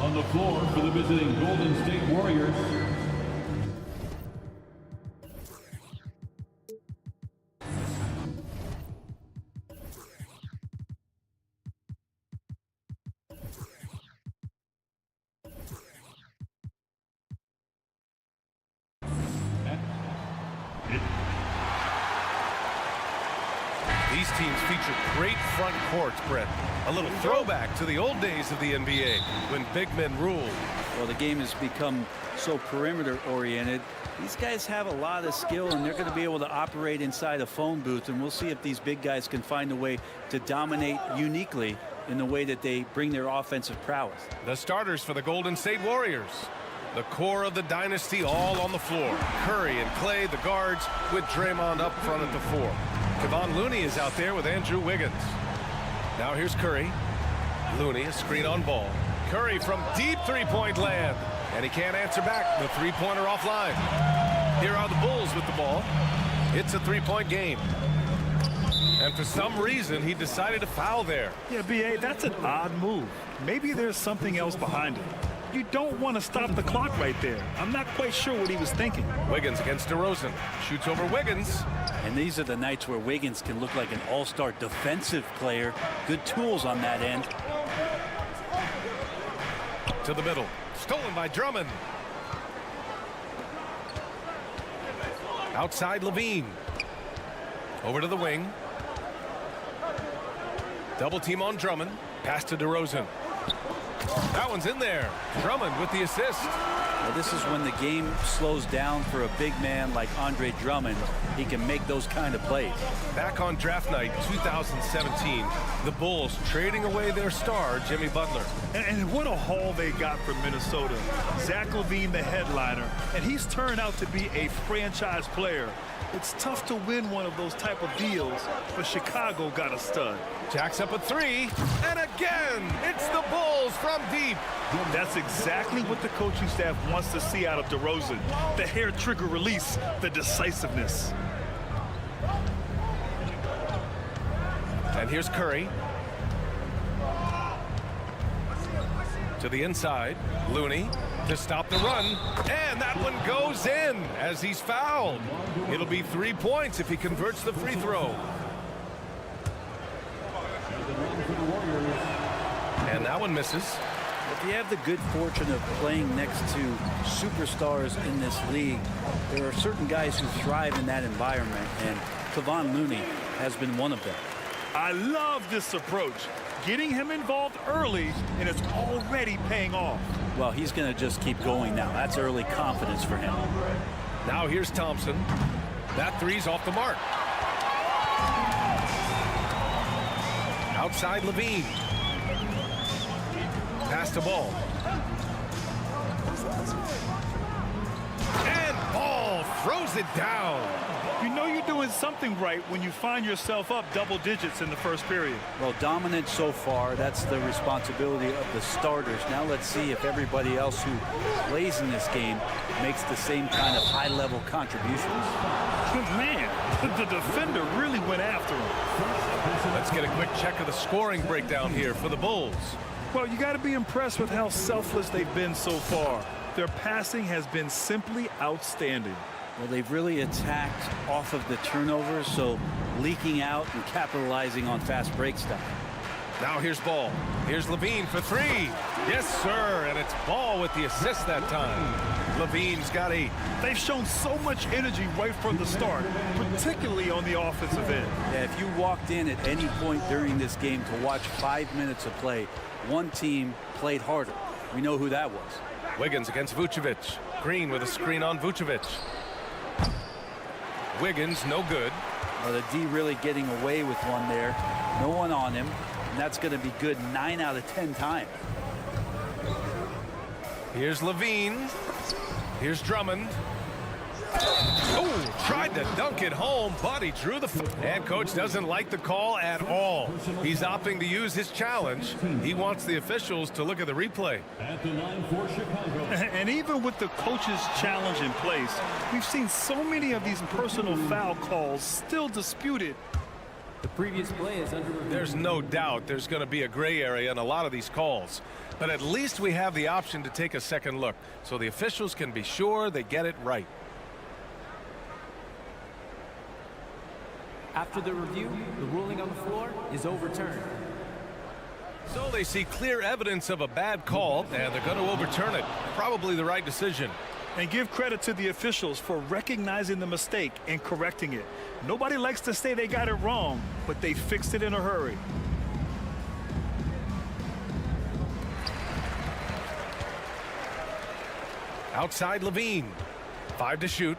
On the floor for the visiting Golden State Warriors, these teams feature great front courts, Brett. A little throwback to the old days of the NBA when big men ruled. Well, the game has become so perimeter-oriented. These guys have a lot of skill, and they're going to be able to operate inside a phone booth, and we'll see if these big guys can find a way to dominate uniquely in the way that they bring their offensive prowess. The starters for the Golden State Warriors. The core of the dynasty all on the floor. Curry and Clay, the guards, with Draymond up front at the 4. Kevon Looney is out there with Andrew Wiggins. Now here's Curry. Looney, a screen on ball. Curry from deep three-point land. And he can't answer back. The three-pointer offline. Here are the Bulls with the ball. It's a three-point game. And for some reason, he decided to foul there. Yeah, B.A., that's an odd move. Maybe there's something else behind it. You don't want to stop the clock right there. I'm not quite sure what he was thinking. Wiggins against DeRozan. Shoots over Wiggins. And these are the nights where Wiggins can look like an all-star defensive player. Good tools on that end. To the middle. Stolen by Drummond. Outside Levine. Over to the wing. Double team on Drummond. Pass to DeRozan. That one's in there. Drummond with the assist. Well, this is when the game slows down for a big man like Andre Drummond. He can make those kind of plays. Back on draft night 2017, the Bulls trading away their star, Jimmy Butler. And what a haul they got from Minnesota. Zach LaVine, the headliner, and he's turned out to be a franchise player. It's tough to win one of those type of deals, but Chicago got a stud. Jacks up a three, and again, it's the Bulls from deep. That's exactly what the coaching staff wants to see out of DeRozan. The hair trigger release, the decisiveness. And here's Curry. To the inside, Looney to stop the run, and that one goes in as he's fouled. It'll be 3 points if he converts the free throw. And that one misses. If you have the good fortune of playing next to superstars in this league, there are certain guys who thrive in that environment, and Kevon Looney has been one of them. I love this approach. Getting him involved early, and it's already paying off. Well, he's going to just keep going now. That's early confidence for him. Now here's Thompson. That three's off the mark. Outside Levine. Pass the ball. And Ball throws it down. You know you're doing something right when you find yourself up double digits in the first period. Well, dominant so far. That's the responsibility of the starters. Now let's see if everybody else who plays in this game makes the same kind of high-level contributions. Man, the defender really went after him. Let's get a quick check of the scoring breakdown here for the Bulls. Well, you got to be impressed with how selfless they've been so far. Their passing has been simply outstanding. Well, they've really attacked off of the turnovers, so leaking out and capitalizing on fast break stuff. Now here's Ball. Here's Levine for three. Yes, sir, and it's Ball with the assist that time. Levine's got 8. They've shown so much energy right from the start, particularly on the offensive end. Yeah, if you walked in at any point during this game to watch 5 minutes of play, one team played harder. We know who that was. Wiggins against Vucevic. Green with a screen on Vucevic. Wiggins, no good. Well, the D really getting away with one there. No one on him, and that's going to be good 9 out of 10 times. Here's Levine. Here's Drummond. Oh, tried to dunk it home, but he drew the... And coach doesn't like the call at all. He's opting to use his challenge. He wants the officials to look at the replay. At the line for Chicago. And even with the coach's challenge in place, we've seen so many of these personal foul calls still disputed. The previous play is under review. There's no doubt there's going to be a gray area in a lot of these calls. But at least we have the option to take a second look, so the officials can be sure they get it right. After the review, the ruling on the floor is overturned. So they see clear evidence of a bad call, and they're going to overturn it. Probably the right decision. And give credit to the officials for recognizing the mistake and correcting it. Nobody likes to say they got it wrong, but they fixed it in a hurry. Outside Levine. 5 to shoot.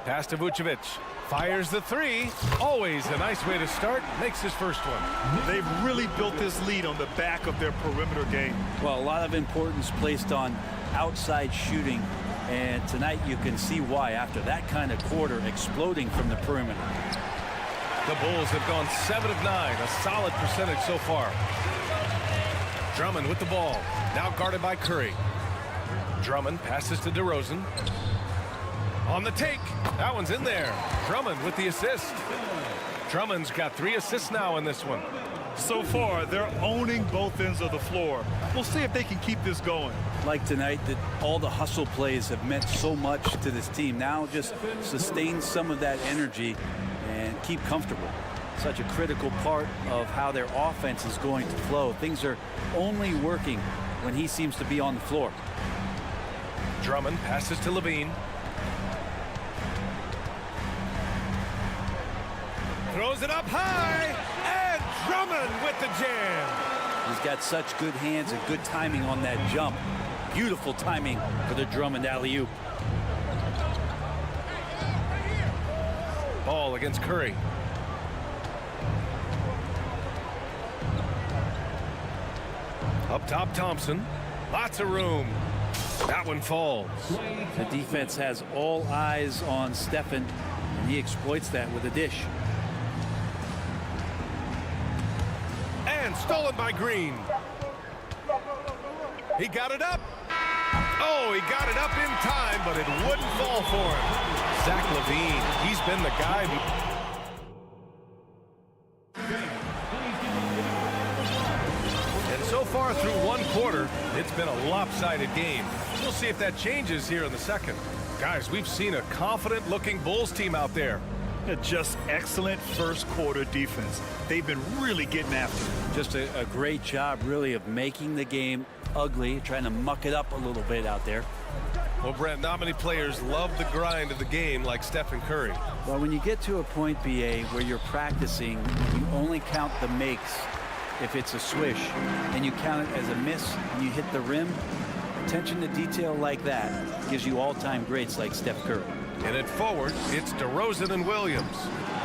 Pass to Vucevic. Fires the 3. Always a nice way to start. Makes his first one. They've really built this lead on the back of their perimeter game. Well, a lot of importance placed on outside shooting. And tonight you can see why after that kind of quarter exploding from the perimeter. The Bulls have gone 7 of 9. A solid percentage so far. Drummond with the ball. Now guarded by Curry. Drummond passes to DeRozan. On the take. That one's in there. Drummond with the assist. Drummond's got 3 assists now in this one. So far, they're owning both ends of the floor. We'll see if they can keep this going. Like tonight, that all the hustle plays have meant so much to this team. Now just sustain some of that energy and keep comfortable. Such a critical part of how their offense is going to flow. Things are only working when he seems to be on the floor. Drummond passes to Levine. Throws it up high, and Drummond with the jam. He's got such good hands and good timing on that jump. Beautiful timing for the Drummond alley-oop. Ball against Curry. Up top, Thompson. Lots of room. That one falls. The defense has all eyes on Stephen, and he exploits that with a dish. And stolen by Green. He got it up. Oh, he got it up in time, but it wouldn't fall for him. Zach LaVine, he's been the guy. And so far through one quarter, it's been a lopsided game. We'll see if that changes here in the second. Guys, we've seen a confident-looking Bulls team out there. Just excellent first quarter defense. They've been really getting after it. Just a great job, really, of making the game ugly, trying to muck it up a little bit out there. Well, Brent, not many players love the grind of the game like Stephen Curry. Well, when you get to a point, BA, where you're practicing, you only count the makes if it's a swish, and you count it as a miss and you hit the rim. Attention to detail like that gives you all-time greats like Steph Curry. In it forward, it's DeRozan and Williams.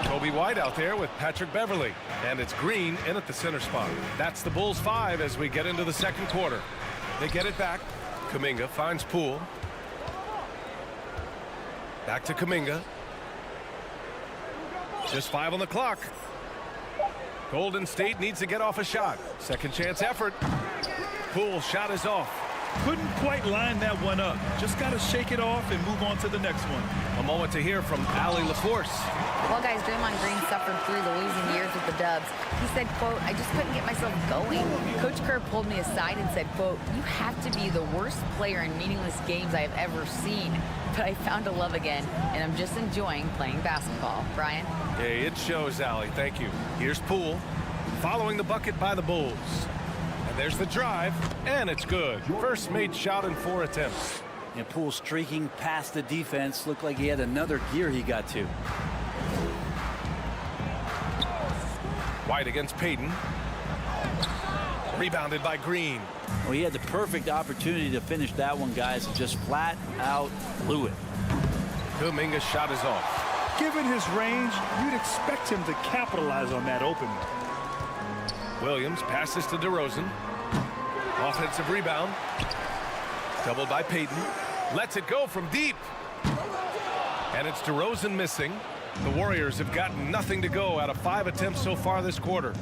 Kobe White out there with Patrick Beverly. And it's Green in at the center spot. That's the Bulls 5 as we get into the second quarter. They get it back. Kuminga finds Poole. Back to Kuminga. Just 5 on the clock. Golden State needs to get off a shot. Second chance effort. Poole's shot is off. Couldn't quite line that one up. Just got to shake it off and move on to the next one. A moment to hear from Allie LaForce. Well, guys, Draymond Green suffered through the losing years with the Dubs. He said, quote, "I just couldn't get myself going." Coach Kerr pulled me aside and said, quote, "You have to be the worst player in meaningless games I have ever seen. But I found a love again, and I'm just enjoying playing basketball." Brian? Hey, it shows, Allie. Thank you. Here's Poole. Following the bucket by the Bulls. And there's the drive, and it's good. First made shot in 4 attempts. And Poole streaking past the defense. Looked like he had another gear he got to. White against Payton. Rebounded by Green. Well, he had the perfect opportunity to finish that one, guys, and just flat out blew it. Kuminga's shot is off. Given his range, you'd expect him to capitalize on that opening. Williams passes to DeRozan. Offensive rebound. Doubled by Payton. Lets it go from deep. And it's DeRozan missing. The Warriors have gotten nothing to go out of 5 attempts so far this quarter.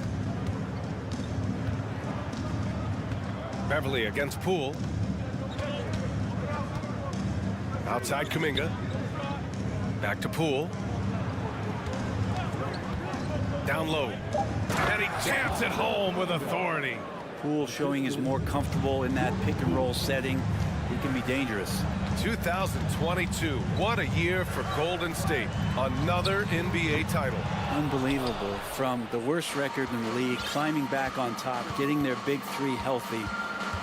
Beverly against Poole. Outside Kuminga. Back to Poole. Down low. And he jams it home with authority. Poole showing he's more comfortable in that pick and roll setting. He can be dangerous. 2022. What a year for Golden State. Another NBA title. Unbelievable. From the worst record in the league, climbing back on top, getting their big three healthy.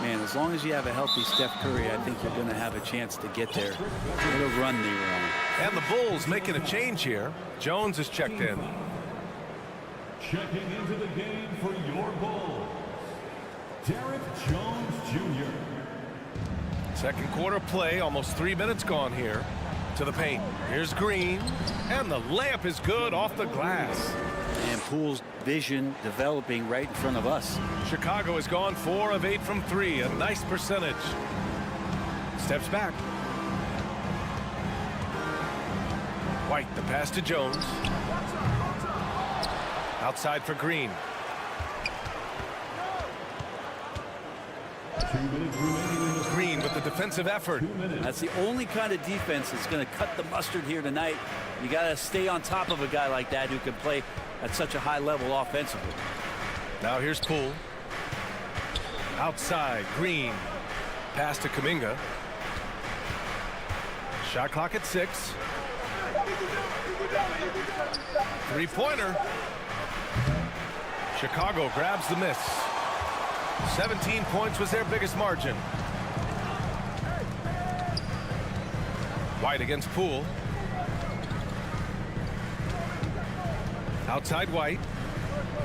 Man, as long as you have a healthy Steph Curry, I think you're going to have a chance to get there. What a run they were on. And the Bulls making a change here. Jones is checked in. Checking into the game for your Bulls, Derek Jones Jr. Second quarter play, almost 3 minutes gone here. To the paint. Here's Green. And the layup is good off the glass. And Poole's vision developing right in front of us. Chicago has gone 4 of 8 from 3. A nice percentage. Steps back. White, the pass to Jones. Outside for Green. 2 minutes remaining in the Green with the defensive effort. 2 minutes. That's the only kind of defense that's going to cut the mustard here tonight. You got to stay on top of a guy like that who can play at such a high level offensively. Now here's Poole. Outside, Green. Pass to Kuminga. Shot clock at 6. Three-pointer. Chicago grabs the miss. 17 points was their biggest margin. White against Poole. Outside White.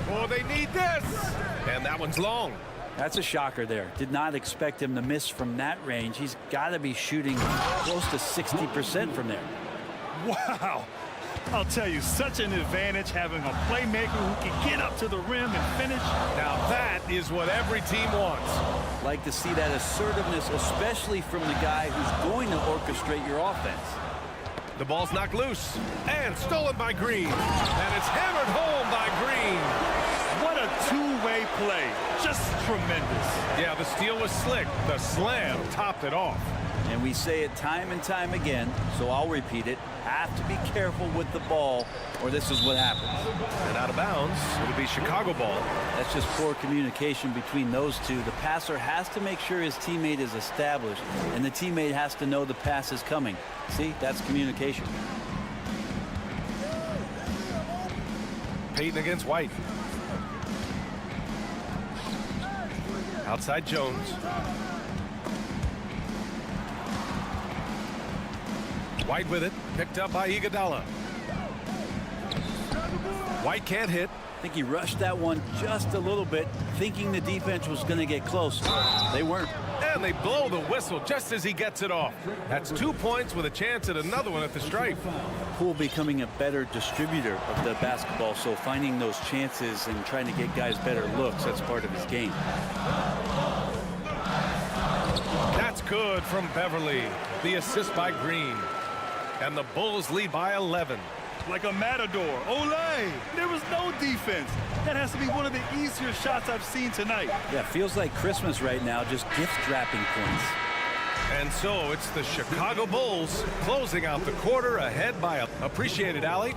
Oh, they need this. And that one's long. That's a shocker there. Did not expect him to miss from that range. He's got to be shooting close to 60% from there. Wow. I'll tell you, such an advantage having a playmaker who can get up to the rim and finish. Now that is what every team wants. Like to see that assertiveness, especially from the guy who's going to orchestrate your offense. The ball's knocked loose and stolen by Green. And it's hammered home by Green. What a two-way play. Just tremendous. Yeah, the steal was slick. The slam topped it off. And we say it time and time again, so I'll repeat it. Have to be careful with the ball, or this is what happens. And out of bounds, it'll be Chicago ball. That's just poor communication between those two. The passer has to make sure his teammate is established, and the teammate has to know the pass is coming. See, that's communication. Payton against White. Outside Jones. White with it, picked up by Iguodala. White can't hit. I think he rushed that one just a little bit, thinking the defense was going to get close. They weren't. And they blow the whistle just as he gets it off. That's 2 points with a chance at another one at the stripe. Poole becoming a better distributor of the basketball, so finding those chances and trying to get guys better looks, that's part of his game. That's good from Beverly. The assist by Green. And the Bulls lead by 11. Like a matador. Olay! There was no defense. That has to be one of the easier shots I've seen tonight. Yeah, feels like Christmas right now, just gift wrapping points. And so it's the Chicago Bulls closing out the quarter ahead by a... Appreciate it, Allie.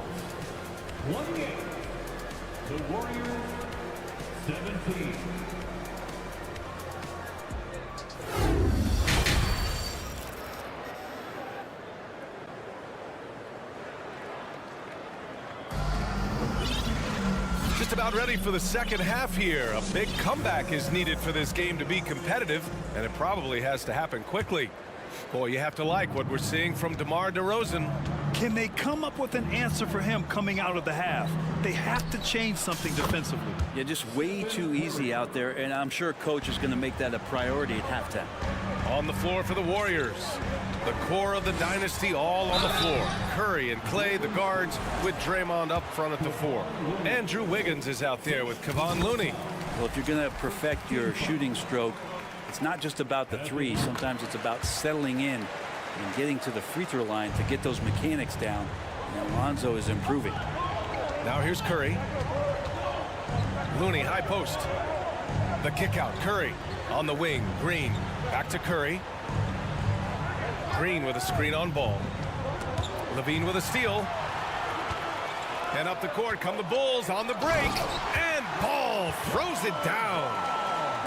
28. The Warriors, 17. Just about ready for the second half here. A big comeback is needed for this game to be competitive, and it probably has to happen quickly. Boy, you have to like what we're seeing from DeMar DeRozan. Can they come up with an answer for him coming out of the half? They have to change something defensively. Yeah, just way too easy out there, and I'm sure coach is going to make that a priority at halftime. On the floor for the Warriors. The core of the dynasty all on the floor. Curry and Clay, the guards, with Draymond up front at the 4. Andrew Wiggins is out there with Kevon Looney. Well, if you're going to perfect your shooting stroke, it's not just about the three. Sometimes it's about settling in and getting to the free throw line to get those mechanics down. And Alonzo is improving. Now here's Curry. Looney, high post. The kick out. Curry on the wing. Green back to Curry. Green with a screen on ball. Levine with a steal. And up the court come the Bulls on the break. And Ball throws it down.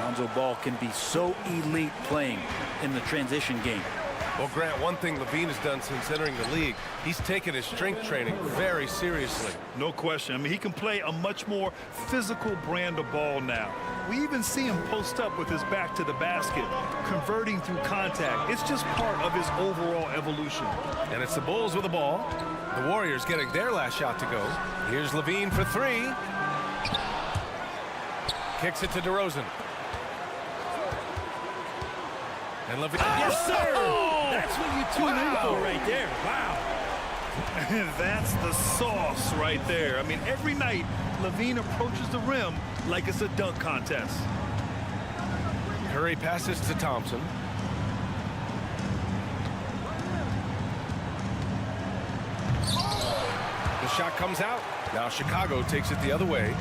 Lonzo Ball can be so elite playing in the transition game. Well, Grant, one thing Levine has done since entering the league, he's taken his strength training very seriously. No question. I mean, he can play a much more physical brand of ball now. We even see him post up with his back to the basket, converting through contact. It's just part of his overall evolution. And it's the Bulls with the ball. The Warriors getting their last shot to go. Here's Levine for three. Kicks it to DeRozan. And Levine. Yes, sir! That's what you tune in for right there. Wow. That's the sauce right there. I mean, every night, Levine approaches the rim like it's a dunk contest. Curry passes to Thompson. The shot comes out. Now Chicago takes it the other way.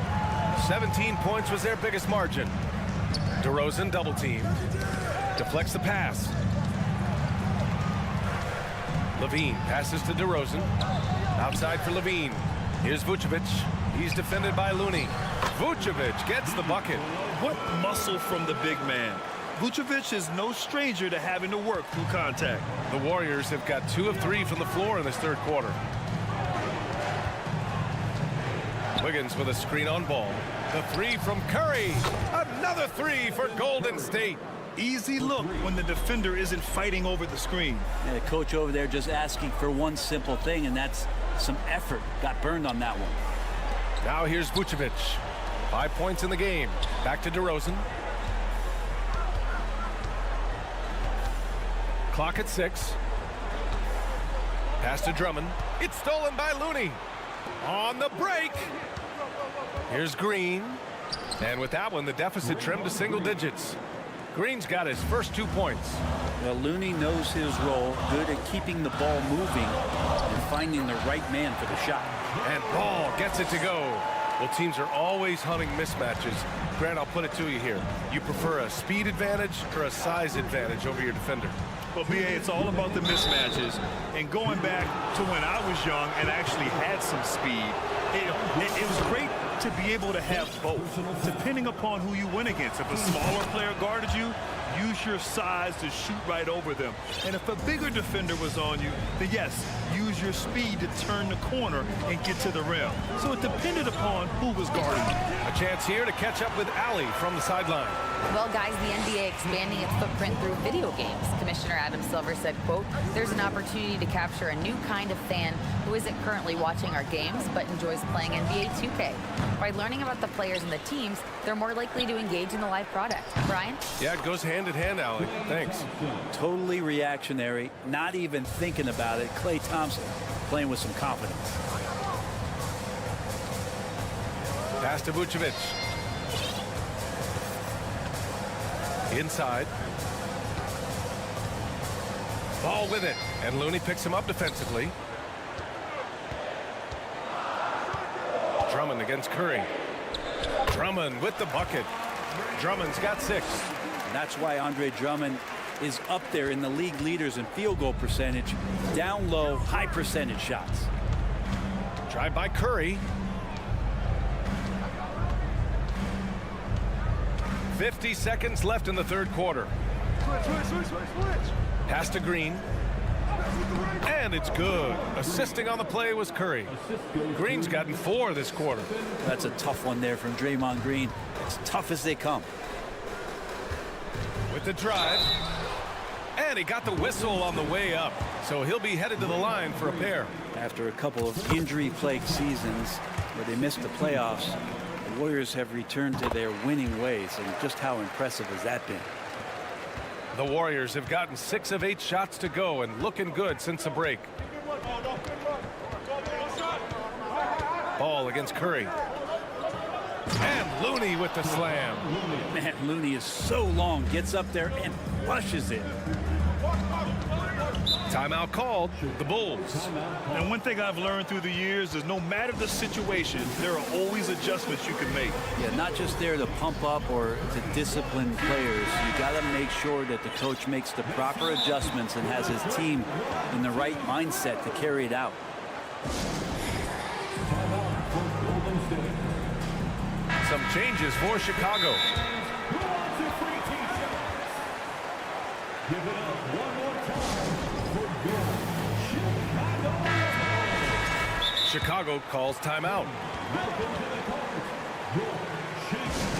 17 points was their biggest margin. DeRozan double teamed. Deflects the pass. Levine passes to DeRozan. Outside for Levine. Here's Vucevic. He's defended by Looney. Vucevic gets the bucket. What muscle from the big man. Vucevic is no stranger to having to work through contact. The Warriors have got 2 of 3 from the floor in this third quarter. Wiggins with a screen on Ball. The three from Curry. Another three for Golden State. Easy look when the defender isn't fighting over the screen. And the coach over there just asking for one simple thing, and that's some effort. Got burned on that one. Now here's Vucevic. 5 points in the game. Back to DeRozan. Clock at 6. Pass to Drummond. It's stolen by Looney. On the break. Here's Green. And with that one, the deficit trimmed to single digits. Green's got his first 2 points. Well, Looney knows his role, good at keeping the ball moving and finding the right man for the shot. And Ball gets it to go. Well, teams are always hunting mismatches. Grant, I'll put it to you here. You prefer a speed advantage or a size advantage over your defender? Well, BA, it's all about the mismatches. And going back to when I was young and actually had some speed, it was great to be able to have both, depending upon who you went against. If a smaller player guarded you, use your size to shoot right over them. And if a bigger defender was on you, then yes, use your speed to turn the corner and get to the rim. So it depended upon who was guarding you. A chance here to catch up with Allie from the sideline. Well, guys, the NBA expanding its footprint through video games. Commissioner Adam Silver said, quote, "There's an opportunity to capture a new kind of fan who isn't currently watching our games but enjoys playing NBA 2K. By learning about the players and the teams, they're more likely to engage in the live product." Brian? Yeah, it goes hand in hand, Allie. Thanks. Totally reactionary, not even thinking about it. Klay Thompson playing with some confidence. Pass to Vucevic. Inside. Ball with it. And Looney picks him up defensively. Drummond against Curry. Drummond with the bucket. Drummond's got 6. And that's why Andre Drummond is up there in the league leaders in field goal percentage. Down low, high percentage shots. Drive by Curry. 50 seconds left in the third quarter. Pass to Green. And it's good. Assisting on the play was Curry. Green's gotten 4 this quarter. That's a tough one there from Draymond Green. As tough as they come. With the drive. And he got the whistle on the way up. So he'll be headed to the line for a pair. After a couple of injury-plagued seasons where they missed the playoffs, the Warriors have returned to their winning ways, and just how impressive has that been? The Warriors have gotten 6 of 8 shots to go and looking good since the break. Ball against Curry. And Looney with the slam. Man, Looney is so long, gets up there and flushes it. Timeout called. The Bulls. And one thing I've learned through the years is no matter the situation, there are always adjustments you can make. Yeah, not just there to pump up or to discipline players. You got to make sure that the coach makes the proper adjustments and has his team in the right mindset to carry it out. Changes for Chicago. Who wants a free t-shirt? Give it up one more time for your Chicago. Chicago calls timeout. Welcome to the court, your Chicago.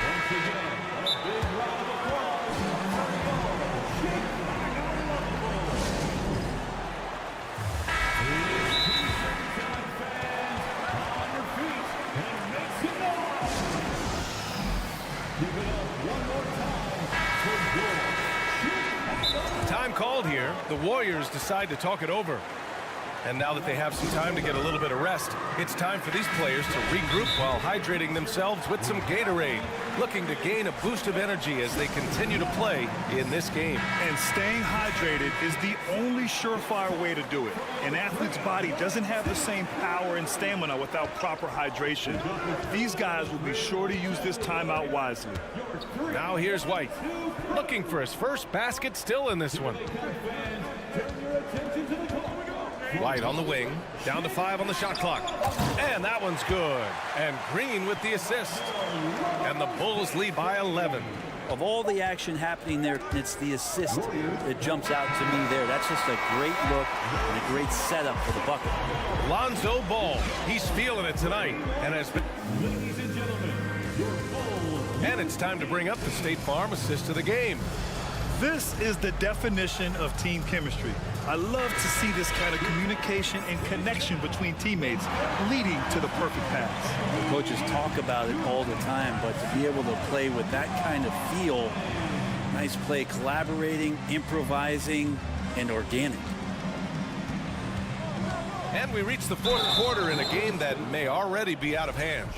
Once again, a big round of applause for your Chicago. Please keep some fans on your feet and make some noise. Give it up one more time for your Chicago. Time called here. The Warriors decide to talk it over. And now that they have some time to get a little bit of rest, it's time for these players to regroup while hydrating themselves with some Gatorade, looking to gain a boost of energy as they continue to play in this game. And staying hydrated is the only surefire way to do it. An athlete's body doesn't have the same power and stamina without proper hydration. These guys will be sure to use this timeout wisely. Now here's White, looking for his first basket still in this one. White on the wing, down to 5 on the shot clock. And that one's good. And Green with the assist. And the Bulls lead by 11. Of all the action happening there, it's the assist that jumps out to me there. That's just a great look and a great setup for the bucket. Lonzo Ball, he's feeling it tonight and has been. Ladies and gentlemen, your Bulls. And it's time to bring up the State Farm assist of the game. This is the definition of team chemistry. I love to see this kind of communication and connection between teammates leading to the perfect pass. Coaches talk about it all the time, but to be able to play with that kind of feel, nice play, collaborating, improvising, and organic. And we reach the fourth quarter in a game that may already be out of hand.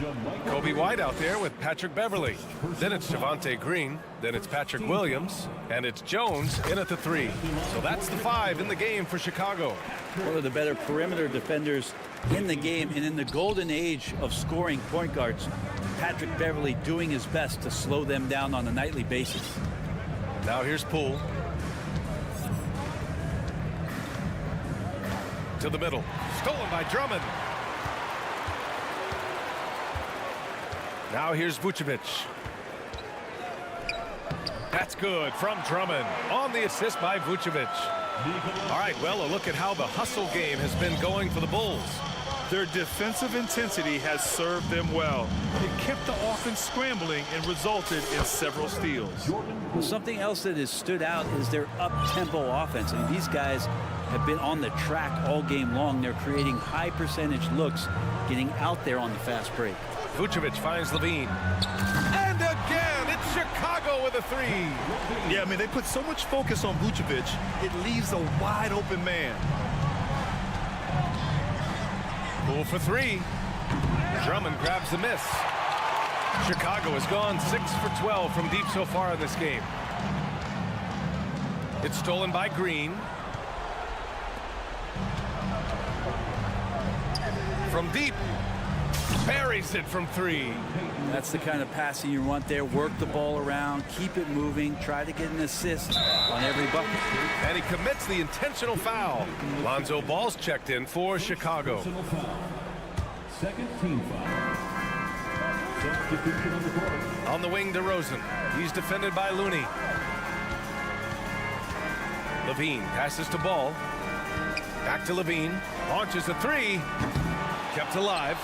Kobe White out there with Patrick Beverly. Then it's Javonte Green. Then it's Patrick Williams. And it's Jones in at the 3. So that's the 5 in the game for Chicago. One of the better perimeter defenders in the game, and in the golden age of scoring point guards, Patrick Beverly doing his best to slow them down on a nightly basis. Now here's Poole. To the middle. Stolen by Drummond. Now here's Vucevic. That's good from Drummond on the assist by Vucevic. All right, well, a look at how the hustle game has been going for the Bulls. Their defensive intensity has served them well. It kept the offense scrambling and resulted in several steals. Well, something else that has stood out is their up-tempo offense. I mean, these guys have been on the track all game long. They're creating high percentage looks, getting out there on the fast break. Vucevic finds Levine. And again, it's Chicago with a 3. Yeah, I mean, they put so much focus on Vucevic, it leaves a wide open man. Poole for 3. Drummond grabs the miss. Chicago has gone 6 for 12 from deep so far in this game. It's stolen by Green. From deep, buries it from 3. That's the kind of passing you want there. Work the ball around, keep it moving, try to get an assist on every bucket. And he commits the intentional foul. Lonzo Ball's checked in for Chicago. Second team foul. Substitution on the court. On the wing, DeRozan. He's defended by Looney. Levine passes to Ball. Back to Levine. Launches a 3. Kept alive.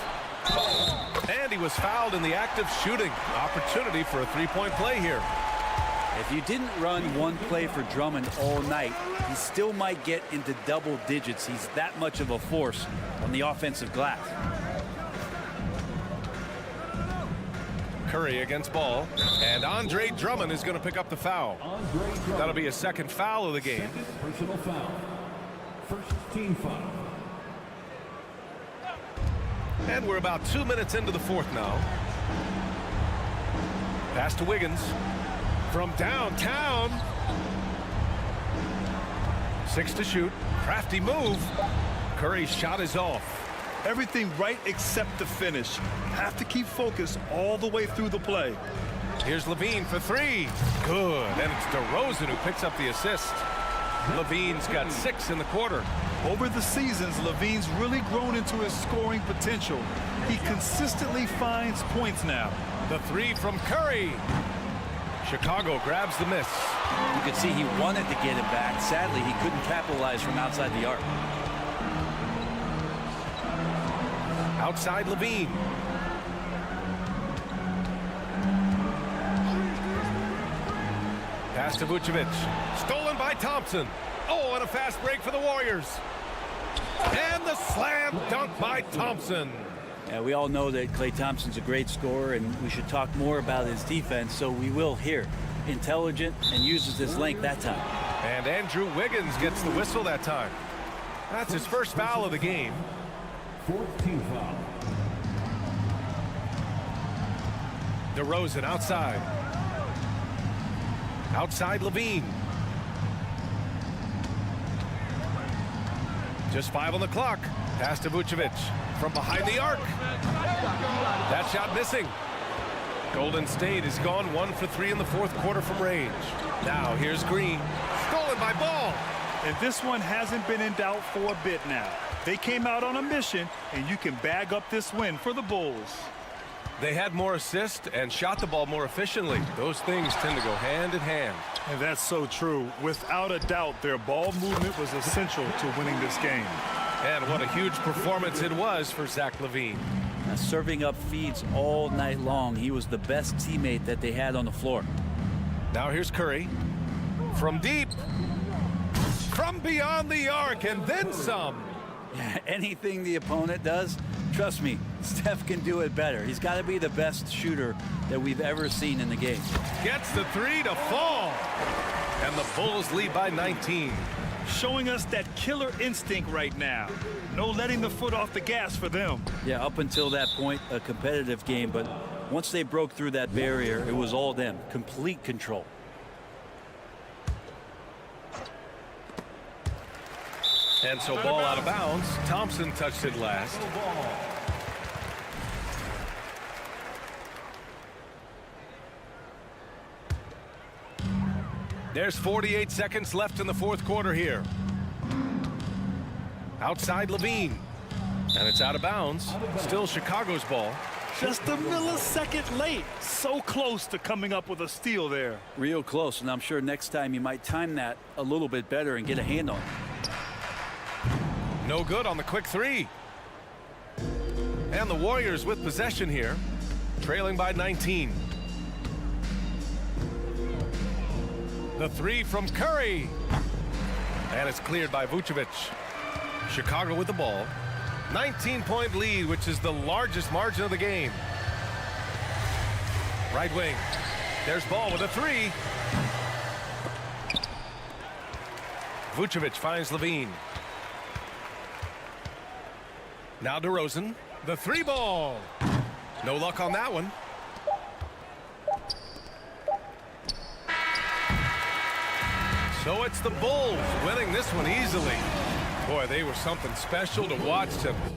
And he was fouled in the act of shooting. Opportunity for a three-point play here. If you didn't run one play for Drummond all night, he still might get into double digits. He's that much of a force on the offensive glass. Curry against Ball. And Andre Drummond is going to pick up the foul. That'll be a second foul of the game. Second personal foul. First team foul. And we're about 2 minutes into the fourth now. Pass to Wiggins. From downtown. 6 to shoot. Crafty move. Curry's shot is off. Everything right except the finish. Have to keep focus all the way through the play. Here's Levine for 3. Good. And it's DeRozan who picks up the assist. Levine's got 6 in the quarter. Over the seasons, Levine's really grown into his scoring potential. He consistently finds points now. The 3 from Curry. Chicago grabs the miss. You could see he wanted to get it back. Sadly, he couldn't capitalize from outside the arc. Outside Levine. Pass to Vucevic. Stolen by Thompson. Oh, and a fast break for the Warriors. And the slam dunk by Thompson. Yeah, we all know that Klay Thompson's a great scorer, and we should talk more about his defense, so we will here. Intelligent and uses his length that time. And Andrew Wiggins gets the whistle that time. That's his first foul of the game. 4th team foul. DeRozan outside. Outside Levine. Just 5 on the clock. Pass to Vucevic from behind the arc. That shot missing. Golden State has gone 1 for 3 in the 4th quarter from range. Now here's Green. Stolen by Ball. And this one hasn't been in doubt for a bit now. They came out on a mission, and you can bag up this win for the Bulls. They had more assists and shot the ball more efficiently. Those things tend to go hand in hand. And that's so true. Without a doubt, their ball movement was essential to winning this game. And what a huge performance it was for Zach LaVine. Serving up feeds all night long. He was the best teammate that they had on the floor. Now here's Curry. From deep. From beyond the arc, and then some. Yeah, anything the opponent does, trust me, Steph can do it better. He's got to be the best shooter that we've ever seen in the game. Gets the 3 to fall. And the Bulls lead by 19. Showing us that killer instinct right now. No letting the foot off the gas for them. Yeah, up until that point, a competitive game, but once they broke through that barrier, it was all them. Complete control. And so ball out of bounds. Thompson touched it last. There's 48 seconds left in the 4th quarter here. Outside Levine. And it's out of bounds. Still Chicago's ball. Just a millisecond late. So close to coming up with a steal there. Real close, and I'm sure next time you might time that a little bit better and get a hand on it. No good on the quick 3. And the Warriors with possession here, trailing by 19. The 3 from Curry. And it's cleared by Vucevic. Chicago with the ball. 19-point lead, which is the largest margin of the game. Right wing. There's Ball with a 3. Vucevic finds Levine. Now DeRozan. The 3 ball. No luck on that one. So it's the Bulls winning this one easily. Boy, they were something special to watch tonight.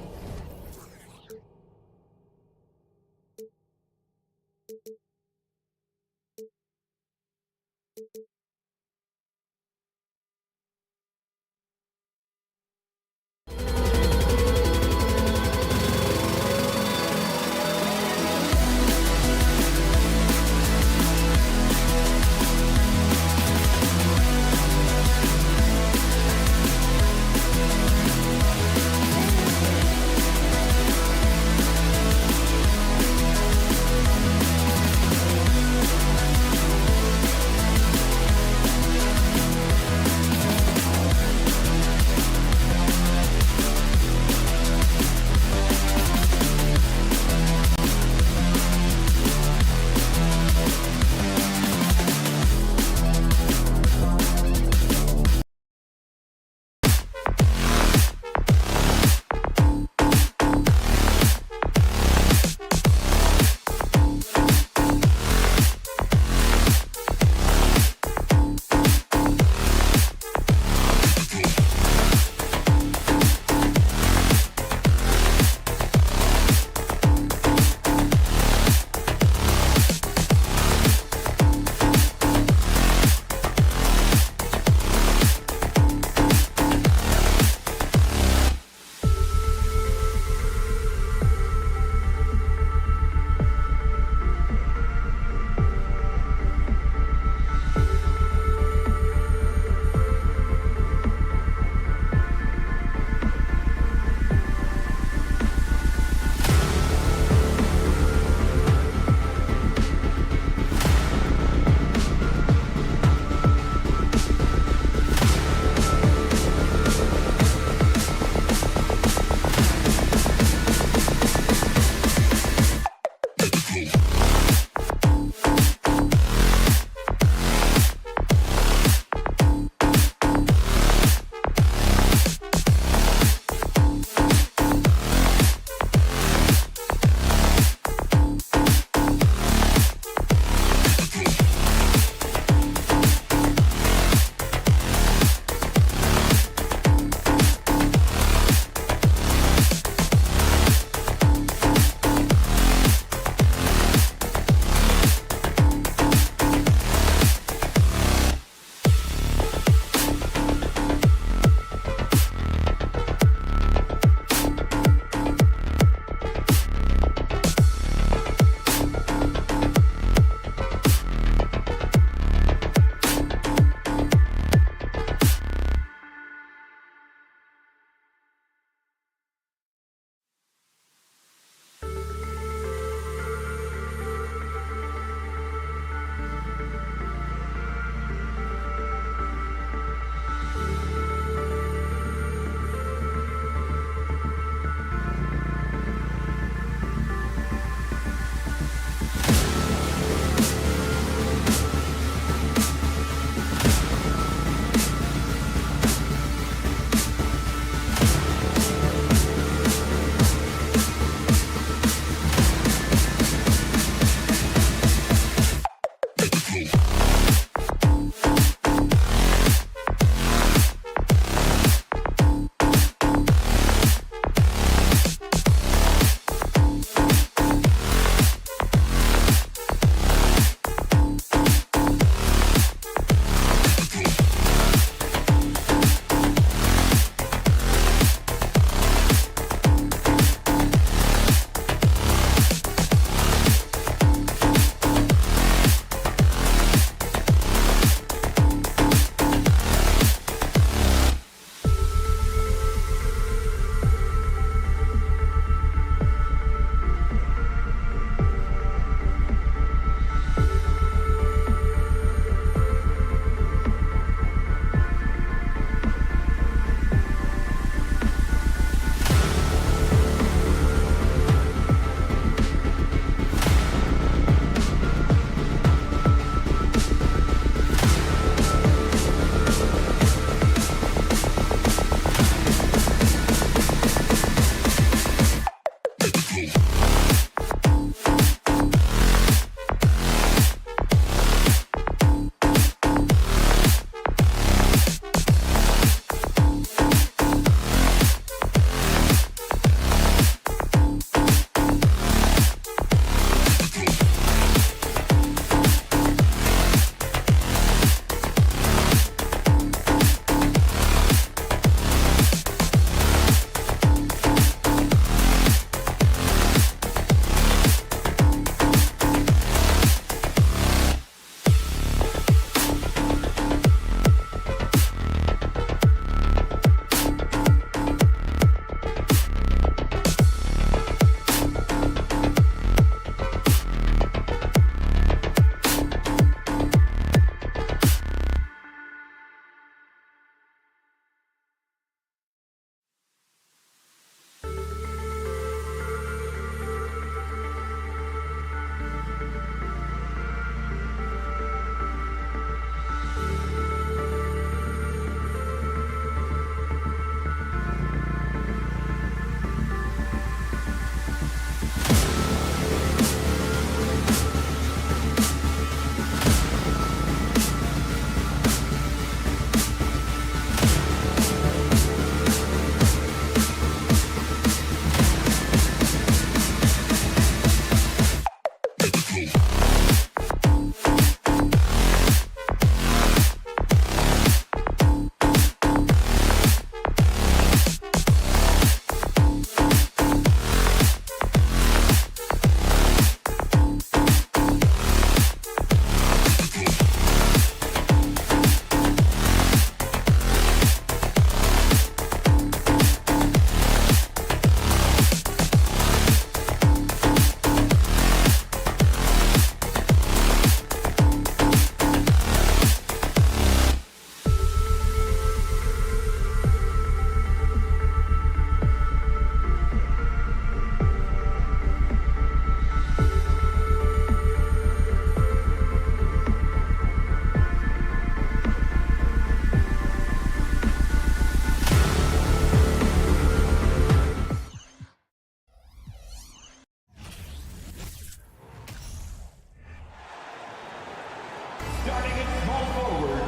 starting at small forward.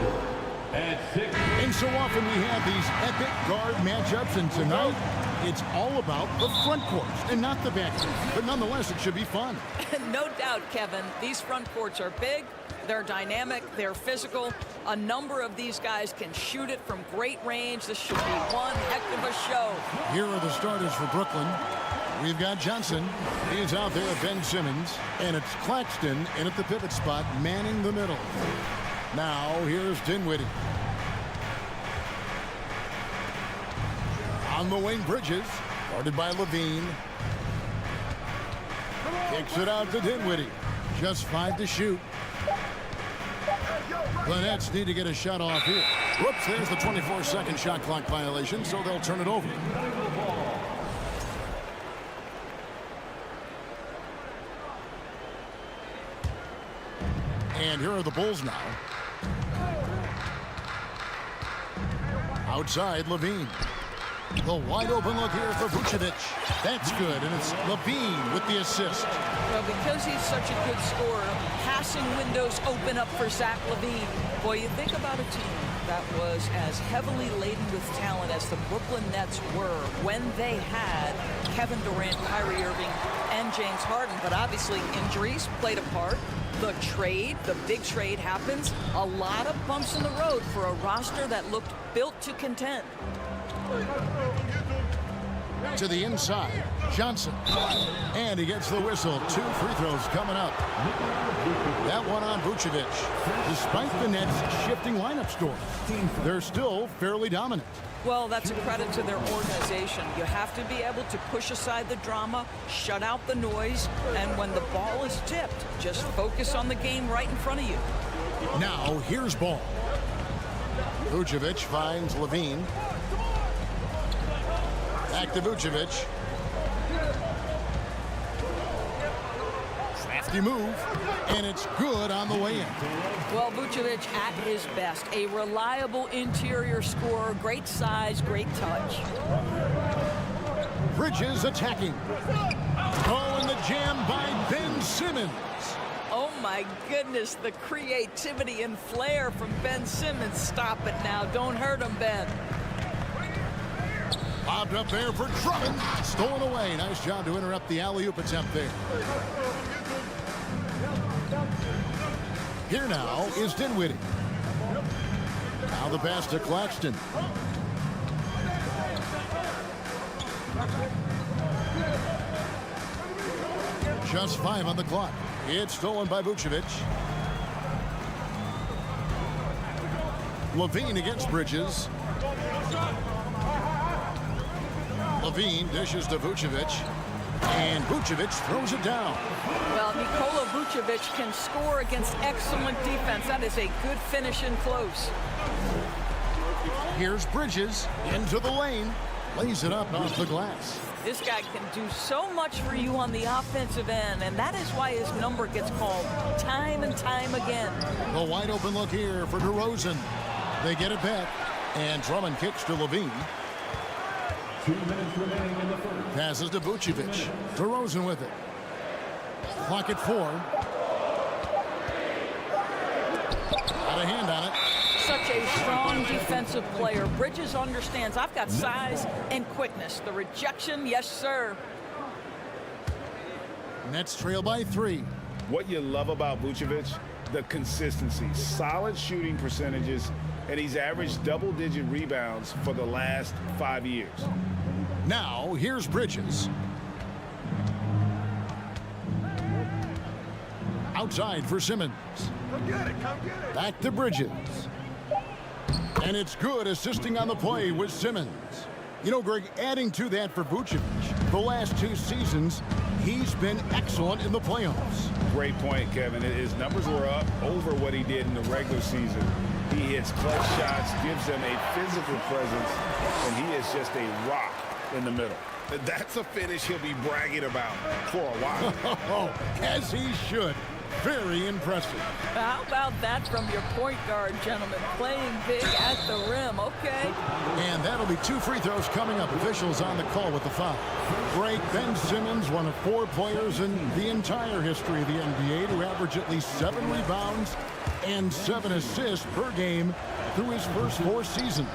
At 6. And so often we have these epic guard matchups, and tonight it's all about the front courts and not the back court. But nonetheless, it should be fun. No doubt, Kevin. These front courts are big, they're dynamic, they're physical. A number of these guys can shoot it from great range. This should be one heck of a show. Here are the starters for Brooklyn. We've got Johnson. He's out there with Ben Simmons. And it's Claxton in at the pivot spot, manning the middle. Now, here's Dinwiddie. On the wing, Bridges, guarded by Levine. Kicks it out to Dinwiddie. Just 5 to shoot. The Nets need to get a shot off here. Whoops, there's the 24-second shot clock violation, so they'll turn it over. And here are the Bulls now. Outside, Levine. The wide open look here for Vucevic. That's good, and it's Levine with the assist. Well, because he's such a good scorer, passing windows open up for Zach LaVine. Boy, you think about a team that was as heavily laden with talent as the Brooklyn Nets were when they had Kevin Durant, Kyrie Irving, and James Harden. But obviously, injuries played a part. The trade, the big trade happens. A lot of bumps in the road for a roster that looked built to contend. To the inside, Johnson. And he gets the whistle. 2 free throws coming up. That one on Vucevic. Despite the Nets' shifting lineup story, they're still fairly dominant. Well, that's a credit to their organization. You have to be able to push aside the drama, shut out the noise, and when the ball is tipped, just focus on the game right in front of you. Now, here's ball. Vucevic finds Levine. Back to Vucevic. Crafty move, and it's good on the way in. Well, Vucevic at his best. A reliable interior scorer, great size, great touch. Bridges attacking. Oh, and the jam by Ben Simmons. Oh, my goodness, the creativity and flair from Ben Simmons. Stop it now. Don't hurt him, Ben. Bobbed up there for Drummond. Stolen away. Nice job to interrupt the alley-oop attempt there. Here now is Dinwiddie. Now the pass to Claxton. Just 5 on the clock. It's stolen by Vucevic. Levine against Bridges. Levine dishes to Vucevic. And Vucevic throws it down. Well, Nikola Vucevic can score against excellent defense. That is a good finish in close. Here's Bridges into the lane. Lays it up off the glass. This guy can do so much for you on the offensive end, and that is why his number gets called time and time again. The wide open look here for DeRozan. They get it back, and Drummond kicks to Levine. 2 minutes remaining in the first. Passes to Vucevic. DeRozan with it. Clock at 4. Got a hand on it. Such a strong defensive player. Bridges understands I've got size and quickness. The rejection, yes, sir. Nets trail by 3. What you love about Vucevic, the consistency, solid shooting percentages, and he's averaged double-digit rebounds for the last 5 years. Now, here's Bridges. Outside for Simmons. Come get it, come get it. Back to Bridges. And it's good, assisting on the play with Simmons. You know, Greg, adding to that for Vucevic, the last 2 seasons, he's been excellent in the playoffs. Great point, Kevin. His numbers were up over what he did in the regular season. He hits clutch shots, gives them a physical presence, and he is just a rock in the middle. That's a finish he'll be bragging about for a while. As he should. Very impressive. How about that from your point guard, gentlemen? Playing big at the rim, okay? And that'll be 2 free throws coming up. Officials on the call with the foul. Great. Ben Simmons, one of 4 players in the entire history of the NBA to average at least 7 rebounds and 7 assists per game through his first 4 seasons.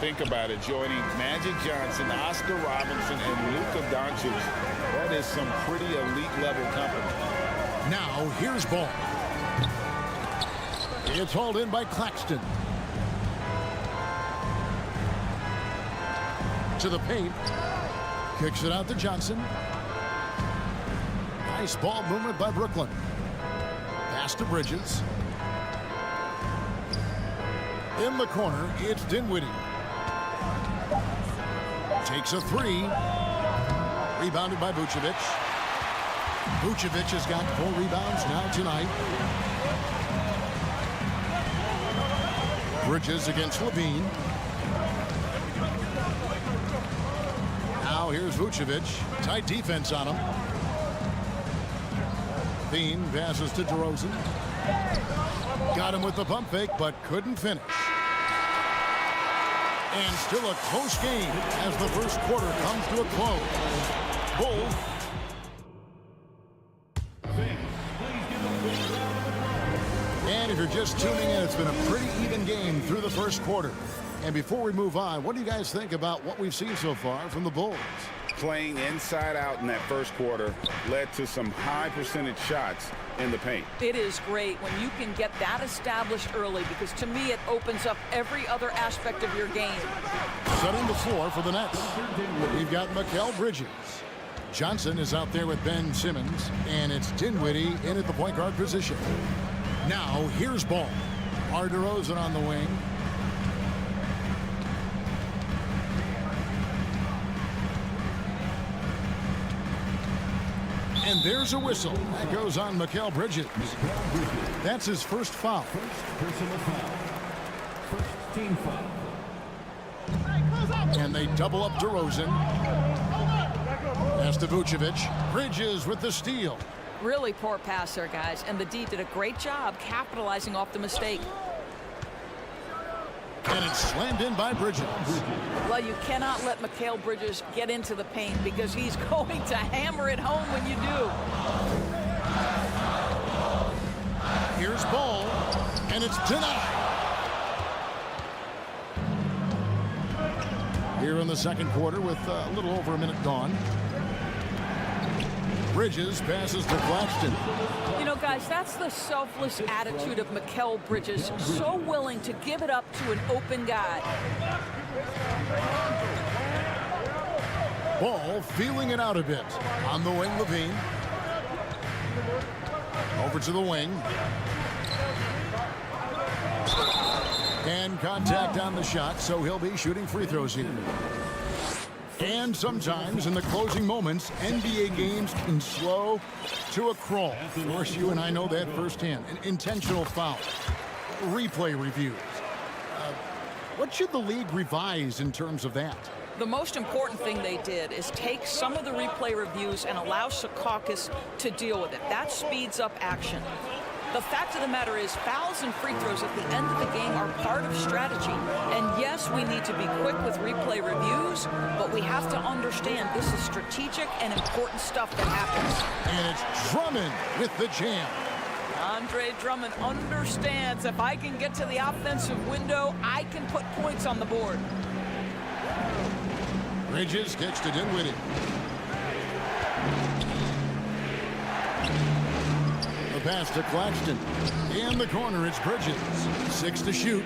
Think about it, joining Magic Johnson, Oscar Robertson, and Luka Doncic. That is some pretty elite level company. Now here's ball. It's hauled in by Claxton. To the paint. Kicks it out to Johnson. Nice ball movement by Brooklyn. Pass to Bridges. In the corner, it's Dinwiddie. Takes a 3. Rebounded by Vucevic. Vucevic has got 4 rebounds now tonight. Bridges against Levine. Now here's Vucevic. Tight defense on him. Levine passes to DeRozan. Got him with the pump fake, but couldn't finish. And still a close game as the first quarter comes to a close. Bulls. And if you're just tuning in, it's been a pretty even game through the first quarter. And before we move on, what do you guys think about what we've seen so far from the Bulls? Playing inside out in that first quarter led to some high percentage shots in the paint. It is great when you can get that established early, because to me it opens up every other aspect of your game. Setting the floor for the Nets. We've got Mikal Bridges. Johnson is out there with Ben Simmons, and it's Dinwiddie in at the point guard position. Now here's ball. DeRozan on the wing. And there's a whistle. That goes on Mikal Bridges. That's his first foul. First personal foul. First team foul. And they double up DeRozan. Pass to Vucevic. Bridges with the steal. Really poor pass there, guys, and the D did a great job capitalizing off the mistake. And it's slammed in by Bridges. Well, you cannot let Mikal Bridges get into the paint, because he's going to hammer it home when you do. Here's ball, and it's denied. Here in the second quarter with a little over a minute gone. Bridges passes to Claxton. You know, guys, that's the selfless attitude of Mikal Bridges. So willing to give it up to an open guy. Ball feeling it out a bit. On the wing, Levine. Over to the wing. And contact on the shot, so he'll be shooting free throws here. And sometimes in the closing moments, NBA games can slow to a crawl. Of course, you and I know that firsthand. An intentional foul. Replay reviews. What should the league revise in terms of that? The most important thing they did is take some of the replay reviews and allow Secaucus to deal with it. That speeds up action. The fact of the matter is, fouls and free throws at the end of the game are part of strategy. And yes, we need to be quick with replay reviews, but we have to understand this is strategic and important stuff that happens. And it's Drummond with the jam. Andre Drummond understands, if I can get to the offensive window, I can put points on the board. Bridges gets to Dinwiddie. The pass to Claxton. In the corner, it's Bridges. 6 to shoot.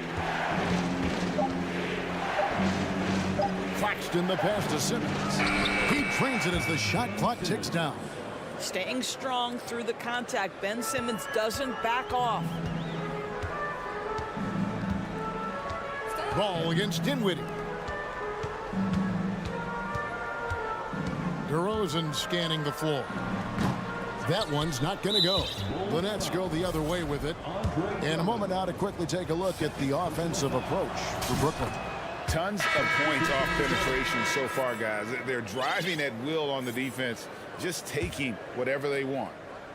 Claxton, the pass to Simmons. He trains it as the shot clock ticks down. Staying strong through the contact. Ben Simmons doesn't back off. Ball against Dinwiddie. DeRozan scanning the floor. That one's not going to go. The Nets go the other way with it. In a moment now to quickly take a look at the offensive approach for Brooklyn. Tons of points off penetration so far, guys. They're driving at will on the defense, just taking whatever they want.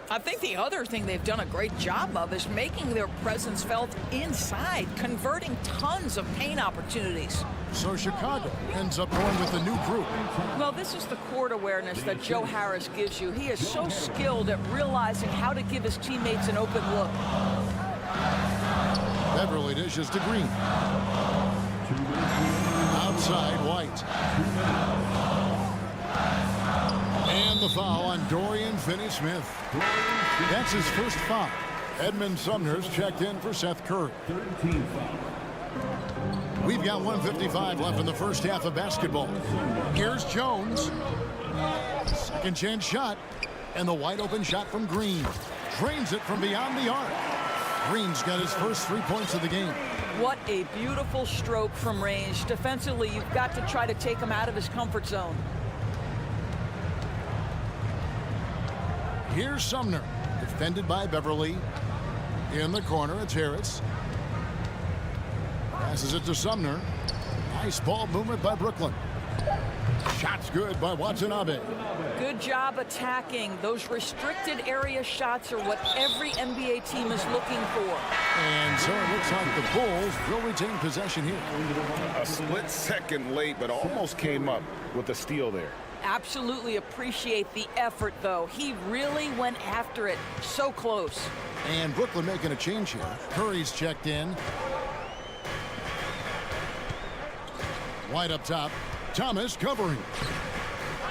I think the other thing they've done a great job of is making their presence felt inside, converting tons of paint opportunities. So Chicago ends up going with a new group. Well, this is the court awareness that Joe Harris gives you. He is so skilled at realizing how to give his teammates an open look. Beverly dishes to Green. Outside, White. And the foul on Dorian Finney-Smith. That's his first foul. Edmund Sumner's checked in for Seth Curry. We've got 1:55 left in the first half of basketball. Here's Jones. Second chance shot. And the wide open shot from Green. Drains it from beyond the arc. Green's got his first 3 points of the game. What a beautiful stroke from range. Defensively, you've got to try to take him out of his comfort zone. Here's Sumner. Defended by Beverly. In the corner, it's Harris. Passes it to Sumner. Nice ball movement by Brooklyn. Shot's good by Watanabe. Good job attacking. Those restricted area shots are what every NBA team is looking for. And so it looks like the Bulls will retain possession here. A split second late, but almost came up with a steal there. Absolutely appreciate the effort, though. He really went after it. So close. And Brooklyn making a change here. Curry's checked in. White up top. Thomas covering.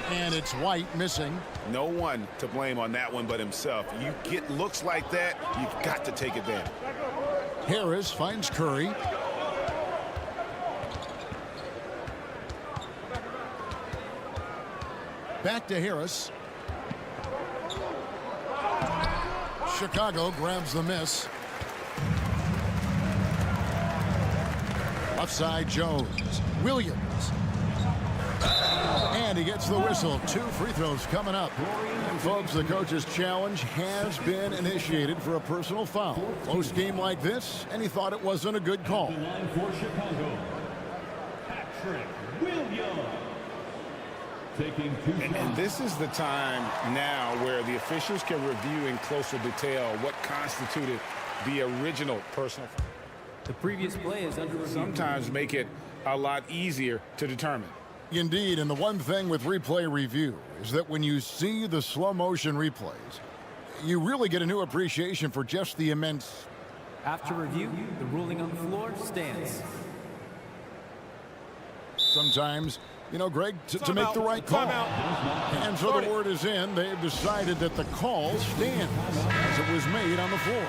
And it's White missing. No one to blame on that one but himself. You get looks like that, you've got to take advantage. Harris finds Curry. Back to Harris. Chicago grabs the miss. Left side, Jones. Williams. And he gets the whistle. 2 free throws coming up. And folks, the coach's challenge has been initiated for a personal foul. Close game like this, and he thought it wasn't a good call. The line for Chicago, Patrick Williams. Taking 2 shots. And this is the time now where the officials can review in closer detail what constituted the original personal foul. The previous play is under review. Sometimes make it a lot easier to determine. Indeed, and the one thing with replay review is that when you see the slow motion replays, you really get a new appreciation for just the immense. After review, the ruling on the floor stands. Sometimes, you know, Greg, to make the right call. And so the word is in. They've decided that the call stands as it was made on the floor.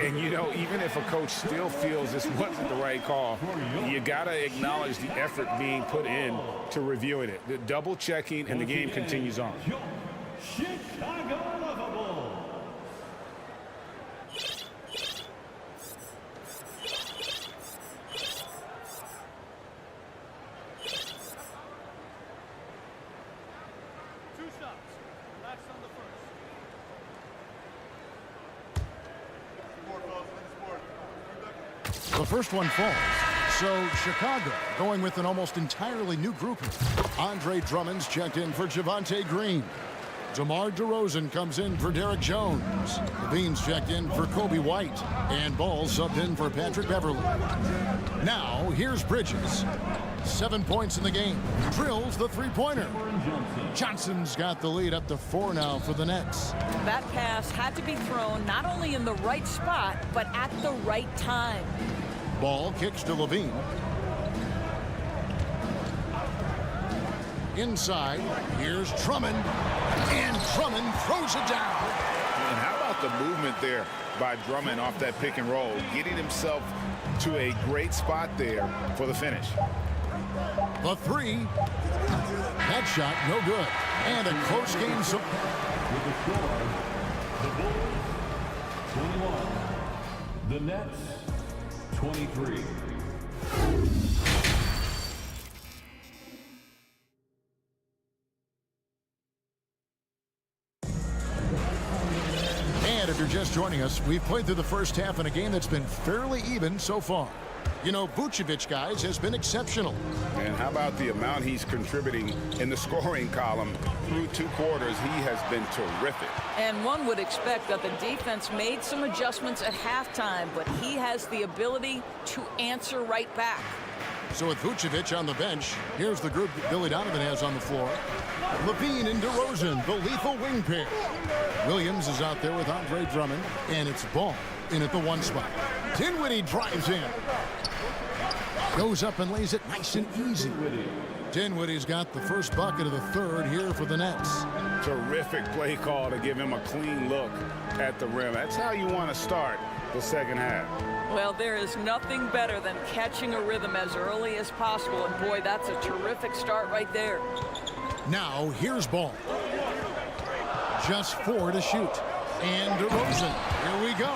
And, you know, even if a coach still feels this wasn't the right call, you got to acknowledge the effort being put in to reviewing it. The double checking, and the game continues on. Chicago Lovable. The first one falls. So Chicago going with an almost entirely new grouping. Andre Drummond's checked in for Javonte Green. DeMar DeRozan comes in for Derek Jones. Levine's checked in for Kobe White. And Ball subbed in for Patrick Beverly. Now, here's Bridges. 7 points in the game. Drills the three-pointer. Johnson's got the lead up to 4 now for the Nets. That pass had to be thrown not only in the right spot, but at the right time. Ball kicks to Levine. Inside, here's Drummond. And Drummond throws it down. And how about the movement there by Drummond off that pick and roll, getting himself to a great spot there for the finish. The three. That shot, no good. And a close game. So With the score, the Bulls 21, the Nets 23. And if you're just joining us, we've played through the first half in a game that's been fairly even so far. You know, Vucevic, guys, has been exceptional. And how about the amount he's contributing in the scoring column through 2 quarters? He has been terrific. And one would expect that the defense made some adjustments at halftime, but he has the ability to answer right back. So with Vucevic on the bench, here's the group that Billy Donovan has on the floor. Levine and DeRozan, the lethal wing pair. Williams is out there with Andre Drummond, and it's Ball in at the 1 spot. Dinwiddie drives in. Goes up and lays it nice and easy. Dinwiddie's got the first bucket of the third here for the Nets. Terrific play call to give him a clean look at the rim. That's how you want to start the second half. Well, there is nothing better than catching a rhythm as early as possible. And boy, that's a terrific start right there. Now here's Ball. Just 4 to shoot. And DeRozan. Here we go.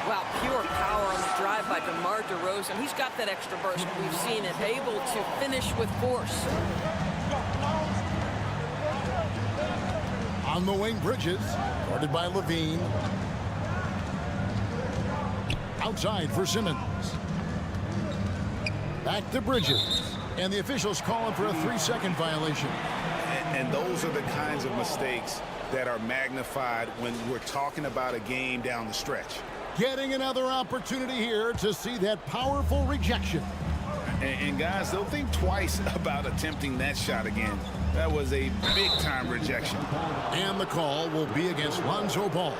Wow, pure power on the drive by DeMar DeRozan. He's got that extra burst. We've seen it, able to finish with force. On the wing, Bridges. Guarded by Levine. Outside for Simmons. Back to Bridges. And the officials calling for a 3-second violation. And those are the kinds of mistakes that are magnified when we're talking about a game down the stretch. Getting another opportunity here to see that powerful rejection. And guys, they'll think twice about attempting that shot again. That was a big-time rejection. And the call will be against Lonzo Ball.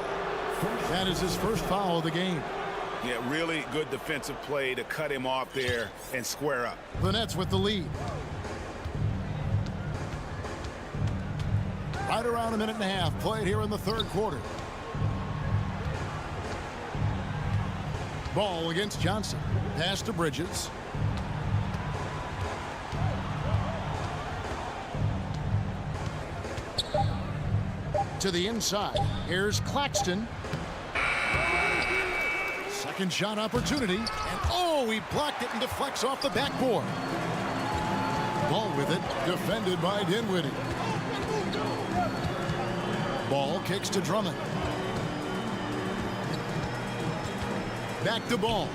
That is his first foul of the game. Yeah, really good defensive play to cut him off there and square up. The Nets with the lead. Right around a minute and a half played here in the third quarter. Ball against Johnson. Pass to Bridges. To the inside. Here's Claxton. Second shot opportunity. And oh, he blocked it and deflects off the backboard. Ball with it. Defended by Dinwiddie. Ball kicks to Drummond. Back to Ball.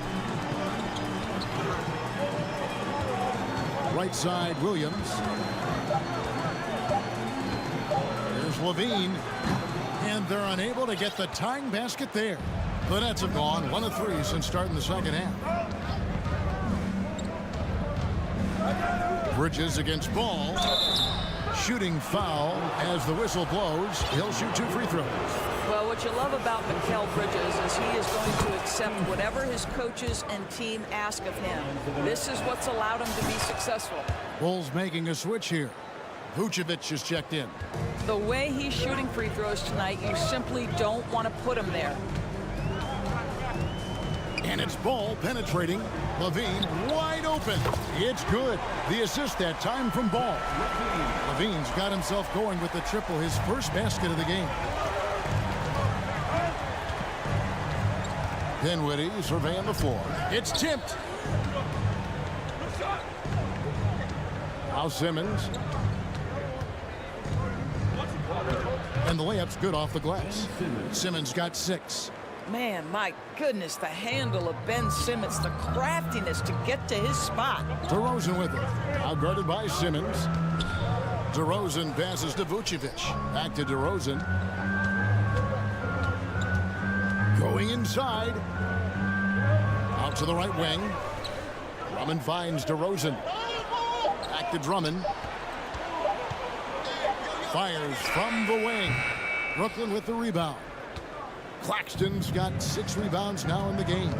Right side, Williams. There's Levine. And they're unable to get the tying basket there. The Nets have gone 1 of 3 since starting the second half. Bridges against Ball. Shooting foul as the whistle blows. He'll shoot 2 free throws. Well, what you love about Mikal Bridges is he is going to accept whatever his coaches and team ask of him. This is what's allowed him to be successful. Bulls making a switch here. Vucevic is checked in. The way he's shooting free throws tonight, you simply don't want to put him there. And it's Ball penetrating. Levine wide open. It's good. The assist that time from Ball. Levine's got himself going with the triple, his first basket of the game. Dinwiddie surveying the floor. It's tipped. Now Simmons. And the layup's good off the glass. Simmons got 6. Man, my goodness, the handle of Ben Simmons, the craftiness to get to his spot. DeRozan with it. Now guarded by Simmons. DeRozan passes to Vucevic. Back to DeRozan. Going inside. Out to the right wing. Drummond finds DeRozan. Back to Drummond. Fires from the wing. Brooklyn with the rebound. Claxton's got 6 rebounds now in the game.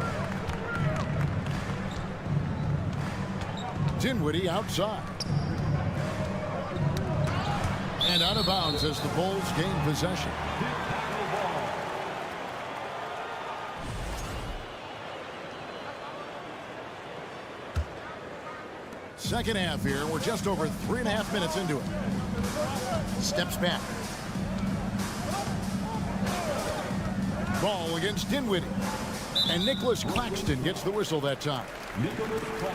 Dinwiddie outside. And out of bounds as the Bulls gain possession. Second half here. We're just over 3.5 minutes into it. Steps back. Ball against Dinwiddie. And Nicholas Claxton gets the whistle that time.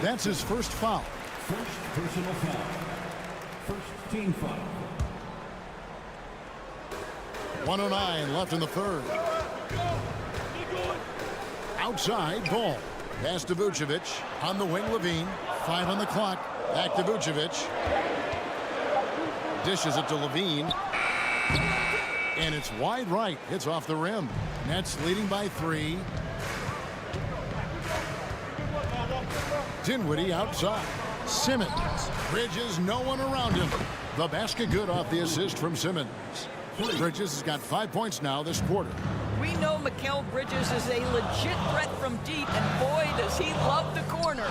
That's his first foul. First personal foul. First team foul. 1:09 left in the third. Outside, Ball. Pass to Vucevic. On the wing, Levine. 5 on the clock. Back to Vucevic. Dishes it to Levine. And it's wide right. Hits off the rim. Nets leading by 3. Dinwiddie outside. Simmons. Bridges, no one around him. The basket good off the assist from Simmons. Bridges has got 5 points now this quarter. We know Mikal Bridges is a legit threat from deep, and boy, does he love the corners.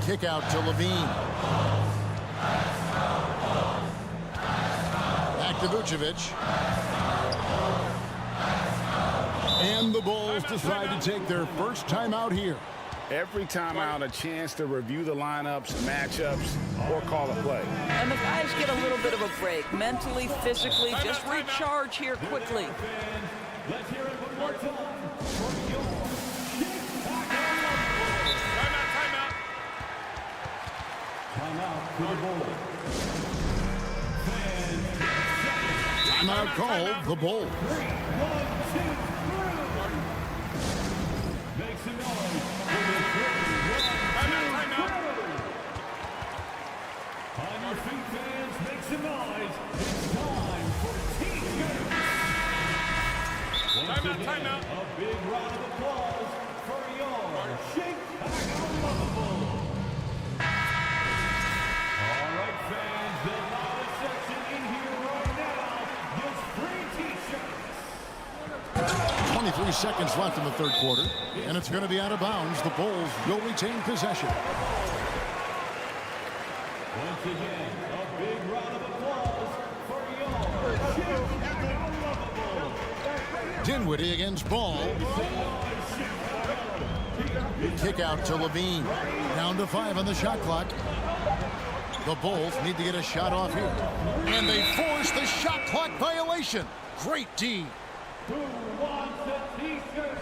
Kick out to Levine. Back to Vucevic. And the Bulls decide to take their first timeout here. Every timeout, a chance to review the lineups, matchups, or call a play. And the guys get a little bit of a break, mentally, physically, just recharge here quickly. Let's hear it one more time. Timeout to the Bulls. Timeout called the Bulls. 3, 1, 2, make some noise for the 3, 1, 2, on your feet, fans, make some noise. It's time for T-shirts. Once again, a big round of applause for your Chicago Bulls. All right, fans, the loudest section in here right now gets free T-shirts. 23 seconds left in the third quarter, and it's going to be out of bounds. The Bulls will retain possession. Once again, a big round of applause for your Chicago Bulls. Dinwiddie against Ball. Kick out to Levine. Down to 5 on the shot clock. The Bulls need to get a shot off here. And they force the shot clock violation. Great D. Who wants a T-shirt?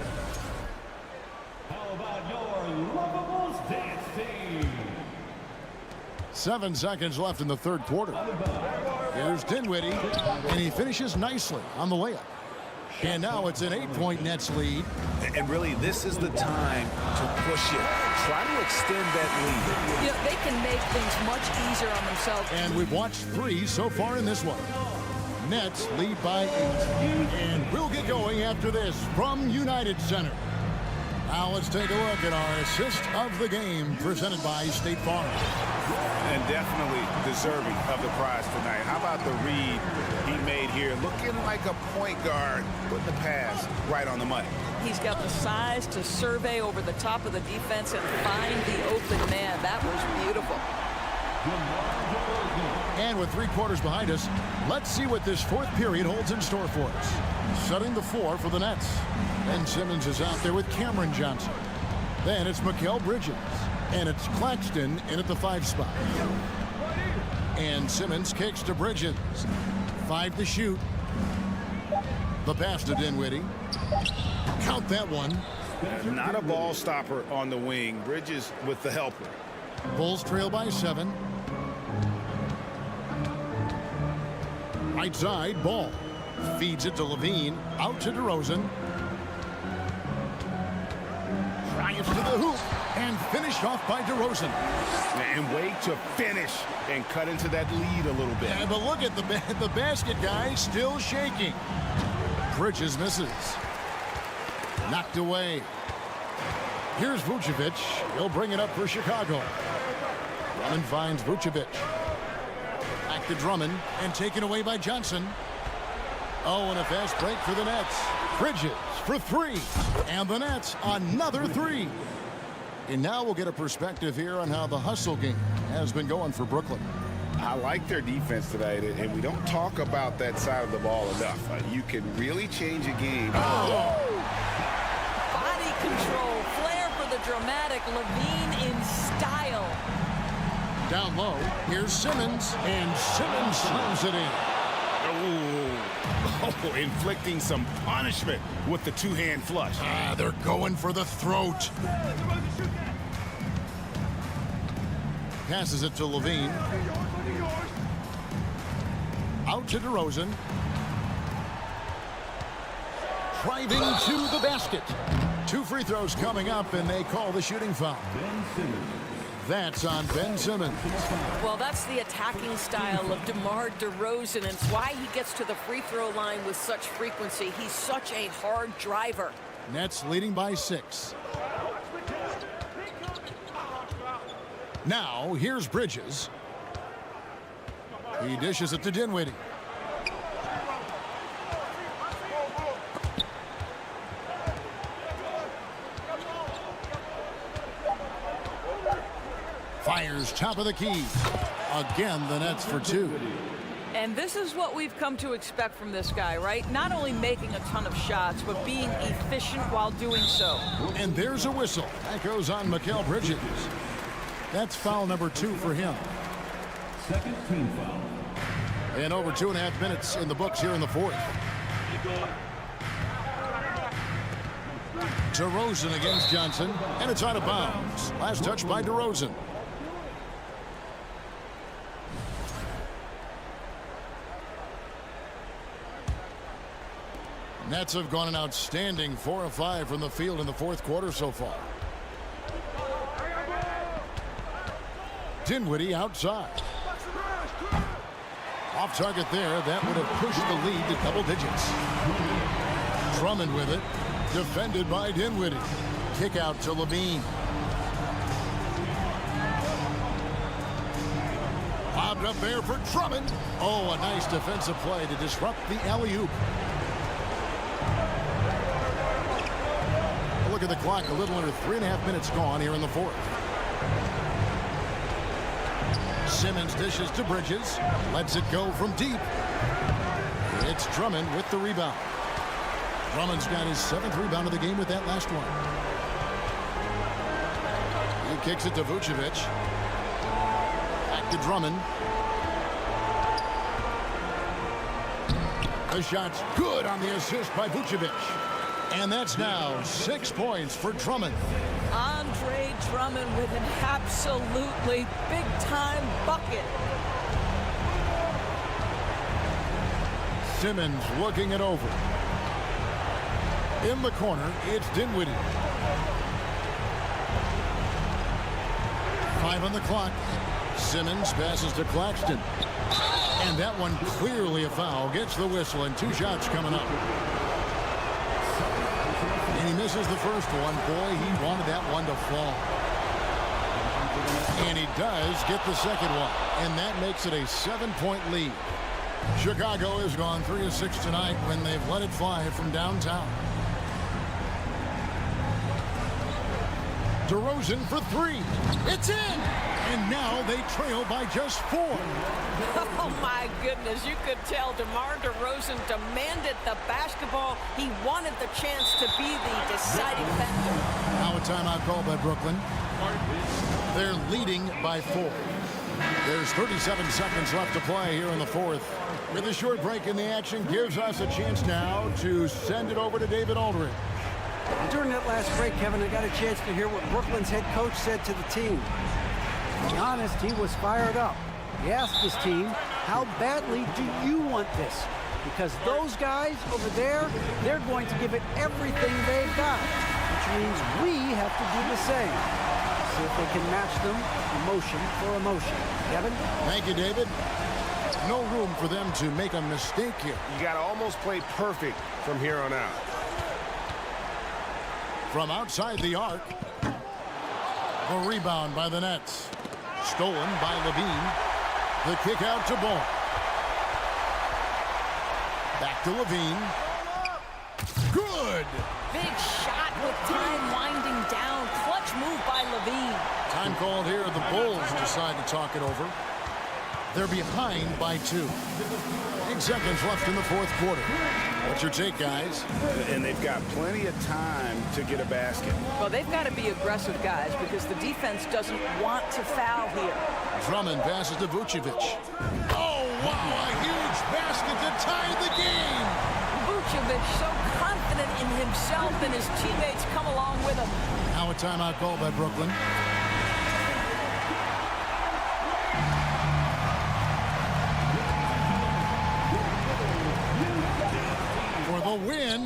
How about your Lovables dance team? 7 seconds left in the third quarter. Here's Dinwiddie, and he finishes nicely on the layup. And now it's an 8-point Nets lead. And really, this is the time to push it. Try to extend that lead. You know, they can make things much easier on themselves. And we've watched 3 so far in this one. Nets lead by 8. And we'll get going after this from United Center. Now let's take a look at our assist of the game presented by State Farm. And definitely deserving of the prize tonight. How about the read he made here? Looking like a point guard, putting the pass right on the money. He's got the size to survey over the top of the defense and find the open man. That was beautiful. And with 3 quarters behind us, let's see what this fourth period holds in store for us. Setting the floor for the Nets. Ben Simmons is out there with Cameron Johnson. Then it's Mikal Bridges. And it's Claxton in at the 5 spot. And Simmons kicks to Bridges. 5 to shoot. The pass to Dinwiddie. Count that one. Not a ball stopper on the wing. Bridges with the helper. Bulls trail by 7. Right side, Ball. Feeds it to Levine. Out to DeRozan. Drives to the hoop. And finished off by DeRozan. And wait to finish and cut into that lead a little bit. Yeah, but look at the basket guy still shaking. Bridges misses. Knocked away. Here's Vucevic. He'll bring it up for Chicago. Drummond finds Vucevic. Back to Drummond and taken away by Johnson. Oh, and a fast break for the Nets. Bridges for 3. And the Nets another 3. And now we'll get a perspective here on how the hustle game has been going for Brooklyn. I like their defense tonight, and we don't talk about that side of the ball enough. You can really change a game. Body control, flair for the dramatic, Levine in style. Down low, here's Simmons, and Simmons slams it in. Oh, inflicting some punishment with the 2-hand flush. They're going for the throat. Passes it to Levine. Out to DeRozan. Driving to the basket. 2 free throws coming up, and they call the shooting foul. That's on Ben Simmons. Well, that's the attacking style of DeMar DeRozan, and it's why he gets to the free throw line with such frequency. He's such a hard driver. Nets leading by 6. Now, here's Bridges. He dishes it to Dinwiddie. Fires top of the key. Again, the Nets for two. And this is what we've come to expect from this guy, right? Not only making a ton of shots, but being efficient while doing so. And there's a whistle. That goes on Mikal Bridges. That's foul number 2 for him. Second team foul. And over 2.5 minutes in the books here in the fourth. DeRozan against Johnson, and it's out of bounds. Last touch by DeRozan. Nets have gone an outstanding 4 of 5 from the field in the fourth quarter so far. Dinwiddie outside. Off target there. That would have pushed the lead to double digits. Drummond with it. Defended by Dinwiddie. Kick out to Levine. Bobbed up there for Drummond. Oh, a nice defensive play to disrupt the alley-oop. Look at the clock. A little under 3.5 minutes gone here in the fourth. Simmons dishes to Bridges. Lets it go from deep. It's Drummond with the rebound. Drummond's got his 7th rebound of the game with that last one. He kicks it to Vucevic. Back to Drummond. The shot's good on the assist by Vucevic. And that's now 6 points for Drummond. Andre Drummond with an absolutely big-time bucket. Simmons looking it over. In the corner, it's Dinwiddie. 5 on the clock. Simmons passes to Claxton. And that one clearly a foul. Gets the whistle, and 2 shots coming up. And he misses the first one. Boy, he wanted that one to fall. And he does get the second one. And that makes it a 7-point lead. Chicago has gone 3 of 6 tonight when they've let it fly from downtown. DeRozan for 3. It's in! And now they trail by just 4. Oh, my goodness. You could tell DeMar DeRozan demanded the basketball. He wanted the chance to be the deciding factor. Now a timeout call by Brooklyn. They're leading by 4. There's 37 seconds left to play here in the fourth. With a short break in the action gives us a chance now to send it over to David Aldridge. During that last break, Kevin, I got a chance to hear what Brooklyn's head coach said to the team. To be honest, he was fired up. He asked his team, how badly do you want this? Because those guys over there, they're going to give it everything they've got, which means we have to do the same. See if they can match them emotion for emotion. Kevin? Thank you, David. No room for them to make a mistake here. You got to almost play perfect from here on out. From outside the arc, the rebound by the Nets. Stolen by Levine. The kick out to Ball. Back to Levine. Good! Big shot with time winding down. Clutch move by Levine. Time called here. The Bulls decide to talk it over. They're behind by 2. 8 seconds left in the fourth quarter. What's your take, guys? And they've got plenty of time to get a basket. Well, they've got to be aggressive, guys, because the defense doesn't want to foul here. Drummond passes to Vucevic. Oh, wow, a huge basket to tie the game. Vucevic so confident in himself, and his teammates come along with him. Now a timeout called by Brooklyn. For the win,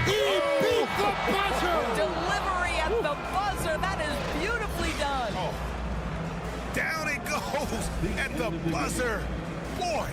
he beat the buzzer. Delivery at the buzzer. That is beautifully done. Oh. Down it goes at the buzzer. Boy.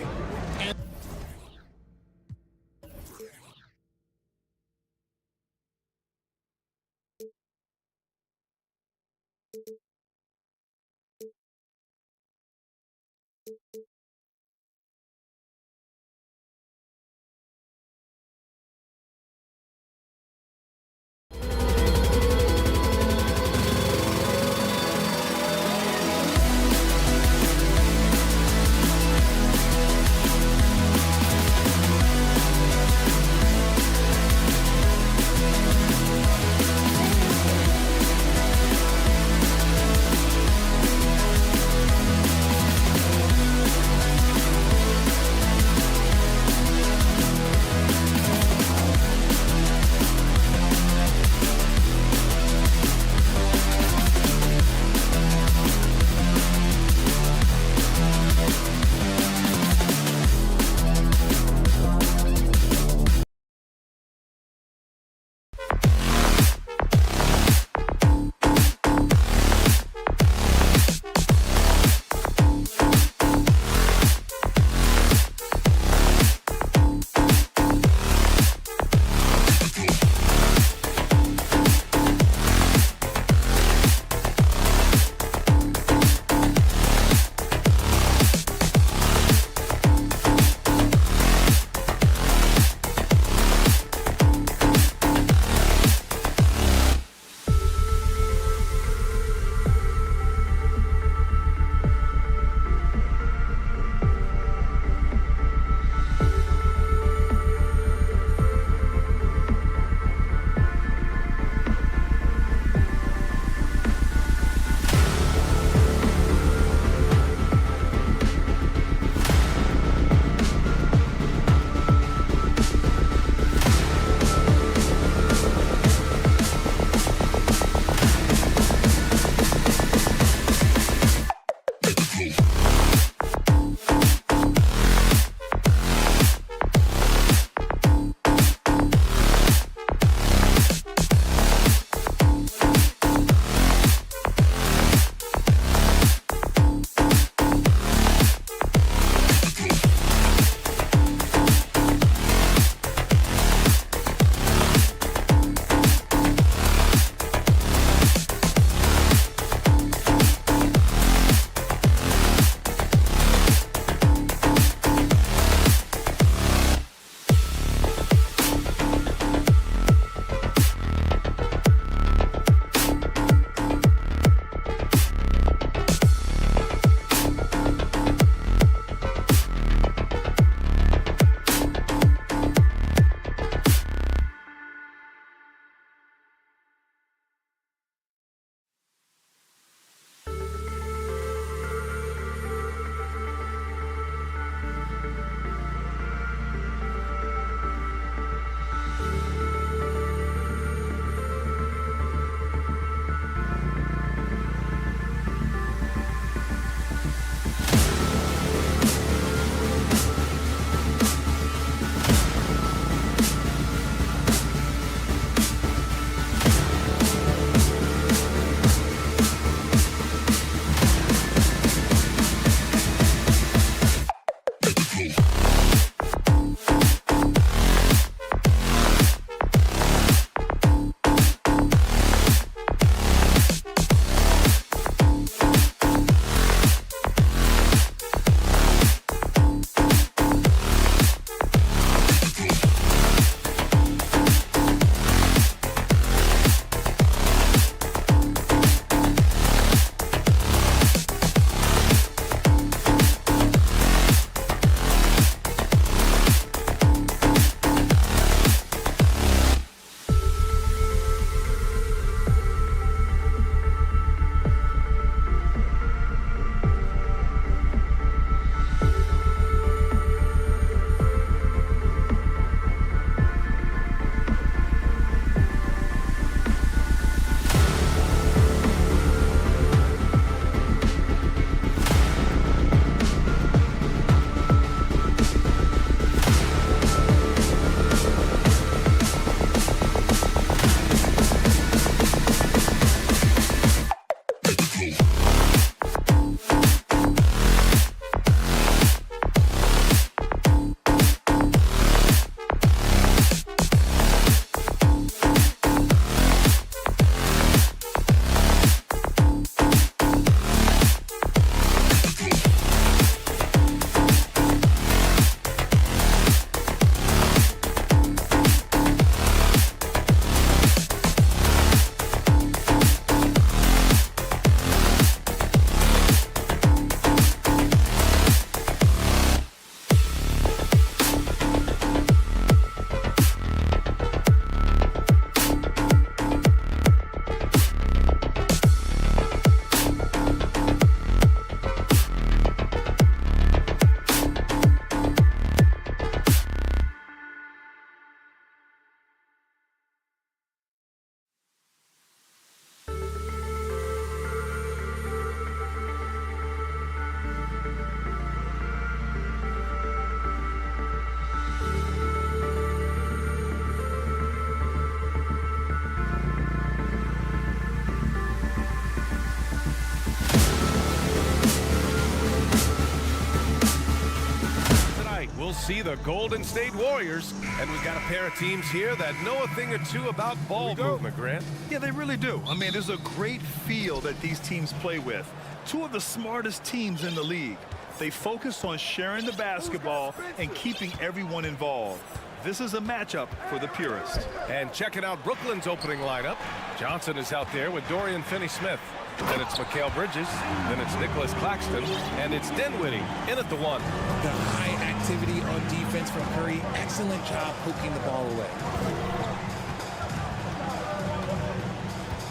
see the Golden State Warriors. And we've got a pair of teams here that know a thing or two about ball movement, Grant. Yeah, they really do. I mean, there's a great feel that these teams play with. Two of the smartest teams in the league. They focus on sharing the basketball and keeping everyone involved. This is a matchup for the purists. And checking out Brooklyn's opening lineup. Johnson is out there with Dorian Finney-Smith. Then it's Mikal Bridges. Then it's Nicholas Claxton. And it's Dinwiddie in at the 1. The high activity on defense from Curry. Excellent job poking the ball away.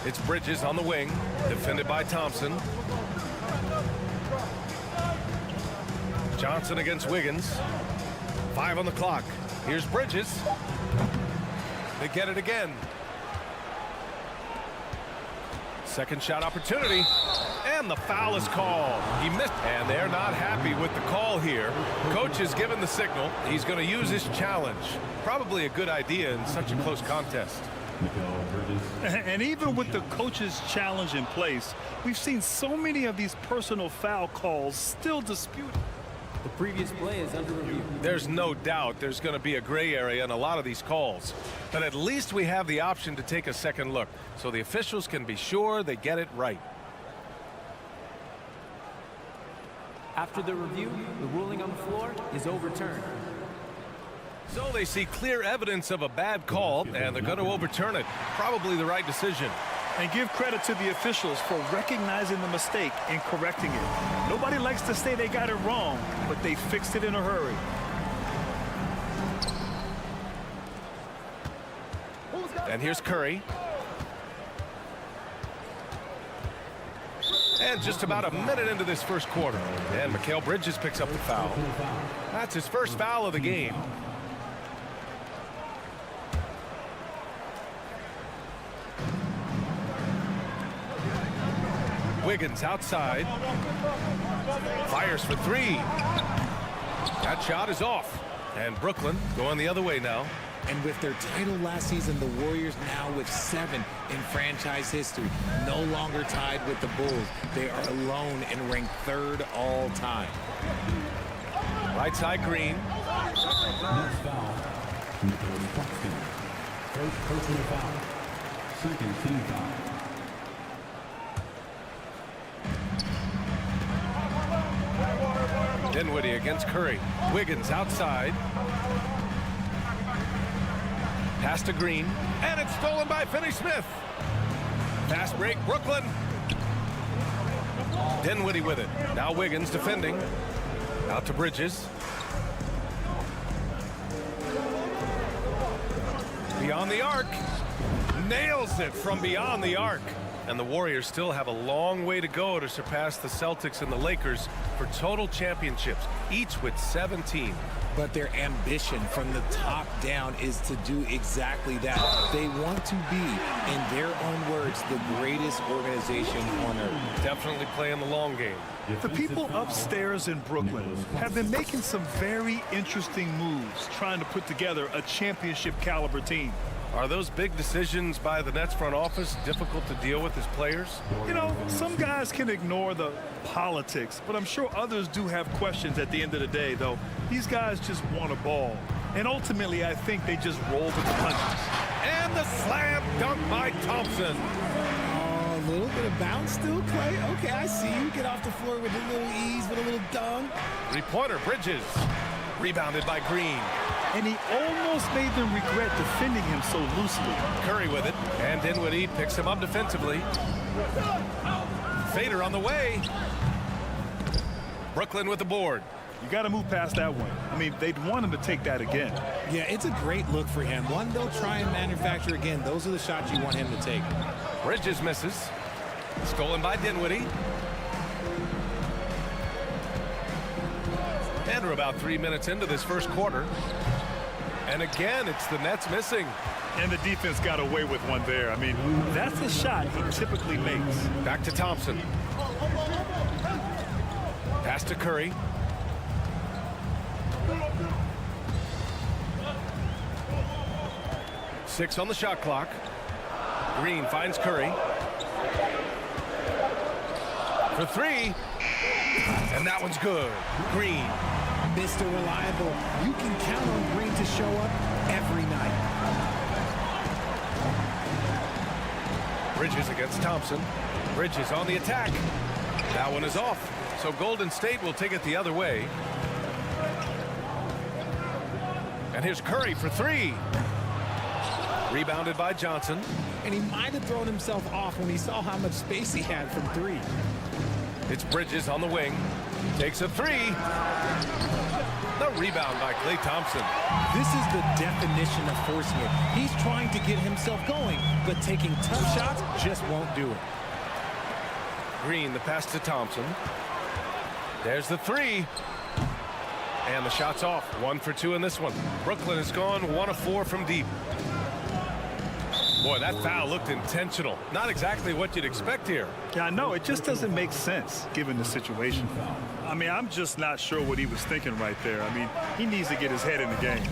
It's Bridges on the wing, defended by Thompson. Johnson against Wiggins. 5 on the clock. Here's Bridges. They get it again. Second shot opportunity. And the foul is called. He missed. And they're not happy with the call here. Coach has given the signal. He's going to use his challenge. Probably a good idea in such a close contest. And even with the coach's challenge in place, we've seen so many of these personal foul calls still disputed. The previous play is under review. There's no doubt there's going to be a gray area in a lot of these calls. But at least we have the option to take a second look, so the officials can be sure they get it right. After the review, the ruling on the floor is overturned. So they see clear evidence of a bad call, and they're going to overturn it. Probably the right decision. And give credit to the officials for recognizing the mistake and correcting it. Nobody likes to say they got it wrong, but they fixed it in a hurry. And here's Curry. And just about a minute into this first quarter. And Mikal Bridges picks up the foul. That's his first foul of the game. Wiggins outside. Fires for 3. That shot is off. And Brooklyn going the other way now. And with their title last season, the Warriors now with 7 in franchise history. No longer tied with the Bulls. They are alone and ranked 3rd all time. Right side Green. Next foul, Nicholas Claxton. First personal foul. Second team foul. Dinwiddie against Curry. Wiggins outside. Pass to Green. And it's stolen by Finney-Smith. Fast break, Brooklyn. Dinwiddie with it. Now Wiggins defending. Out to Bridges. Beyond the arc. Nails it from beyond the arc. And the Warriors still have a long way to go to surpass the Celtics and the Lakers for total championships, each with 17. But their ambition from the top down is to do exactly that. They want to be, in their own words, the greatest organization on earth. Definitely playing the long game. The people upstairs in Brooklyn have been making some very interesting moves trying to put together a championship caliber team. Are those big decisions by the Nets front office difficult to deal with as players? You know, some guys can ignore the politics, but I'm sure others do have questions at the end of the day, though. These guys just want a ball. And ultimately, I think they just roll with the punches. And the slam dunk by Thompson. Oh, a little bit of bounce still, Clay. Okay, I see you. Get off the floor with a little ease, with a little dunk. 3-pointer, Bridges. Rebounded by Green. And he almost made them regret defending him so loosely. Curry with it. And Dinwiddie picks him up defensively. Fader on the way. Brooklyn with the board. You got to move past that one. I mean, they'd want him to take that again. Yeah, it's a great look for him. One they'll try and manufacture again. Those are the shots you want him to take. Bridges misses. Stolen by Dinwiddie. And we're about 3 minutes into this first quarter. And again, it's the Nets missing. And the defense got away with one there. I mean, that's the shot he typically makes. Back to Thompson. Pass to Curry. Six on the shot clock. Green finds Curry. For 3. And that one's good. Green. Mr. Reliable. You can count on Green to show up every night. Bridges against Thompson. Bridges on the attack. That one is off. So Golden State will take it the other way. And here's Curry for three. Rebounded by Johnson. And he might have thrown himself off when he saw how much space he had from three. It's Bridges on the wing. Takes a three. The rebound by Klay Thompson. This is the definition of forcing it. He's trying to get himself going, but taking tough shots just won't do it. Green, the pass to Thompson. There's the three. And the shot's off. 1 for 2 in this one. Brooklyn has gone 1 of 4 from deep. Boy, that foul looked intentional. Not exactly what you'd expect here. Yeah, I know. It just doesn't make sense given the situation. I mean, I'm just not sure what he was thinking right there. I mean, he needs to get his head in the game.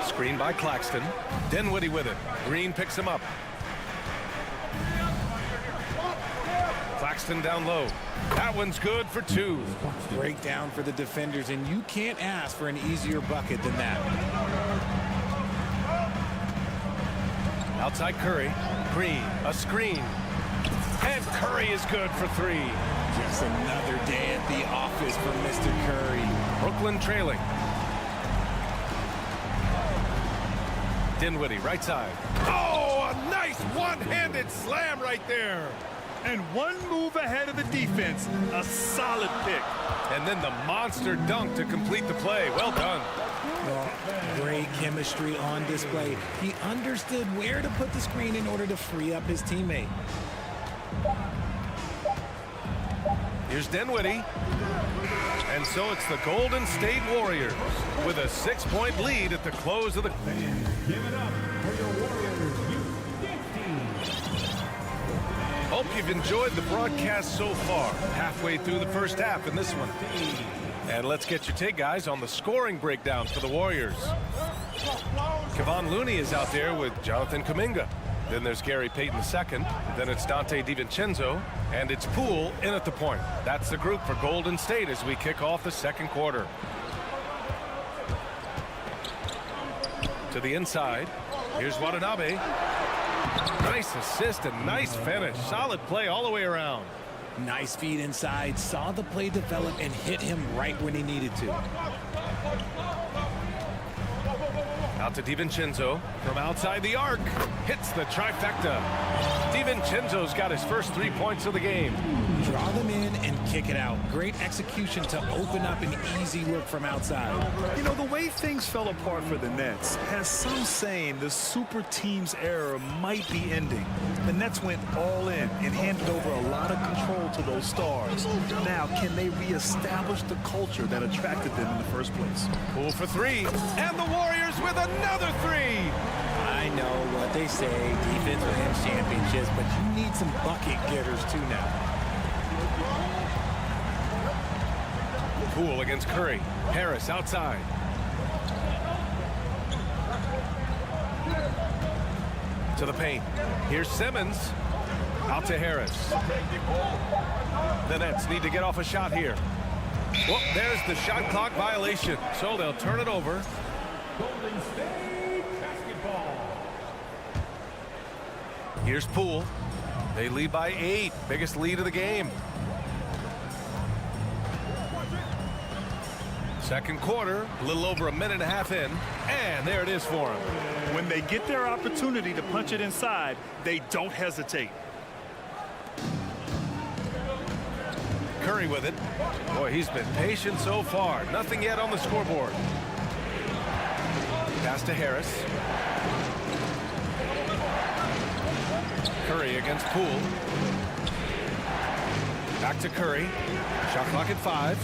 Screen by Claxton. Dinwiddie with it. Green picks him up. Claxton down low. That one's good for 2. Breakdown for the defenders, and you can't ask for an easier bucket than that. Outside Curry. Green, a screen. And Curry is good for 3. Just another day at the office for Mr. Curry. Brooklyn trailing. Dinwiddie, right side. Oh, a nice one-handed slam right there. And one move ahead of the defense. A solid pick. And then the monster dunk to complete the play. Well done. Well, great chemistry on display. He understood where to put the screen in order to free up his teammate. Here's Dinwiddie. And so it's the Golden State Warriors with a 6-point lead at the close of the... Give it up for your Warriors Hope you've enjoyed the broadcast so far. Halfway through the first half in this one. And let's get your take, guys, on the scoring breakdown for the Warriors. Kevon Looney is out there with Jonathan Kuminga. Then there's Gary Payton II. Then it's Dante DiVincenzo. And it's Poole in at the point. That's the group for Golden State as we kick off the second quarter. To the inside. Here's Watanabe. Nice assist and nice finish. Solid play all the way around. Nice feed inside. Saw the play develop and hit him right when he needed to. Out to DiVincenzo from outside the arc. Hits the trifecta. DiVincenzo's got his first 3 points of the game. Draw them in and kick it out. Great execution to open up an easy look from outside. You know, the way things fell apart for the Nets has some saying the super team's era might be ending. The Nets went all in and handed over a lot of control to those stars. Now, can they reestablish the culture that attracted them in the first place? Poole for 3. And the Warriors with another 3. I know what they say, defense wins championships, but you need some bucket getters too now. Poole against Curry. Harris outside. To the paint. Here's Simmons. Out to Harris. The Nets need to get off a shot here. Well, there's the shot clock violation. So they'll turn it over. Golden State basketball. Here's Poole. They lead by 8. Biggest lead of the game. Second quarter, a little over a minute and a half in, and there it is for him. When they get their opportunity to punch it inside, they don't hesitate. Curry with it. Boy, he's been patient so far. Nothing yet on the scoreboard. Pass to Harris. Curry against Poole. Back to Curry. Shot clock at 5.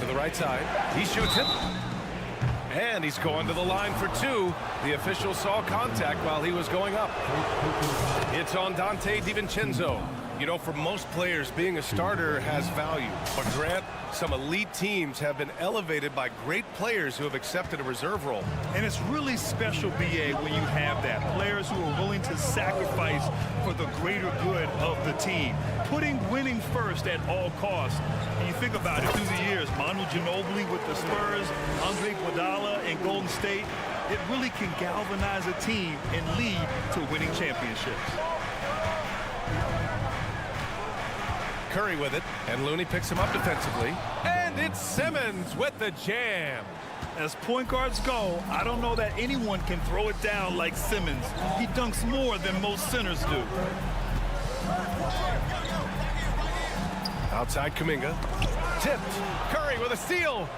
To the right side. He shoots it. And he's going to the line for 2. The official saw contact while he was going up. It's on Dante DiVincenzo. You know, for most players, being a starter has value. But Grant, some elite teams have been elevated by great players who have accepted a reserve role. And it's really special, BA, when you have that. Players who are willing to sacrifice for the greater good of the team. Putting winning first at all costs. And you think about it, through the years, Manu Ginobili with the Spurs, Andre Iguodala in Golden State, it really can galvanize a team and lead to winning championships. Curry with it, and Looney picks him up defensively. And it's Simmons with the jam. As point guards go, I don't know that anyone can throw it down like Simmons. He dunks more than most centers do. Outside Kuminga. Tipped. Curry with a steal.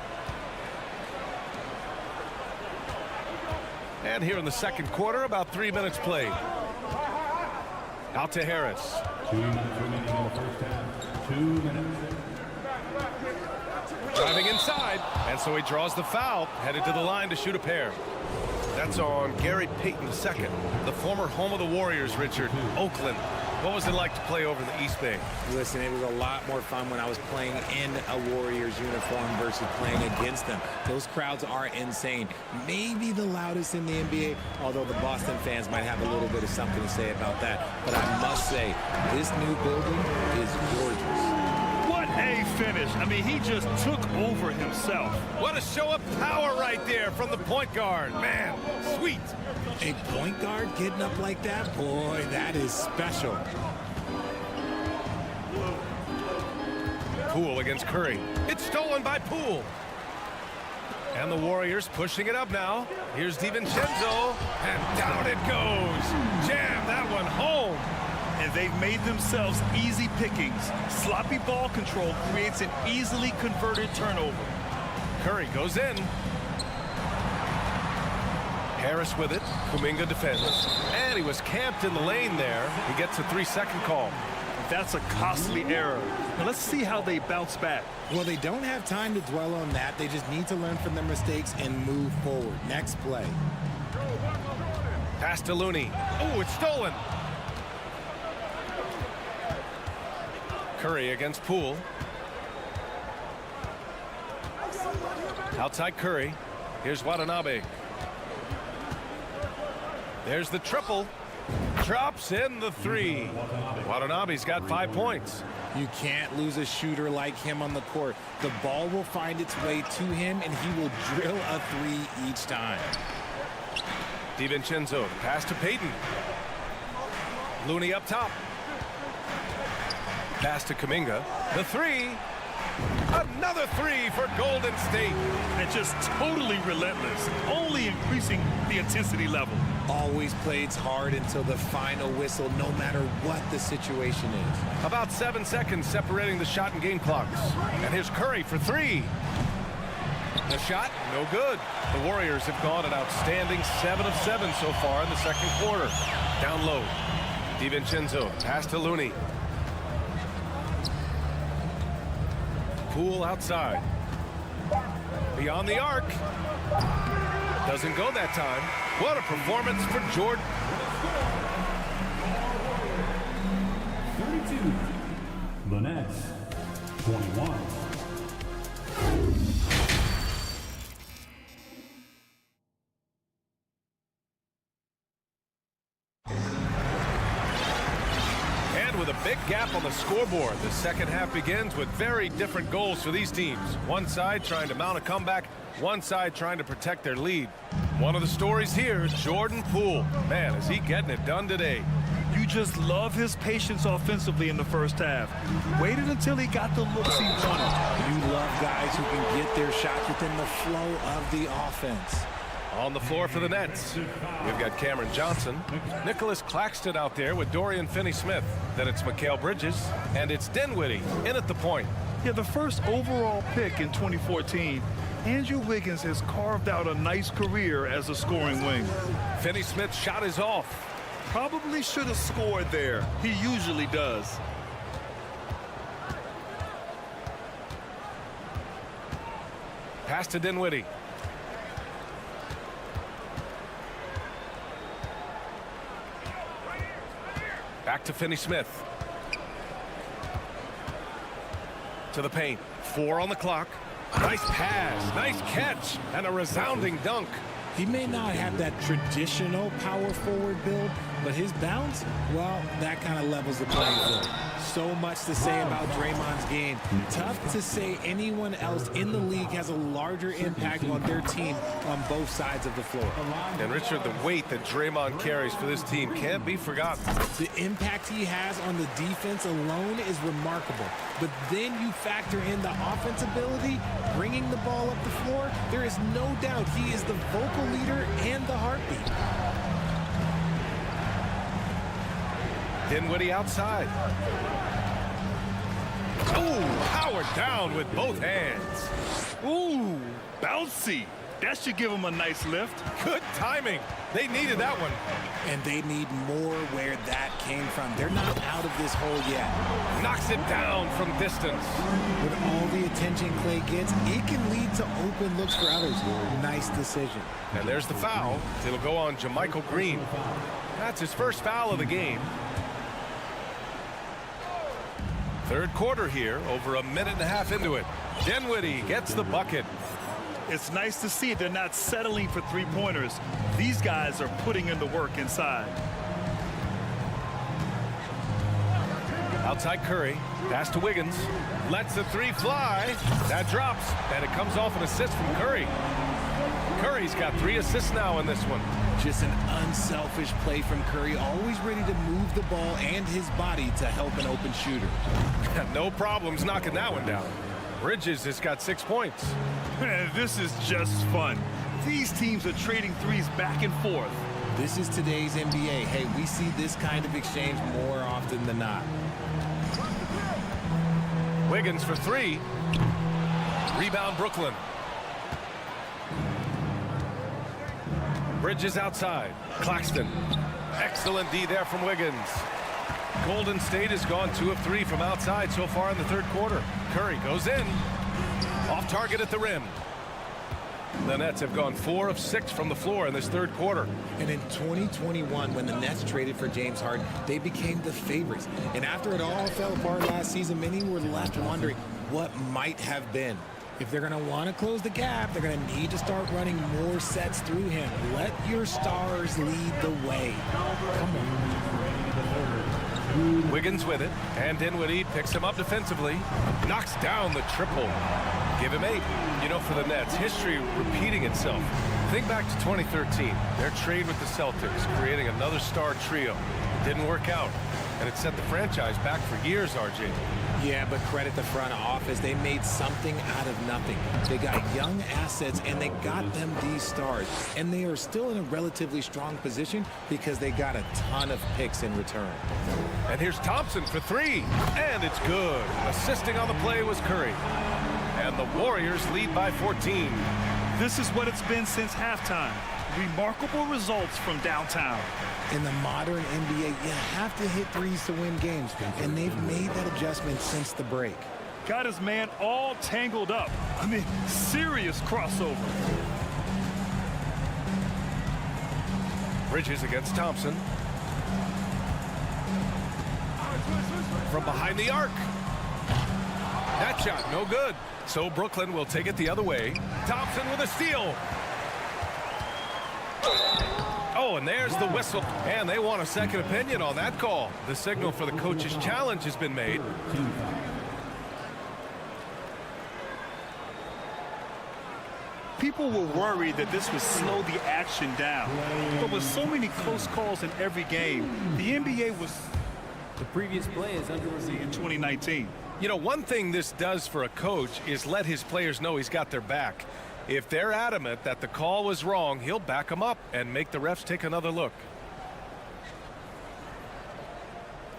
And here in the second quarter, about 3 minutes played. Out to Harris. 2 minutes remaining in the first half. 2 minutes. Driving inside, and so he draws the foul, headed to the line to shoot a pair. That's on Gary Payton II, the former home of the Warriors, Richard, Oakland. What was it like to play over the East Bay? Listen, it was a lot more fun when I was playing in a Warriors uniform versus playing against them. Those crowds are insane. Maybe the loudest in the NBA, although the Boston fans might have a little bit of something to say about that. But I must say, this new building is gorgeous. What a finish. I mean, he just took over himself. What a show of power right there from the point guard. Man, sweet. A point guard getting up like that? Boy, that is special. Poole against Curry. It's stolen by Poole. And the Warriors pushing it up now. Here's DiVincenzo, and down it goes. Jam that one home. And they've made themselves easy pickings. Sloppy ball control creates an easily converted turnover. Curry goes in. Harris with it. Kuminga defends. And he was camped in the lane there. He gets a 3-second call. That's a costly error. Now let's see how they bounce back. Well, they don't have time to dwell on that. They just need to learn from their mistakes and move forward. Next play. Pass to Looney. Oh, it's stolen. Curry against Poole. Outside Curry. Here's Watanabe. There's the triple. Drops in the 3. Watanabe's got 5 points. You can't lose a shooter like him on the court. The ball will find its way to him, and he will drill a 3 each time. DiVincenzo, pass to Payton. Looney up top. Pass to Kuminga. The 3. Another 3 for Golden State. And just totally relentless, only increasing the intensity level. Always plays hard until the final whistle, no matter what the situation is. About 7 seconds separating the shot and game clocks. And here's Curry for 3. The shot, no good. The Warriors have gone an outstanding 7 of 7 so far in the second quarter. Down low. DiVincenzo, pass to Looney. Poole outside. Beyond the arc. Doesn't go that time. What a performance for Jordan. 32. The Nets, 21. With a big gap on the scoreboard, the second half begins with very different goals for these teams. One side trying to mount a comeback, one side trying to protect their lead. One of the stories here, Jordan Poole. Man, is he getting it done today. You just love his patience offensively in the first half. Waited until he got the looks he wanted. You love guys who can get their shots within the flow of the offense. On the floor for the Nets, we've got Cameron Johnson, Nicholas Claxton out there with Dorian Finney-Smith. Then it's Mikal Bridges, and it's Dinwiddie in at the point. Yeah, the first overall pick in 2014, Andrew Wiggins has carved out a nice career as a scoring wing. Finney-Smith's shot is off. Probably should have scored there. He usually does. Pass to Dinwiddie. Back to Finney-Smith. To the paint. 4 on the clock. Nice pass. Nice catch. And a resounding dunk. He may not have that traditional power forward build, but his bounce, well, that kind of levels the playing field. So much to say about Draymond's game. Tough to say anyone else in the league has a larger impact on their team on both sides of the floor. And Richard, the weight that Draymond carries for this team can't be forgotten. The impact he has on the defense alone is remarkable. But then you factor in the offense ability, bringing the ball up the floor. There is no doubt he is the vocal leader and the heartbeat. Dinwiddie outside. Oh, powered down with both hands. Ooh, bouncy. That should give him a nice lift. Good timing. They needed that one. And they need more where that came from. They're not out of this hole yet. Knocks it down from distance. With all the attention Clay gets, it can lead to open looks for others. Nice decision. And there's the foul. It'll go on Jermichael Green. That's his first foul of the game. Third quarter here, over a minute and a half into it. Dinwiddie gets the bucket. It's nice to see they're not settling for three-pointers. These guys are putting in the work inside. Outside Curry, pass to Wiggins. Lets the three fly. That drops, and it comes off an assist from Curry. Curry's got 3 assists now in this one. Just an unselfish play from Curry, always ready to move the ball and his body to help an open shooter. No problems knocking that one down. Bridges has got 6 points. This is just fun. These teams are trading threes back and forth. This is today's NBA. Hey, we see this kind of exchange more often than not. Wiggins for 3. Rebound Brooklyn. Bridges outside. Claxton. Excellent D there from Wiggins. Golden State has gone 2 of 3 from outside so far in the third quarter. Curry goes in. Off target at the rim. The Nets have gone 4 of 6 from the floor in this third quarter. And in 2021, when the Nets traded for James Harden, they became the favorites. And after it all fell apart last season, many were left wondering what might have been. If they're going to want to close the gap, they're going to need to start running more sets through him. Let your stars lead the way. Come on. Wiggins with it, and Dinwiddie picks him up defensively. Knocks down the triple. Give him 8. You know, for the Nets, history repeating itself. Think back to 2013. Their trade with the Celtics, creating another star trio. It didn't work out, and it set the franchise back for years, RJ. Yeah, but credit the front office. They made something out of nothing. They got young assets, and they got them these stars. And they are still in a relatively strong position because they got a ton of picks in return. And here's Thompson for 3, and it's good. Assisting on the play was Curry. And the Warriors lead by 14. This is what it's been since halftime. Remarkable results from downtown. In the modern NBA, you have to hit threes to win games, and they've made that adjustment since the break. Got his man all tangled up. I mean, serious crossover. Bridges against Thompson. From behind the arc. That shot, no good. So Brooklyn will take it the other way. Thompson with a steal. Oh, and there's the whistle. And they want a second opinion on that call. The signal for the coach's challenge has been made. People were worried that this would slow the action down. But with so many close calls in every game, the NBA was... The previous play is under review. In 2019. You know, one thing this does for a coach is let his players know he's got their back. If they're adamant that the call was wrong, he'll back them up and make the refs take another look.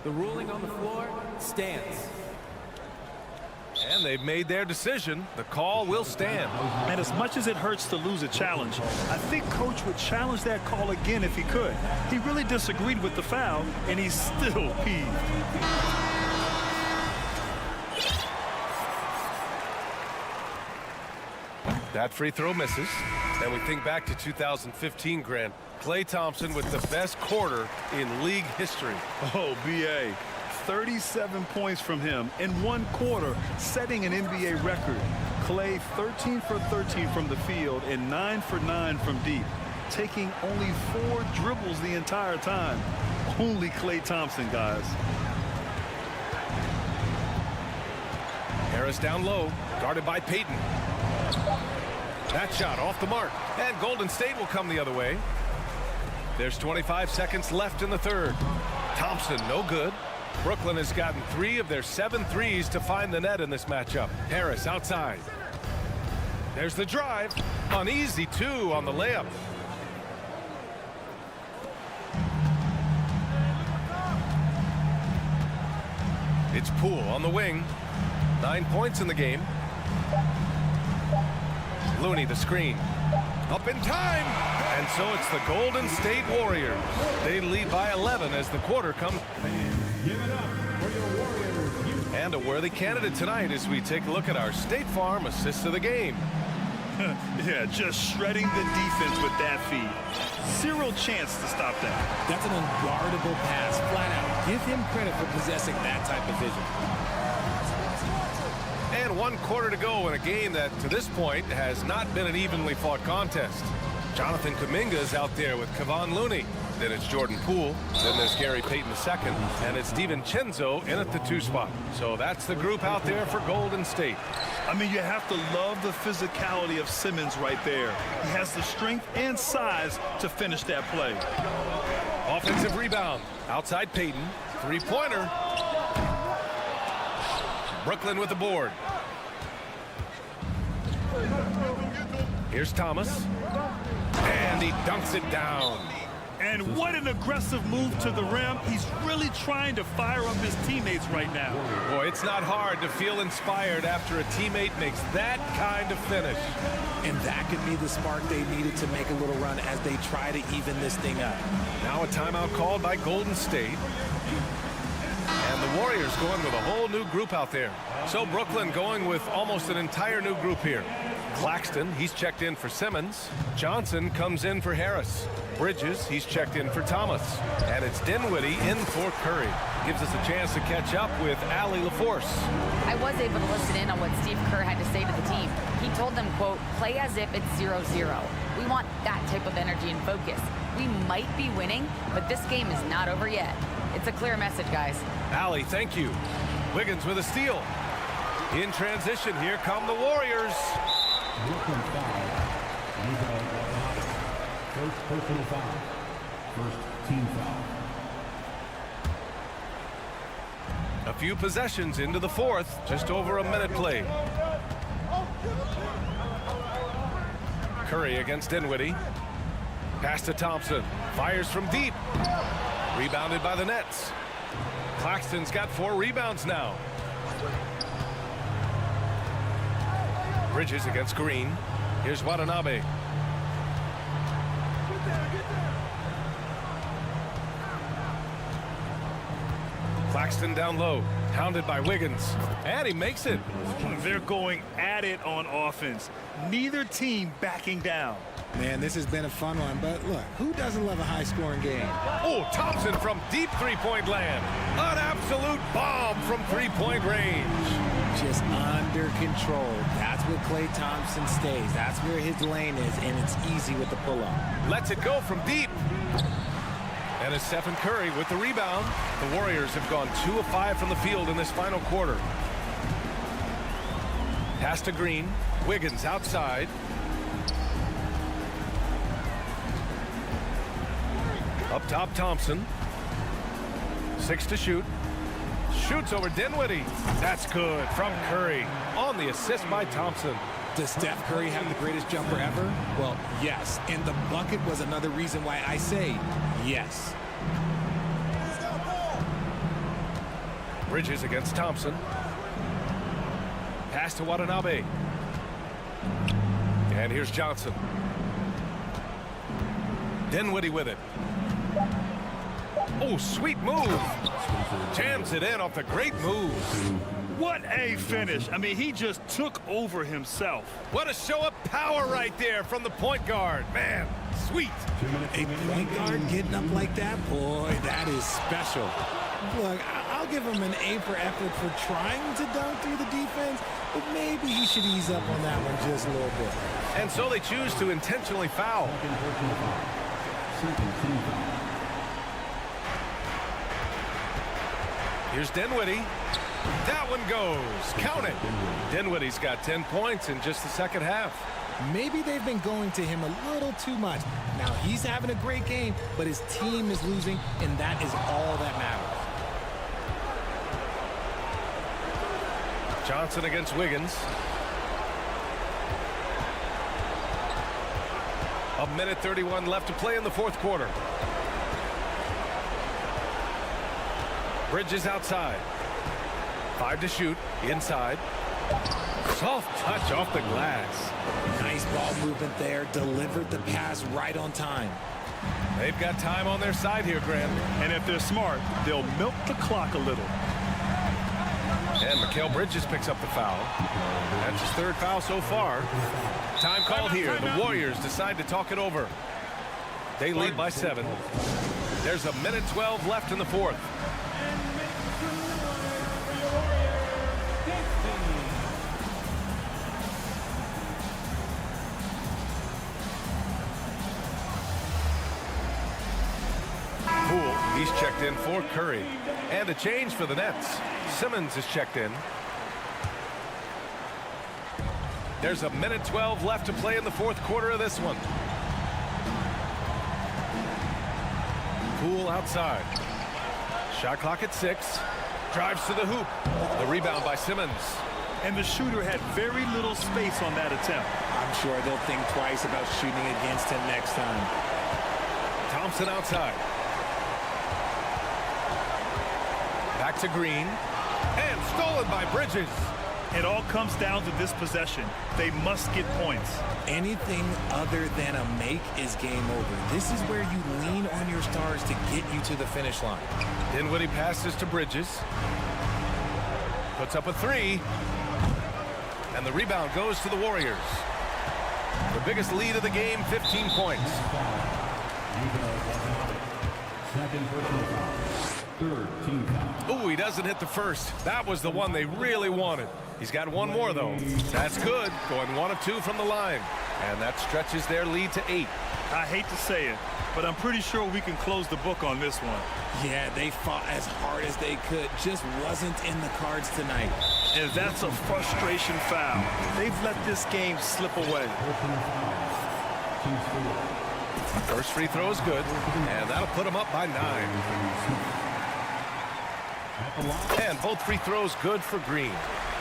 The ruling on the floor stands. And they've made their decision. The call will stand. And as much as it hurts to lose a challenge, I think Coach would challenge that call again if he could. He really disagreed with the foul, and he's still peeved. That free throw misses. And we think back to 2015, Grant. Klay Thompson with the best quarter in league history. Oh, B.A. 37 points from him in one quarter, setting an NBA record. Clay 13 for 13 from the field and 9 for 9 from deep, taking only 4 dribbles the entire time. Only Klay Thompson, guys. Harris down low, guarded by Payton. That shot off the mark, and Golden State will come the other way. There's 25 seconds left in the third. Thompson, no good. Brooklyn has gotten 3 of their 7 threes to find the net in this matchup. Harris outside. There's the drive. An easy 2 on the layup. It's Poole on the wing. 9 points in the game. Looney the screen. Up in time. And so it's the Golden State Warriors. They lead by 11 as the quarter comes. Give it up for your Warriors. And a worthy candidate tonight as we take a look at our State Farm assist of the game. Yeah, just shredding the defense with that feed. Zero chance to stop that. That's an unguardable pass, flat out. Give him credit for possessing that type of vision. And 1 quarter to go in a game that, to this point, has not been an evenly fought contest. Jonathan Kuminga is out there with Kevon Looney. Then it's Jordan Poole. Then there's Gary Payton II. And it's DiVincenzo in at the 2 spot. So that's the group out there for Golden State. I mean, you have to love the physicality of Simmons right there. He has the strength and size to finish that play. Offensive rebound. Outside Payton. 3-pointer. Brooklyn with the board. Here's Thomas. And he dunks it down. And what an aggressive move to the rim. He's really trying to fire up his teammates right now. Boy, it's not hard to feel inspired after a teammate makes that kind of finish. And that could be the spark they needed to make a little run as they try to even this thing up. Now a timeout called by Golden State. And the Warriors going with a whole new group out there. So Brooklyn going with almost an entire new group here. Claxton, he's checked in for Simmons. Johnson comes in for Harris. Bridges, he's checked in for Thomas. And it's Dinwiddie in for Curry. Gives us a chance to catch up with Allie LaForce. I was able to listen in on what Steve Kerr had to say to the team. He told them, quote, play as if it's 0-0. We want that type of energy and focus. We might be winning, but this game is not over yet. It's a clear message, guys. Allie, thank you. Wiggins with a steal. In transition, here come the Warriors. Brooklyn foul. First personal foul. First team foul. A few possessions into the fourth. Just over a minute played. Curry against Dinwiddie. Pass to Thompson. Fires from deep. Rebounded by the Nets. Claxton's got 4 rebounds now. Bridges against Green. Here's Watanabe. Claxton down low. Hounded by Wiggins. And he makes it. They're going at it on offense. Neither team backing down. Man, this has been a fun one, but look, who doesn't love a high-scoring game? Oh, Thompson from deep three-point land. An absolute bomb from three-point range. Just under control. That's where Klay Thompson stays. That's where his lane is, and it's easy with the pull-up. Lets it go from deep. And it's Stephen Curry with the rebound. The Warriors have gone 2 of 5 from the field in this final quarter. Pass to Green. Wiggins outside. Up top, Thompson. 6 to shoot. Shoots over Dinwiddie. That's good from Curry. On the assist by Thompson. Does Steph Curry have the greatest jumper ever? Well, yes. And the bucket was another reason why I say yes. Bridges against Thompson. Pass to Watanabe. And here's Johnson. Dinwiddie with it. Oh, sweet move. Jams it in off the great move. What a finish. I mean, he just took over himself. What a show of power right there from the point guard. Man, sweet. A point guard getting up like that, boy, that is special. Look, I'll give him an A for effort for trying to dunk through the defense, but maybe he should ease up on that one just a little bit. And so they choose to intentionally foul. Here's Dinwiddie. That one goes. Count it. Dinwiddie's got 10 points in just the second half. Maybe they've been going to him a little too much. Now, he's having a great game, but his team is losing, and that is all that matters. Johnson against Wiggins. A minute 31 left to play in the fourth quarter. Bridges outside. 5 to shoot. Inside. Soft touch off the glass. Nice ball movement there. Delivered the pass right on time. They've got time on their side here, Grant. And if they're smart, they'll milk the clock a little. And Mikal Bridges picks up the foul. That's his third foul so far. Time called here. The Warriors decide to talk it over. They lead by 7. There's a minute 12 left in the fourth. Poole, he's checked in for Curry. And a change for the Nets. Simmons is checked in. There's a minute 12 left to play in the fourth quarter of this one. Poole outside. Shot clock at 6. Drives to the hoop. The rebound by Simmons. And the shooter had very little space on that attempt. I'm sure they'll think twice about shooting against him next time. Thompson outside. Back to Green. And stolen by Bridges. It all comes down to this possession. They must get points. Anything other than a make is game over. This is where you lean on your stars to get you to the finish line. Dinwiddie passes to Bridges. Puts up a 3. And the rebound goes to the Warriors. The biggest lead of the game, 15 points. Ooh, he doesn't hit the first. That was the one they really wanted. He's got one more, though. That's good. Going 1 of 2 from the line. And that stretches their lead to 8. I hate to say it, but I'm pretty sure we can close the book on this one. Yeah, they fought as hard as they could. Just wasn't in the cards tonight. And that's a frustration foul. They've let this game slip away. First free throw is good, and that'll put them up by 9. And both free throws good for Green.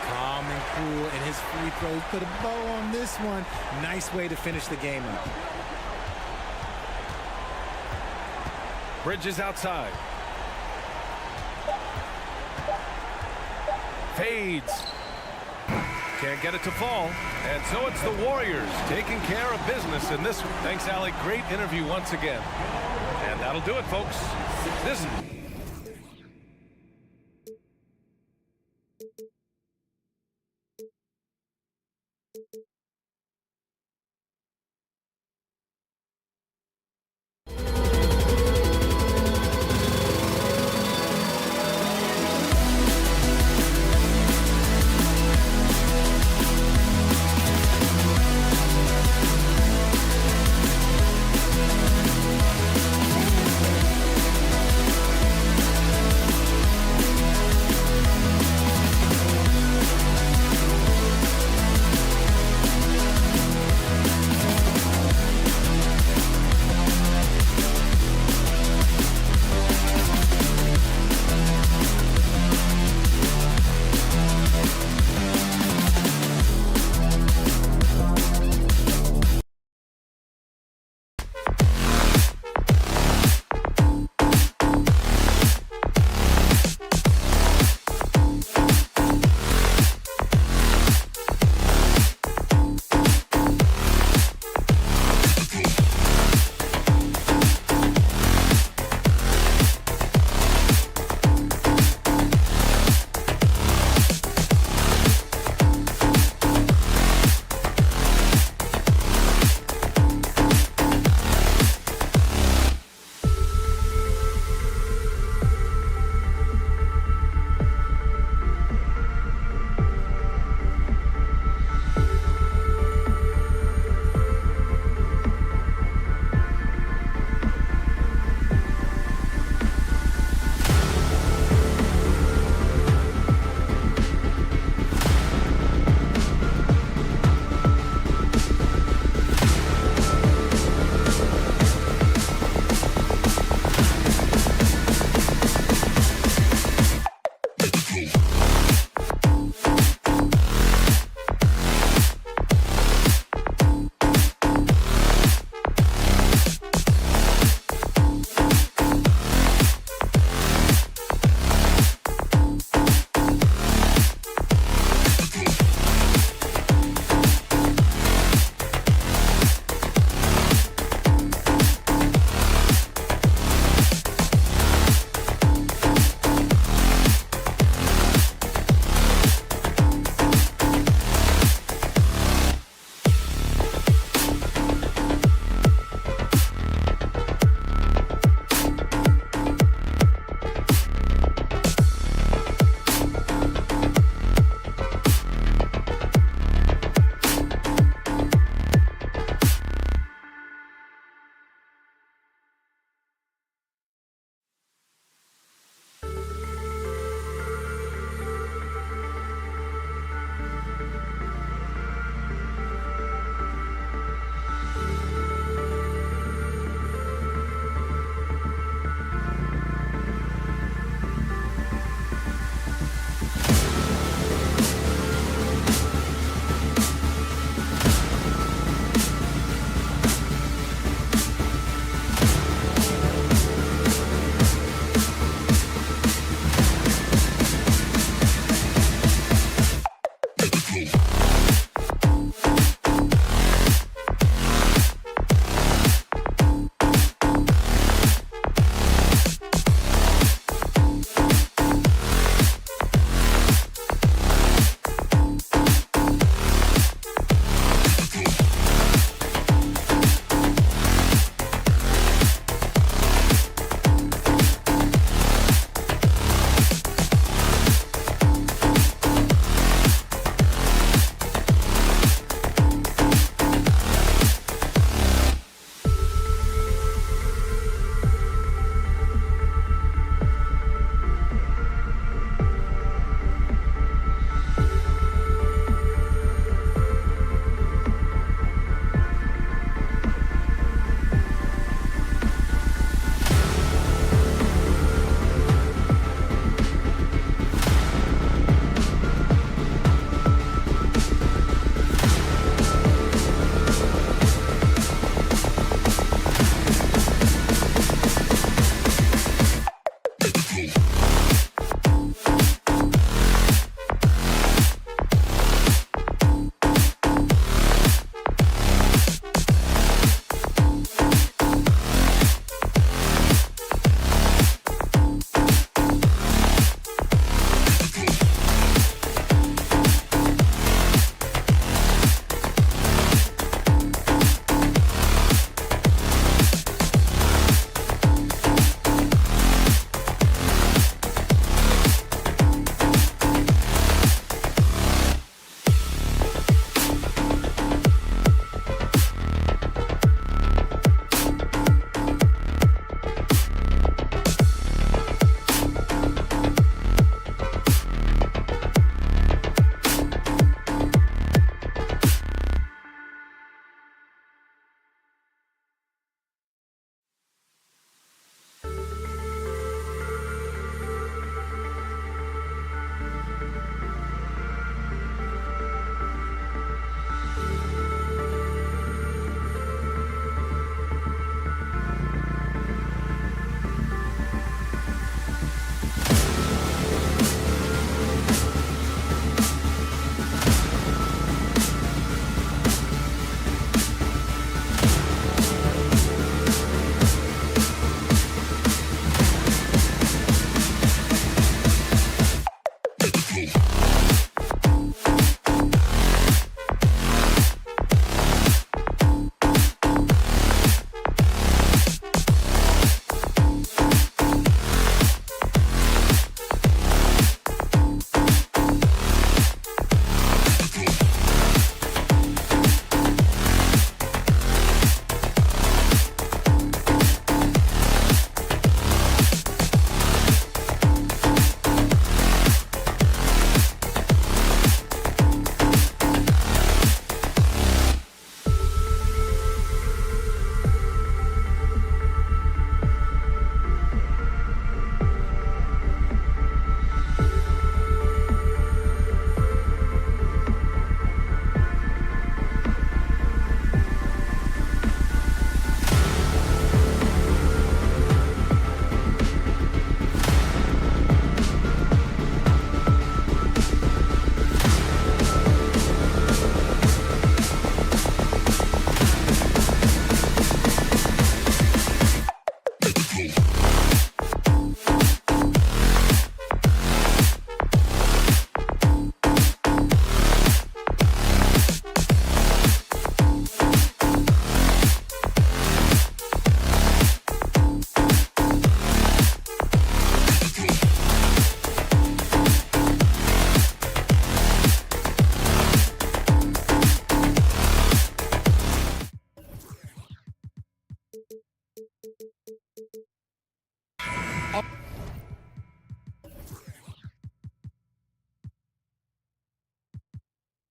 Calm and cool, and his free throws put a bow on this one. Nice way to finish the game up. Bridges outside. Fades. Can't get it to fall. And so it's the Warriors taking care of business in this one. Thanks, Allie. Great interview once again. And that'll do it, folks. This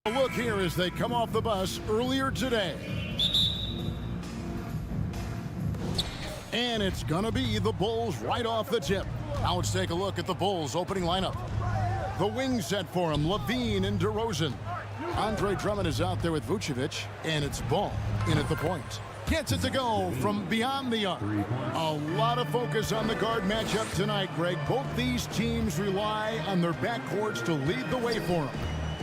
A look here as they come off the bus earlier today. And it's going to be the Bulls right off the tip. Now let's take a look at the Bulls opening lineup. The wing set for him, Levine and DeRozan. Andre Drummond is out there with Vucevic, and it's Ball in at the point. Gets it to go from beyond the arc. A lot of focus on the guard matchup tonight, Greg. Both these teams rely on their backcourts to lead the way for them.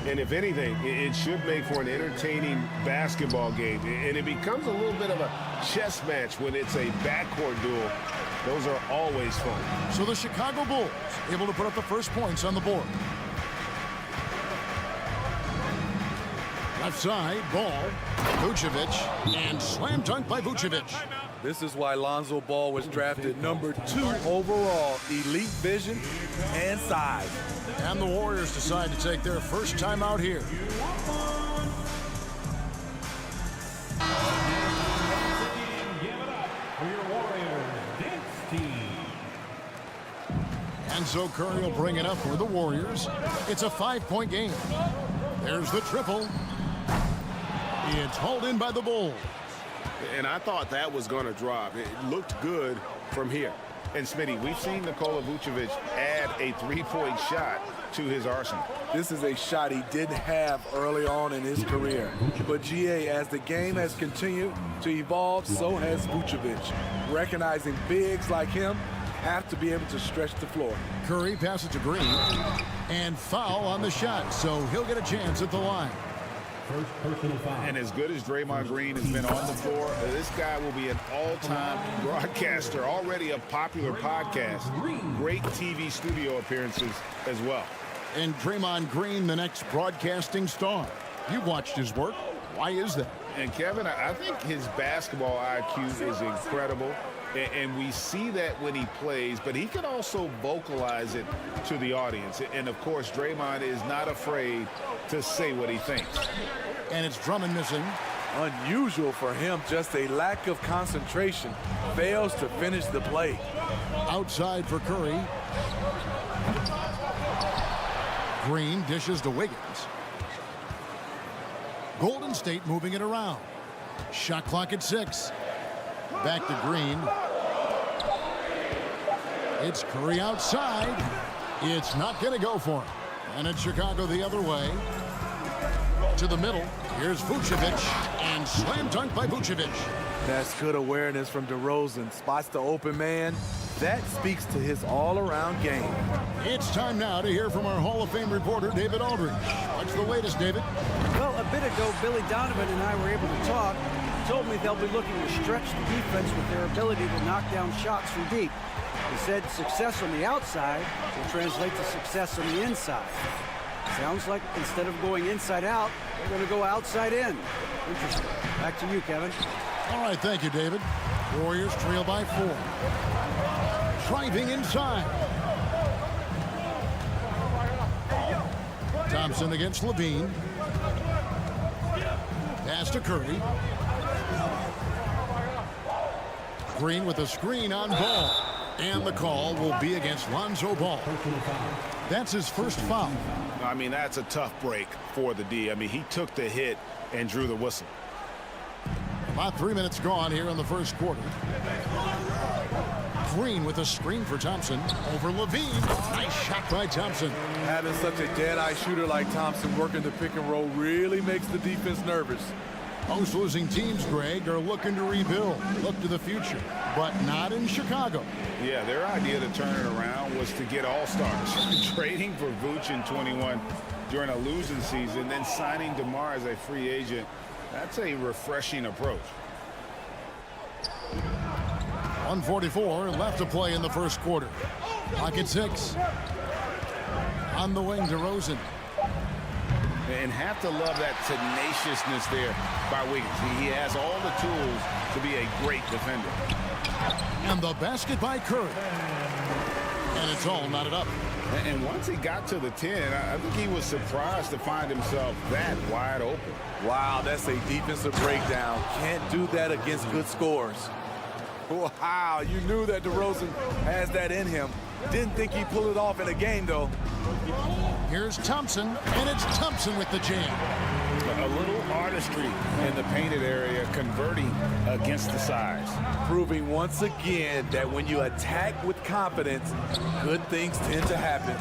And if anything, it should make for an entertaining basketball game. And it becomes a little bit of a chess match when it's a backcourt duel. Those are always fun. So the Chicago Bulls able to put up the first points on the board. Left side, Ball, Vucevic, and slam dunk by Vucevic. This is why Lonzo Ball was drafted number 2 overall. Elite vision and size. And the Warriors decide to take their first time out here. Give it up for your Warriors dance team. And so Curry will bring it up for the Warriors. It's a 5-point game. There's the triple. It's hauled in by the Bulls. And I thought that was going to drop. It looked good from here. And Smitty, we've seen Nikola Vucevic add a 3-point shot to his arsenal. This is a shot he didn't have early on in his career. But GA, as the game has continued to evolve, so has Vucevic. Recognizing bigs like him have to be able to stretch the floor. Curry passes to Green. And foul on the shot, so he'll get a chance at the line. First personal foul. And as good as Draymond Green has been on the floor, this guy will be an all-time broadcaster, already a popular podcast. Great TV studio appearances as well. And Draymond Green, the next broadcasting star. You've watched his work. Why is that? And Kevin, I think his basketball IQ is incredible. And we see that when he plays, but he can also vocalize it to the audience. And of course, Draymond is not afraid to say what he thinks. And it's Drummond missing. Unusual for him, just a lack of concentration. Fails to finish the play. Outside for Curry. Green dishes to Wiggins. Golden State moving it around. Shot clock at 6. Back to Green. It's Curry outside. It's not going to go for him. And it's Chicago the other way. To the middle. Here's Vucevic. And slam dunk by Vucevic. That's good awareness from DeRozan. Spots the open man. That speaks to his all-around game. It's time now to hear from our Hall of Fame reporter, David Aldridge. What's the latest, David? Well, a bit ago, Billy Donovan and I were able to talk. He told me they'll be looking to stretch the defense with their ability to knock down shots from deep. He said success on the outside will translate to success on the inside. Sounds like instead of going inside out, they're going to go outside in. Interesting. Back to you, Kevin. All right, thank you, David. Warriors trail by 4. Driving inside. Thompson against Levine. Pass to Curry. Green with a screen on Ball. And the call will be against Lonzo Ball. That's his first foul. I mean, that's a tough break for the D. I mean, he took the hit and drew the whistle. About 3 minutes gone here in the first quarter. Green with a screen for Thompson. Over Levine. Nice shot by Thompson. Having such a dead-eye shooter like Thompson working the pick and roll really makes the defense nervous. Most losing teams, Greg, are looking to rebuild, look to the future, but not in Chicago. Yeah, their idea to turn it around was to get all-stars. Trading for Vooch in 21 during a losing season, then signing DeMar as a free agent. That's a refreshing approach. 1:44 left to play in the first quarter. Clock at 6. On the wing, DeRozan. And have to love that tenaciousness there by Wiggins. He has all the tools to be a great defender. And the basket by Curry. And it's all knotted up. And once he got to the 10, I think he was surprised to find himself that wide open. Wow, that's a defensive breakdown. Can't do that against good scores. Wow, you knew that DeRozan has that in him. Didn't think he'd pull it off in a game, though. Here's Thompson, and it's Thompson with the jam. A little artistry in the painted area, converting against the size. Proving once again that when you attack with confidence, good things tend to happen.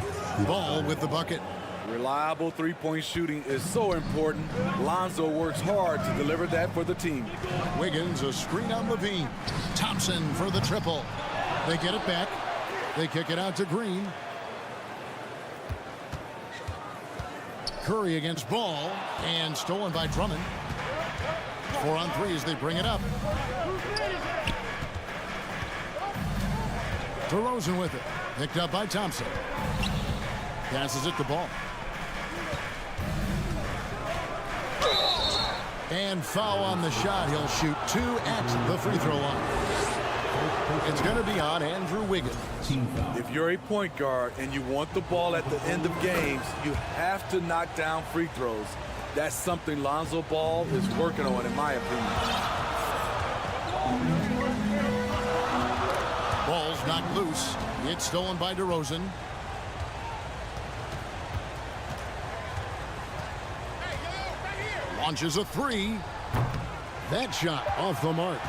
Ball with the bucket. Reliable three-point shooting is so important. Lonzo works hard to deliver that for the team. Wiggins, a screen on Levine. Thompson for the triple. They get it back. They kick it out to Green. Curry against Ball, and stolen by Drummond. 4 on 3 as they bring it up. DeRozan with it. Picked up by Thompson. Passes it to Ball. And foul on the shot. He'll shoot 2 at the free throw line. It's going to be on Andrew Wiggins. If you're a point guard and you want the ball at the end of games, you have to knock down free throws. That's something Lonzo Ball is working on, in my opinion. Ball's knocked loose. It's stolen by DeRozan. Launches a 3. That shot off the mark.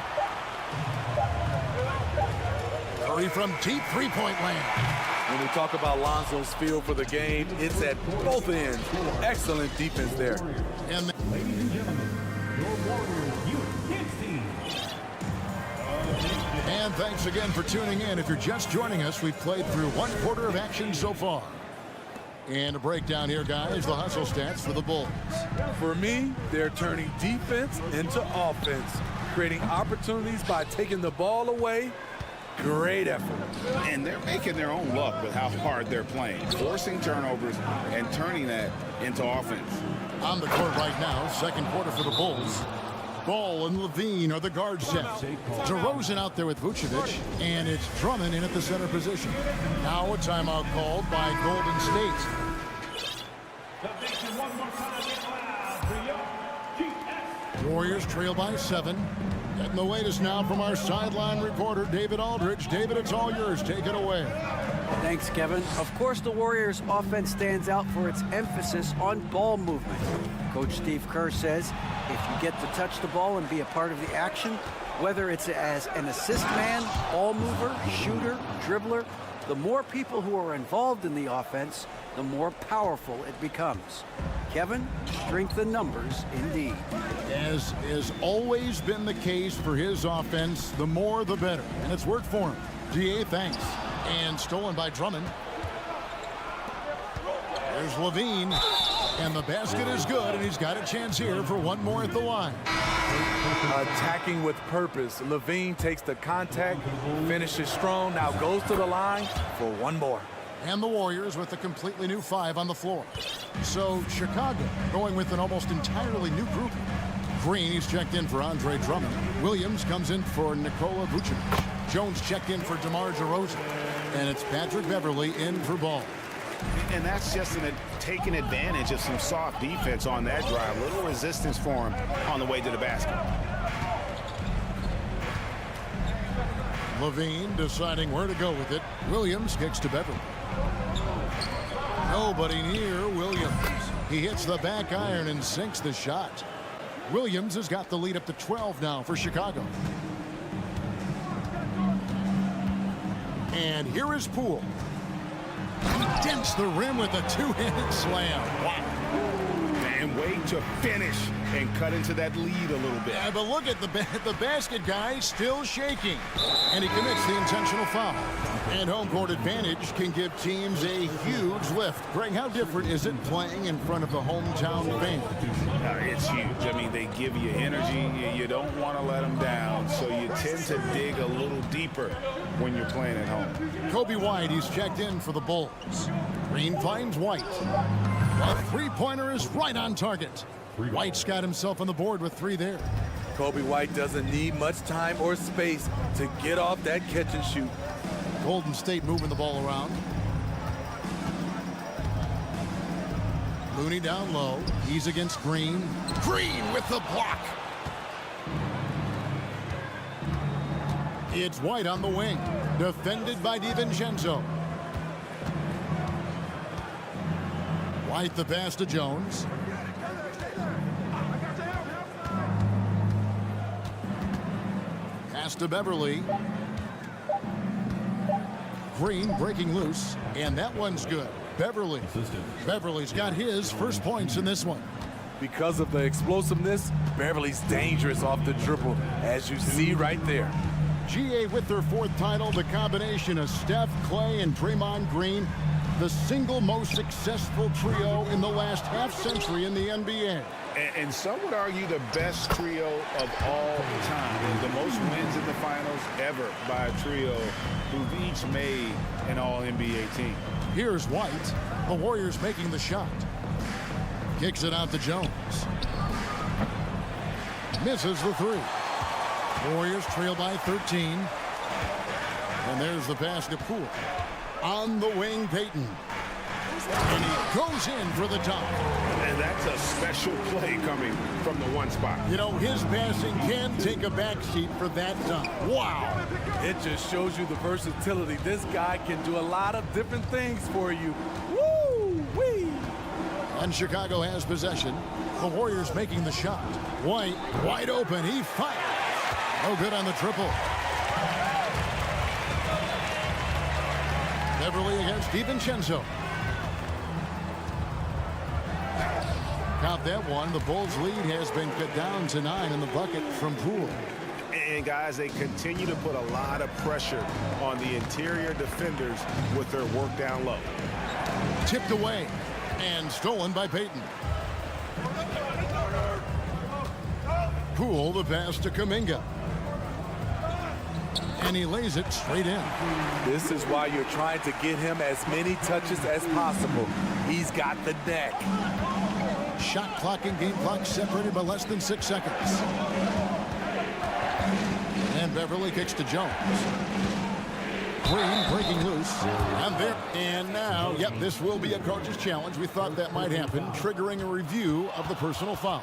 Curry from deep three-point land. When we talk about Lonzo's feel for the game, it's at both ends. Excellent defense there. And Ladies and gentlemen, your Warriors Youth Kids team. And thanks again for tuning in. If you're just joining us, we've played through 1 quarter of action so far. And a breakdown here, guys, the hustle stats for the Bulls. For me, they're turning defense into offense, creating opportunities by taking the ball away. Great effort. And they're making their own luck with how hard they're playing, forcing turnovers and turning that into offense. On the court right now, second quarter for the Bulls. Ball and Levine are the guard sets. DeRozan out there with Vucevic, and it's Drummond in at the center position. Now a timeout called by Golden State. Warriors trail by 7. Getting the latest now from our sideline reporter, David Aldridge. David, it's all yours. Take it away. Thanks, Kevin. Of course, the Warriors' offense stands out for its emphasis on ball movement. Coach Steve Kerr says if you get to touch the ball and be a part of the action, whether it's as an assist man, ball mover, shooter, dribbler, the more people who are involved in the offense, the more powerful it becomes. Kevin, strength in numbers indeed. As has always been the case for his offense, the more the better. And it's worked for him. DA, thanks. And stolen by Drummond. There's Levine. And the basket is good, and he's got a chance here for 1 more at the line. Attacking with purpose. Levine takes the contact, finishes strong, now goes to the line for 1 more. And the Warriors with a completely new 5 on the floor. So Chicago going with an almost entirely new group. Green, he's checked in for Andre Drummond. Williams comes in for Nikola Vucevic. Jones checked in for DeMar DeRozan. And it's Patrick Beverley in for Ball. And that's just taking advantage of some soft defense on that drive. Little resistance for him on the way to the basket. Levine deciding where to go with it. Williams kicks to Beverley. Nobody near Williams. He hits the back iron and sinks the shot. Williams has got the lead up to 12 now for Chicago. And here is Poole. He dents the rim with a 2-handed slam. Wow. And wait to finish and cut into that lead a little bit. Yeah, but look at the basket guy still shaking. And he commits the intentional foul. And home court advantage can give teams a huge lift. Greg, how different is it playing in front of the hometown fans? It's huge. I mean, they give you energy. You don't want to let them down. So you tend to dig a little deeper when you're playing at home. Kobe White, he's checked in for the Bulls. Green finds White. A three-pointer is right on target. White's got himself on the board with 3 there. Kobe White doesn't need much time or space to get off that catch and shoot. Golden State moving the ball around. Looney down low. He's against Green. Green with the block. It's White on the wing, defended by DiVincenzo. White the pass to Jones. Pass to Beverly. Green breaking loose, and that one's good. Beverly's got his first points in this one. Because of the explosiveness, Beverly's dangerous off the dribble, as you see right there. GA with their fourth title, the combination of Steph, Clay, and Draymond Green, the single most successful trio in the last half-century in the NBA. And some would argue the best trio of all time. The most wins in the finals ever by a trio who've each made an all-NBA team. Here's White. The Warriors making the shot. Kicks it out to Jones. Misses the three. Warriors trail by 13. And there's the pass to Poole. On the wing, Payton. And he goes in for the top. And that's a special play coming from the one spot. You know, his passing can take a backseat for that dunk. Wow. It just shows you the versatility. This guy can do a lot of different things for you. Woo-wee. And Chicago has possession. The Warriors making the shot. White, wide open. He fires. No good on the triple. Beverly against DiVincenzo. Count that one. The Bulls' lead has been cut down to 9 in the bucket from Poole. And guys, they continue to put a lot of pressure on the interior defenders with their work down low. Tipped away and stolen by Payton. Poole the pass to Kuminga. And he lays it straight in. This is why you're trying to get him as many touches as possible. He's got the neck. Shot clock and game clock separated by less than 6 seconds. And Beverly kicks to Jones. Green breaking loose. And now, yep, this will be a coach's challenge. We thought that might happen, triggering a review of the personal foul.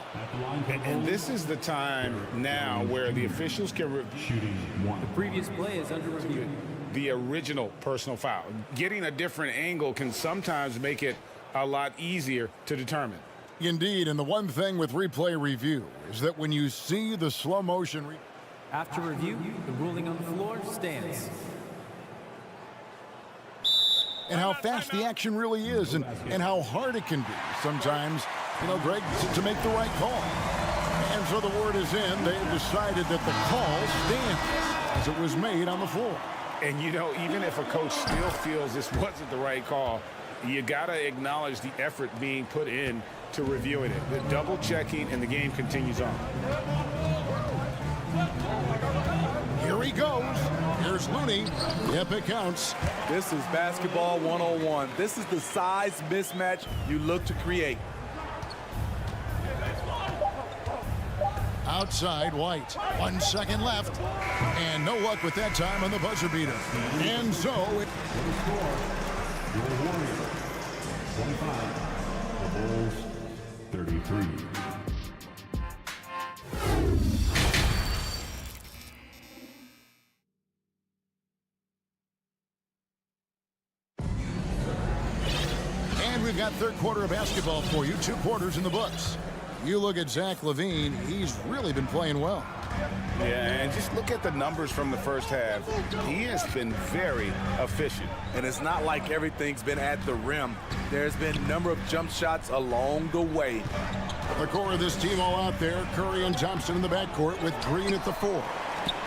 And this is the time now where the officials can review The previous play is under review. the original personal foul. Getting a different angle can sometimes make it a lot easier to determine. Indeed, and the one thing with replay review is that when you see the slow motion... After review, the ruling on the floor stands. And how fast the action really is and how hard it can be sometimes, you know, Greg, to make the right call. And so the word is in. They've decided that the call stands as it was made on the floor. And, you know, even if a coach still feels this wasn't the right call, you got to acknowledge the effort being put in to reviewing it. The double checking, and the game continues on. Here he goes. Here's Looney. Yep, it counts. This is basketball 101. This is the size mismatch you look to create. Outside, White. 1 second left. And no luck with that time on the buzzer beater. And so it... Your Warriors, 25. The Bulls, 33. And we've got third quarter of basketball for you. 2 quarters in the books. You look at Zach LaVine, he's really been playing well. Yeah, and just look at the numbers from the first half. He has been very efficient. And it's not like everything's been at the rim. There's been a number of jump shots along the way. The core of this team all out there. Curry and Thompson in the backcourt with Green at the 4.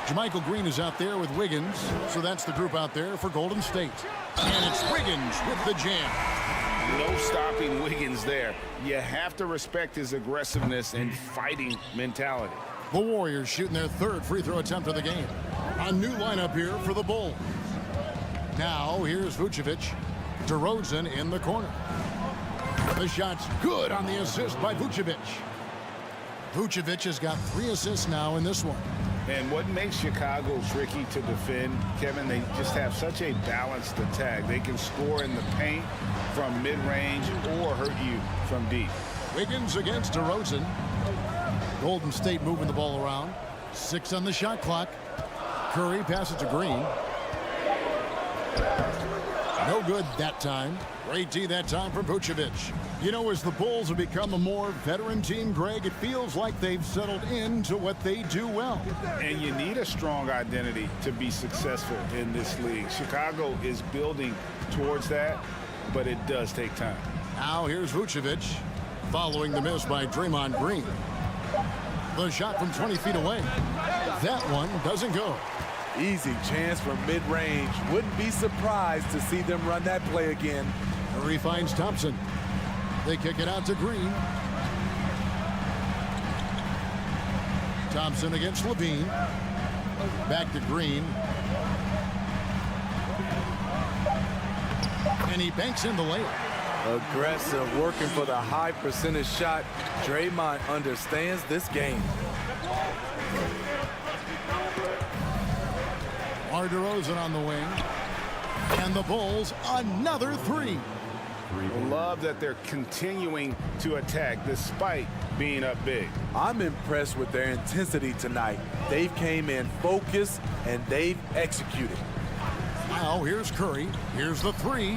JaMychal Green is out there with Wiggins. So that's the group out there for Golden State. And it's Wiggins with the jam. No stopping Wiggins there. You have to respect his aggressiveness and fighting mentality. The Warriors shooting their third free throw attempt of the game. A new lineup here for the Bulls. Now here's Vucevic. DeRozan in the corner. The shot's good on the assist by Vucevic. Vucevic has got 3 assists now in this one. And what makes Chicago tricky to defend, Kevin, they just have such a balanced attack. They can score in the paint from mid-range or hurt you from deep. Wiggins against DeRozan. Golden State moving the ball around. 6 on the shot clock. Curry passes to Green. No good that time. Great D that time for Vucevic. You know, as the Bulls have become a more veteran team, Greg, it feels like they've settled into what they do well. And you need a strong identity to be successful in this league. Chicago is building towards that, but it does take time. Now here's Vucevic, following the miss by Draymond Green. The shot from 20 feet away. That one doesn't go. Easy chance from mid-range. Wouldn't be surprised to see them run that play again. Curry finds Thompson. They kick it out to Green. Thompson against Levine. Back to Green. And he banks in the layup. Aggressive, working for the high percentage shot. Draymond understands this game. DeRozan on the wing. And the Bulls, another three. Love that they're continuing to attack despite being up big. I'm impressed with their intensity tonight. They've came in focused and they've executed. Now here's Curry. Here's the three.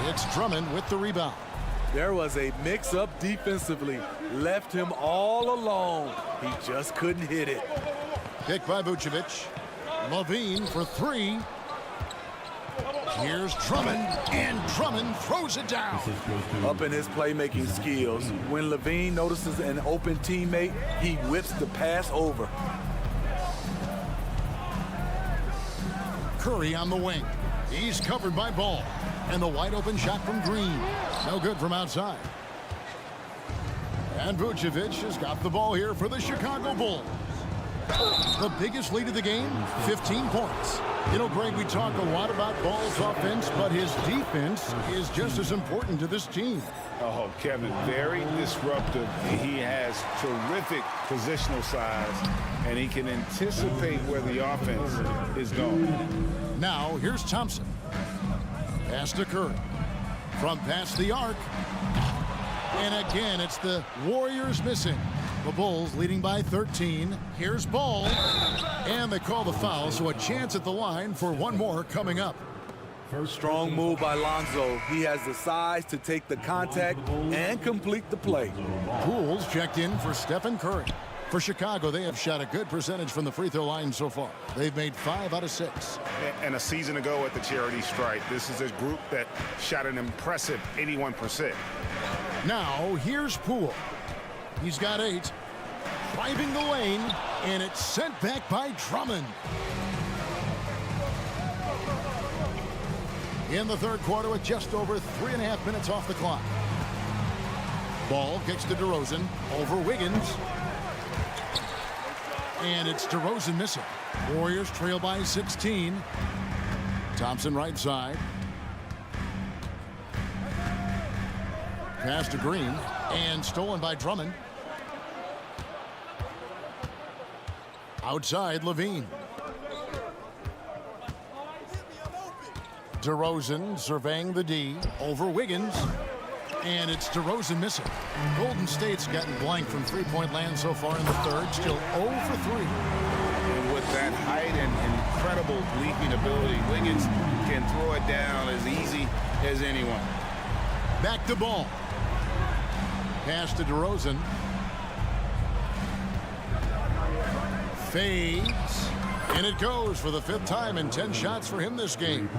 It's Drummond with the rebound. There was a mix-up defensively. Left him all alone. He just couldn't hit it. Pick by Vucevic. Levine for three. Here's Drummond, and Drummond throws it down. Up in his playmaking skills, when Levine notices an open teammate, he whips the pass over. Curry on the wing. He's covered by Ball. And the wide open shot from Green. No good from outside. And Vucevic has got the ball here for the Chicago Bulls. The biggest lead of the game, 15 points. You know, Greg, we talk a lot about Ball's offense, but his defense is just as important to this team. Oh, Kevin, very disruptive. He has terrific positional size, and he can anticipate where the offense is going. Now, here's Thompson. Pass to Curry. From past the arc. And again, it's the Warriors missing. The Bulls leading by 13. Here's Ball. And they call the foul, so a chance at the line for one more coming up. Strong move by Lonzo. He has the size to take the contact and complete the play. Pools checked in for Stephen Curry. For Chicago, they have shot a good percentage from the free throw line so far. They've made 5 out of 6. And a season ago at the charity stripe, this is a group that shot an impressive 81%. Now, here's Poole. He's got 8. Driving the lane, and it's sent back by Drummond. In the third quarter with just over 3.5 minutes off the clock. Ball kicks to DeRozan over Wiggins. And it's DeRozan missing. Warriors trail by 16. Thompson right side. Pass to Green. And stolen by Drummond. Outside, Levine. DeRozan surveying the D over Wiggins. And it's DeRozan missing. Golden State's gotten blank from three-point land so far in the third. Still 0 for 3. And with that height and incredible leaping ability, Wiggins can throw it down as easy as anyone. Back to Ball. Pass to DeRozan. Fades. And it goes for the 5th time in 10 shots for him this game.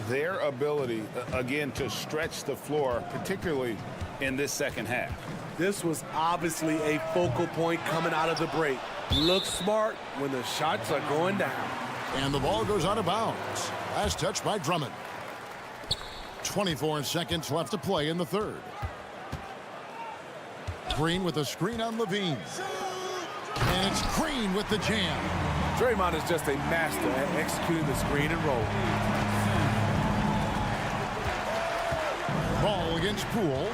Their ability, again, to stretch the floor, particularly in this second half. This was obviously a focal point coming out of the break. Look smart when the shots are going down. And the ball goes out of bounds. Last touch by Drummond. 24 seconds left to play in the third. Green with a screen on Levine. And it's Green with the jam. Draymond is just a master at executing the screen and roll. Ball against Poole.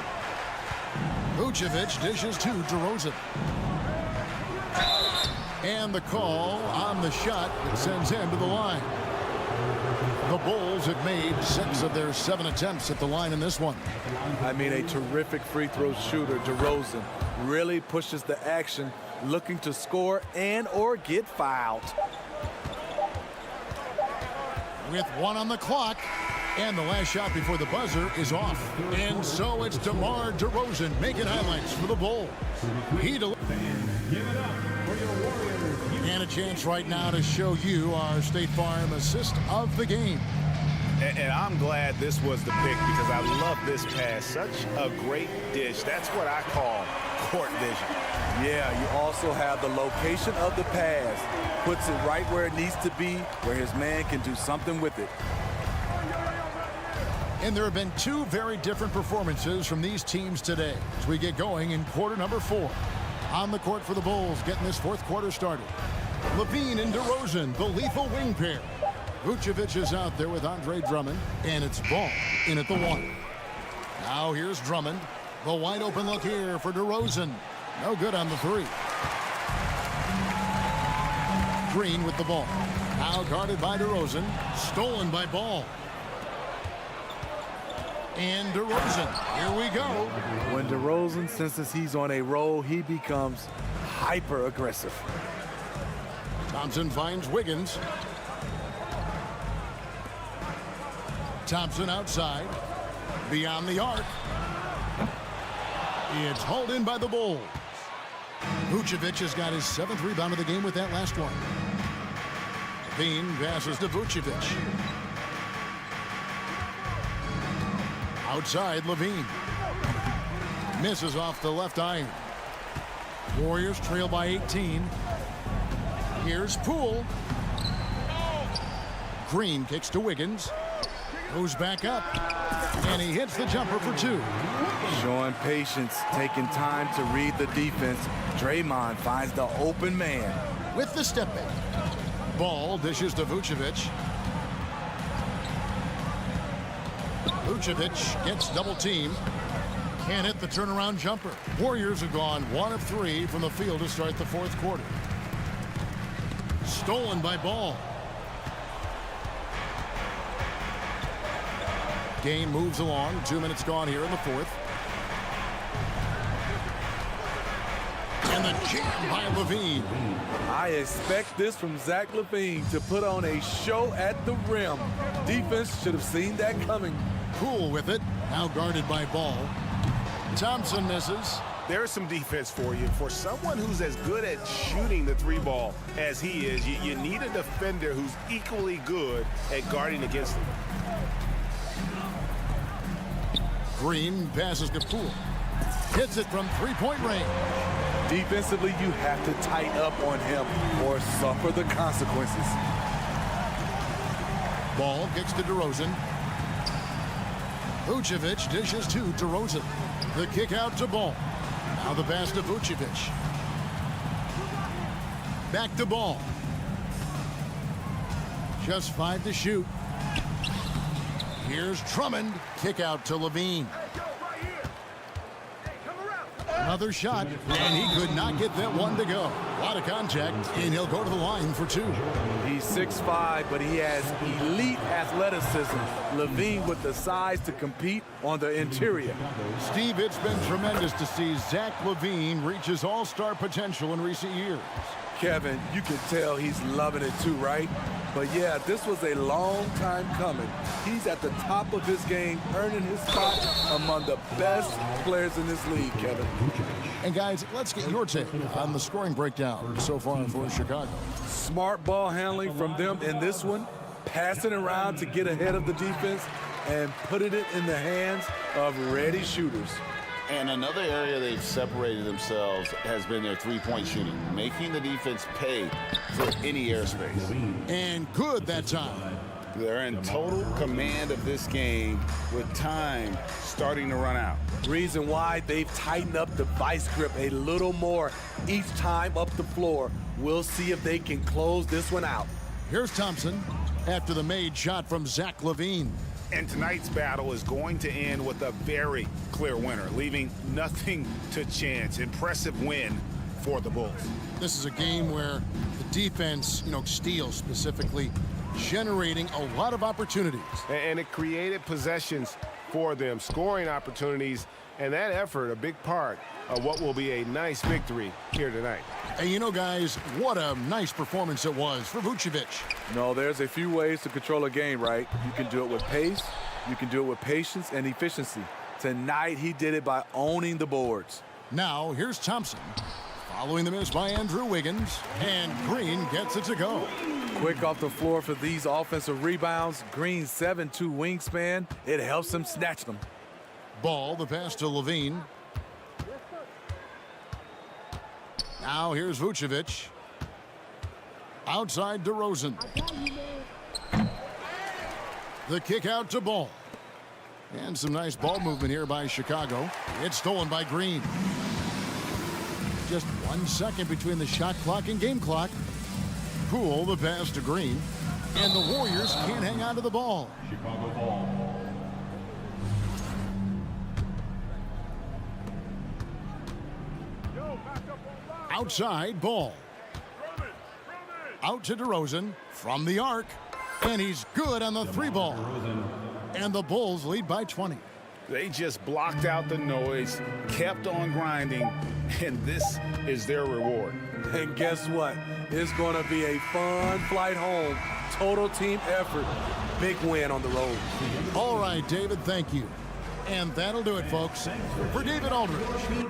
Vucevic dishes to DeRozan. And the call on the shot that sends him to the line. The Bulls have made 6 of their 7 attempts at the line in this one. I mean, a terrific free throw shooter, DeRozan, really pushes the action, looking to score and or get fouled. with 1 on the clock. And the last shot before the buzzer is off. And so it's DeMar DeRozan making highlights for the Bulls. And a chance right now to show you our State Farm assist of the game. And I'm glad this was the pick because I love this pass. Such a great dish. That's what I call court vision. Yeah, you also have the location of the pass. Puts it right where it needs to be, where his man can do something with it. And there have been 2 very different performances from these teams today as we get going in quarter number 4. On the court for the Bulls, getting this 4th quarter started. LaVine and DeRozan, the lethal wing pair. Vucevic is out there with Andre Drummond, and it's Ball in at the 1. Now here's Drummond. The wide open look here for DeRozan. No good on the 3. Green with the ball. Now guarded by DeRozan. Stolen by Ball. And DeRozan, here we go. When DeRozan senses he's on a roll, he becomes hyper aggressive. Thompson finds Wiggins. Thompson outside. Beyond the arc. It's hauled in by the Bulls. Vucevic has got his 7th rebound of the game with that last one. Bean passes to Vucevic. Outside, LaVine. Misses off the left iron. Warriors trail by 18. Here's Poole. Green kicks to Wiggins. Goes back up. And he hits the jumper for 2. Showing patience, taking time to read the defense. Draymond finds the open man. With the step back. Ball dishes to Vucevic. Vucevic gets double teamed. Can't hit the turnaround jumper. Warriors have gone 1 of 3 from the field to start the 4th quarter. Stolen by Ball. Game moves along. 2 minutes gone here in the 4th. And the jam by LaVine. I expect this from Zach LaVine to put on a show at the rim. Defense should have seen that coming. Cool with it. Now guarded by Ball. Thompson misses. There's some defense for you. For someone who's as good at shooting the 3-ball as he is, you need a defender who's equally good at guarding against him. Green passes to Poole. Hits it from 3-point range. Defensively, you have to tighten up on him or suffer the consequences. Ball kicks to DeRozan. Vucevic dishes to DeRozan. The kick out to Ball. Now the pass to Vucevic. Back to Ball. Just 5 to shoot. Here's Drummond. Kick out to LaVine. Another shot, and he could not get that one to go. A lot of contact, and he'll go to the line for 2. He's 6'5", but he has elite athleticism. LaVine with the size to compete on the interior. Steve, it's been tremendous to see Zach LaVine reach his all-star potential in recent years. Kevin, you can tell he's loving it too, right? But yeah, this was a long time coming. He's at the top of his game, earning his spot among the best players in this league, Kevin. And guys, let's get your take on the scoring breakdown so far for Chicago. Smart ball handling from them in this one, passing around to get ahead of the defense and putting it in the hands of ready shooters. And another area they've separated themselves has been their 3-point shooting, making the defense pay for any airspace. And good that time. They're in total command of this game with time starting to run out. Reason why they've tightened up the vice grip a little more each time up the floor. We'll see if they can close this one out. Here's Thompson after the made shot from Zach LaVine. And tonight's battle is going to end with a very clear winner, leaving nothing to chance. Impressive win for the Bulls. This is a game where the defense, steals specifically, generating a lot of opportunities. And it created possessions for them, scoring opportunities, and that effort a big part of what will be a nice victory here tonight. And you know, guys, what a nice performance it was for Vucevic. No, there's a few ways to control a game, right? You can do it with pace, you can do it with patience and efficiency. Tonight, he did it by owning the boards. Now, here's Thompson. Following the miss by Andrew Wiggins, and Green gets it to go. Quick off the floor for these offensive rebounds. Green's 7'2" wingspan. It helps him snatch them. Ball, the pass to Levine. Now here's Vucevic. Outside DeRozan. The kick out to Ball. And some nice ball movement here by Chicago. It's stolen by Green. Just 1 second between the shot clock and game clock. Poole, the pass to Green. And the Warriors can't hang on to the ball. Chicago ball. Outside, Ball. Out to DeRozan from the arc. And he's good on the three ball. And the Bulls lead by 20. They just blocked out the noise, kept on grinding, and this is their reward. And guess what? It's going to be a fun flight home. Total team effort. Big win on the road. All right, David, thank you. And that'll do it, folks. For David Aldridge.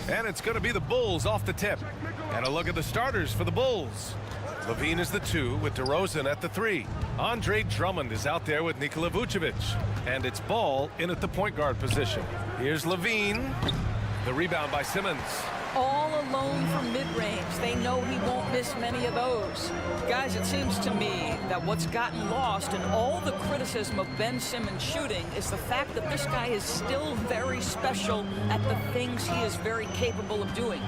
And it's going to be the Bulls off the tip. And a look at the starters for the Bulls. Levine is the 2 with DeRozan at the 3. Andre Drummond is out there with Nikola Vucevic. And it's Ball in at the point guard position. Here's Levine. The rebound by Simmons. All alone from mid-range. They know he won't miss many of those. Guys, it seems to me that what's gotten lost in all the criticism of Ben Simmons shooting is the fact that this guy is still very special at the things he is very capable of doing.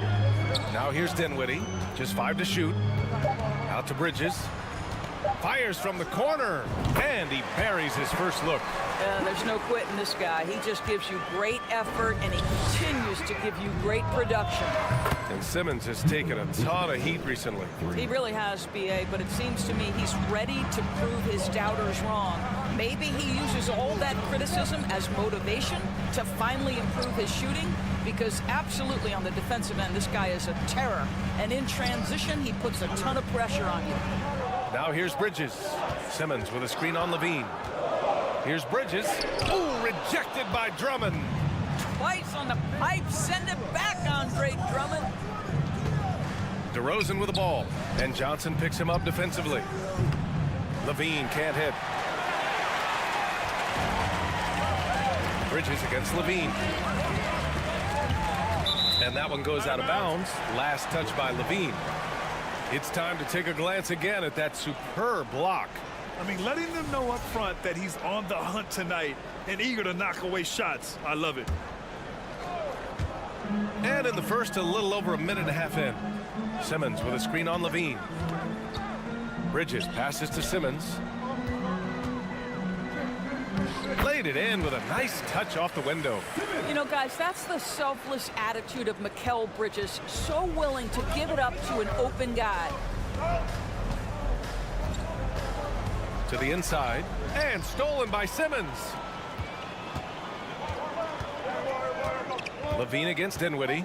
Now here's Dinwiddie. Just 5 to shoot. Out to Bridges. Fires from the corner. And he buries his first look. There's no quitting this guy. He just gives you great effort, and he continues to give you great production. And Simmons has taken a ton of heat recently. He really has, B.A., but it seems to me he's ready to prove his doubters wrong. Maybe he uses all that criticism as motivation to finally improve his shooting, because absolutely on the defensive end, this guy is a terror. And in transition, he puts a ton of pressure on you. Now here's Bridges. Simmons with a screen on Levine. Here's Bridges. Ooh, rejected by Drummond. Twice on the pipe. Send it back, Andre Drummond. DeRozan with the ball. And Johnson picks him up defensively. Levine can't hit. Bridges against Levine. And that one goes out of bounds. Last touch by Levine. It's time to take a glance again at that superb block. I mean, letting them know up front that he's on the hunt tonight and eager to knock away shots. I love it. And in the first, a little over a minute and a half in. Simmons with a screen on Levine. Bridges passes to Simmons. Played it in with a nice touch off the window. You know, guys, that's the selfless attitude of Mikal Bridges. So willing to give it up to an open guy. To the inside. And stolen by Simmons. Levine against Dinwiddie.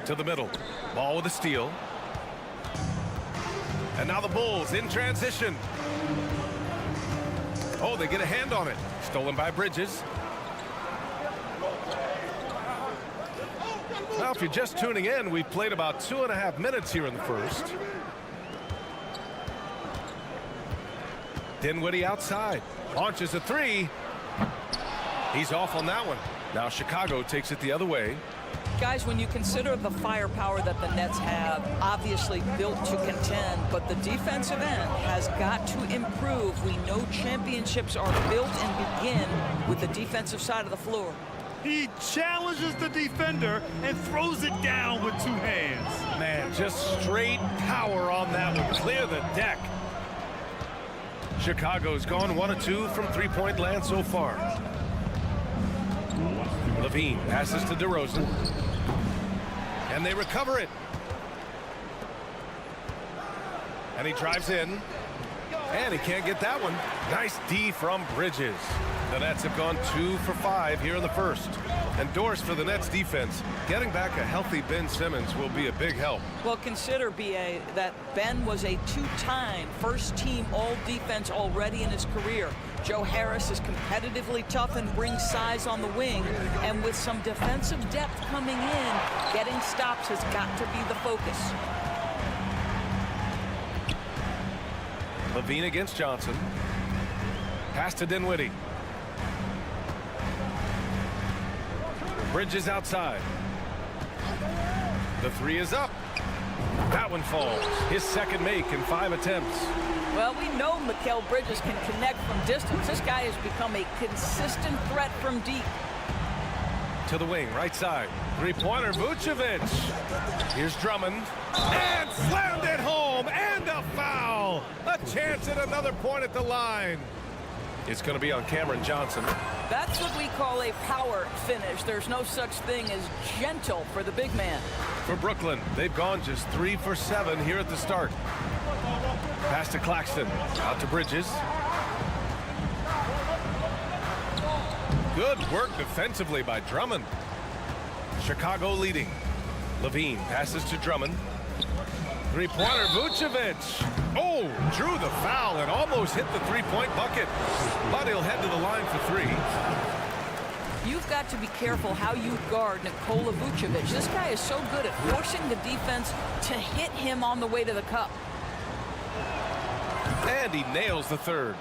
To the middle. Ball with a steal. And now the Bulls in transition. Oh, they get a hand on it. Stolen by Bridges. Well, if you're just tuning in, we've played about 2.5 minutes here in the first. Dinwiddie outside. Launches a 3. He's off on that one. Now Chicago takes it the other way. Guys, when you consider the firepower that the Nets have, obviously built to contend, but the defensive end has got to improve. We know championships are built and begin with the defensive side of the floor. He challenges the defender and throws it down with 2 hands. Man, just straight power on that one. Clear the deck. Chicago's gone 1 of 2 from three-point land so far. Levine passes to DeRozan. And they recover it. And he drives in. And he can't get that one. Nice D from Bridges. The Nets have gone 2 for 5 here in the first. And doors for the Nets defense. Getting back a healthy Ben Simmons will be a big help. Well, consider, B.A., that Ben was a 2-time first-team all-defense already in his career. Joe Harris is competitively tough and brings size on the wing. And with some defensive depth coming in, getting stops has got to be the focus. Levine against Johnson. Pass to Dinwiddie. Bridges outside. The 3 is up. That one falls. His second make in 5 attempts. Well, we know Mikal Bridges can connect from distance. This guy has become a consistent threat from deep. To the wing, right side. Three-pointer, Vucevic. Here's Drummond. And slammed it home. And a foul. A chance at another point at the line. It's going to be on Cameron Johnson. That's what we call a power finish. There's no such thing as gentle for the big man. For Brooklyn, they've gone just 3 for 7 here at the start. Pass to Claxton. Out to Bridges. Good work defensively by Drummond. Chicago leading. Levine passes to Drummond. Three-pointer, Vucevic. Oh, drew the foul and almost hit the three-point bucket. But he'll head to the line for 3. You've got to be careful how you guard Nikola Vucevic. This guy is so good at forcing the defense to hit him on the way to the cup. And he nails the third.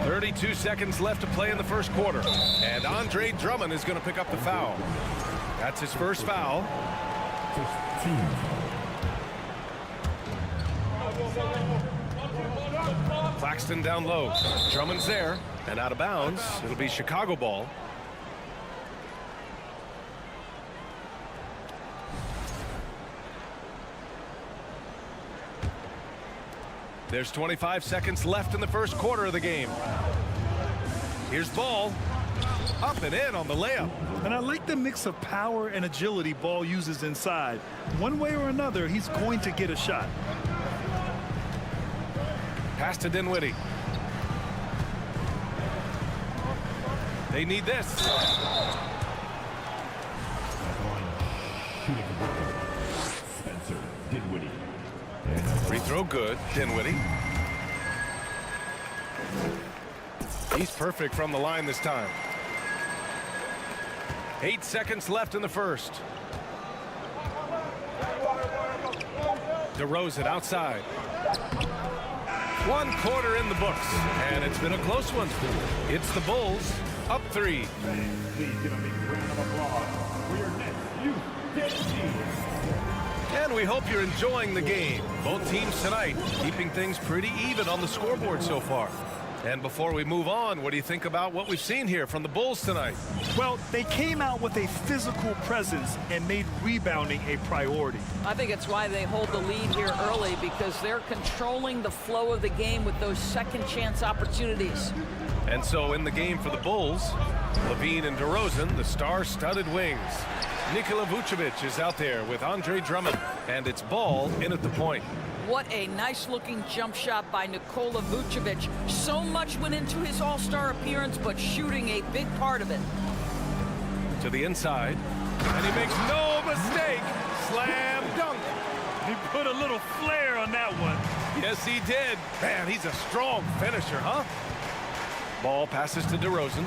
32 seconds left to play in the first quarter. And Andre Drummond is going to pick up the foul. That's his first foul. Claxton down low. Drummond's there and out of bounds. It'll be Chicago ball. There's 25 seconds left in the first quarter of the game. Here's Ball. Up and in on the layup. And I like the mix of power and agility Ball uses inside. One way or another, he's going to get a shot. Pass to Dinwiddie. They need this. Spencer Dinwiddie. Free throw good. Dinwiddie. He's perfect from the line this time. 8 seconds left in the first. DeRozan outside. 1 quarter in the books, and it's been a close one. It's the Bulls up 3. Please give a big round of applause for your next youth team. And we hope you're enjoying the game. Both teams tonight keeping things pretty even on the scoreboard so far. And before we move on, what do you think about what we've seen here from the Bulls tonight? Well, they came out with a physical presence and made rebounding a priority. I think it's why they hold the lead here early, because they're controlling the flow of the game with those second chance opportunities. And so in the game for the Bulls, Levine and DeRozan, the star-studded wings. Nikola Vucevic is out there with Andre Drummond, and it's Ball in at the point. What a nice-looking jump shot by Nikola Vucevic. So much went into his all-star appearance, but shooting a big part of it. To the inside, and he makes no mistake. Slam dunk. He put a little flair on that one. Yes, he did. Man, he's a strong finisher, huh? Ball passes to DeRozan.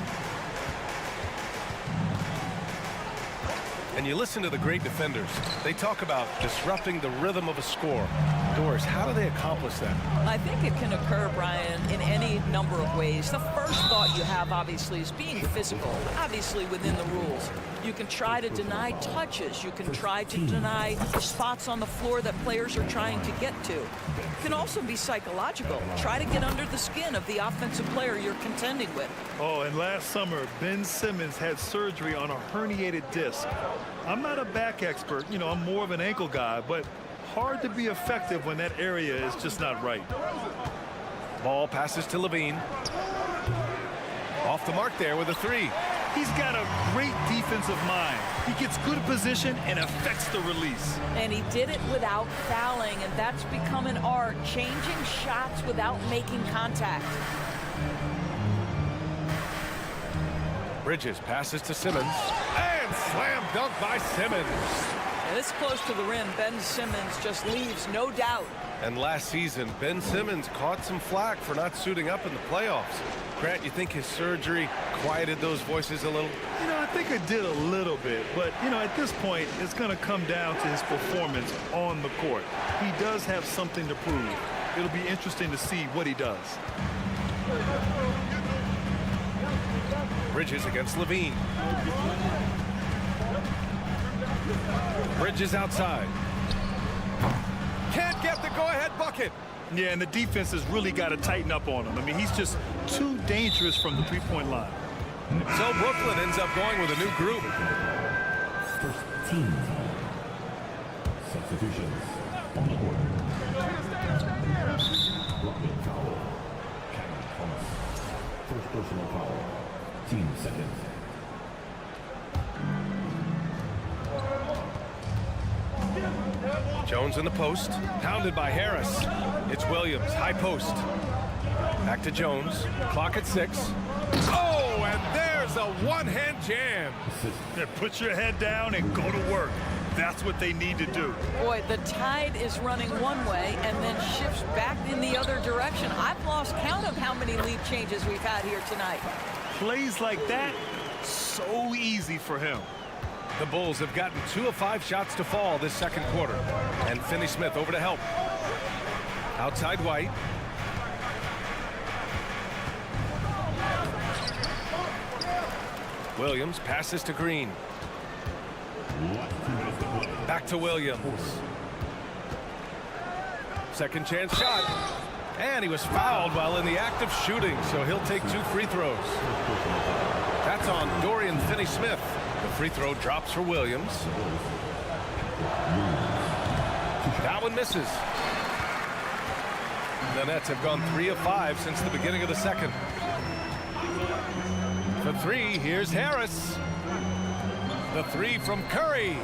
And you listen to the great defenders. They talk about disrupting the rhythm of a score. Doris, how do they accomplish that? I think it can occur, Brian, in any number of ways. The first thought you have, obviously, is being physical, obviously within the rules. You can try to deny touches. You can try to deny spots on the floor that players are trying to get to. It can also be psychological. Try to get under the skin of the offensive player you're contending with. Oh, and last summer, Ben Simmons had surgery on a herniated disc. I'm not a back expert, you know, I'm more of an ankle guy, but hard to be effective when that area is just not right. Ball passes to Levine. Off the mark there with a 3. He's got a great defensive mind. He gets good position and affects the release. And he did it without fouling, and that's become an art, changing shots without making contact. Bridges passes to Simmons. And slam dunk by Simmons. And this close to the rim, Ben Simmons just leaves no doubt. And last season, Ben Simmons caught some flack for not suiting up in the playoffs. Grant, you think his surgery quieted those voices a little? You know, I think it did a little bit, but, you know, at this point, it's going to come down to his performance on the court. He does have something to prove. It'll be interesting to see what he does. Bridges against Levine. Bridges outside. Can't get the go-ahead bucket. Yeah, and the defense has really got to tighten up on him. I mean, he's just too dangerous from the three-point line. So Brooklyn ends up going with a new group. First team. Substitutions on the court. Blocking foul. Cameron Thomas. First personal foul. Team second. Jones in the post. Pounded by Harris. It's Williams. High post. Back to Jones. Clock at 6. Oh, and there's a one-hand jam. Yeah, put your head down and go to work. That's what they need to do. Boy, the tide is running one way and then shifts back in the other direction. I've lost count of how many lead changes we've had here tonight. Plays like that, so easy for him. The Bulls have gotten 2 of 5 shots to fall this second quarter. And Finney Smith over to help. Outside White. Williams passes to Green. Back to Williams. Second chance shot. And he was fouled while in the act of shooting, so he'll take 2 free throws. That's on Dorian Finney-Smith. The free throw drops for Williams. That one misses. The Nets have gone 3 of 5 since the beginning of the second. For 3, here's Harris. The 3 from Curry.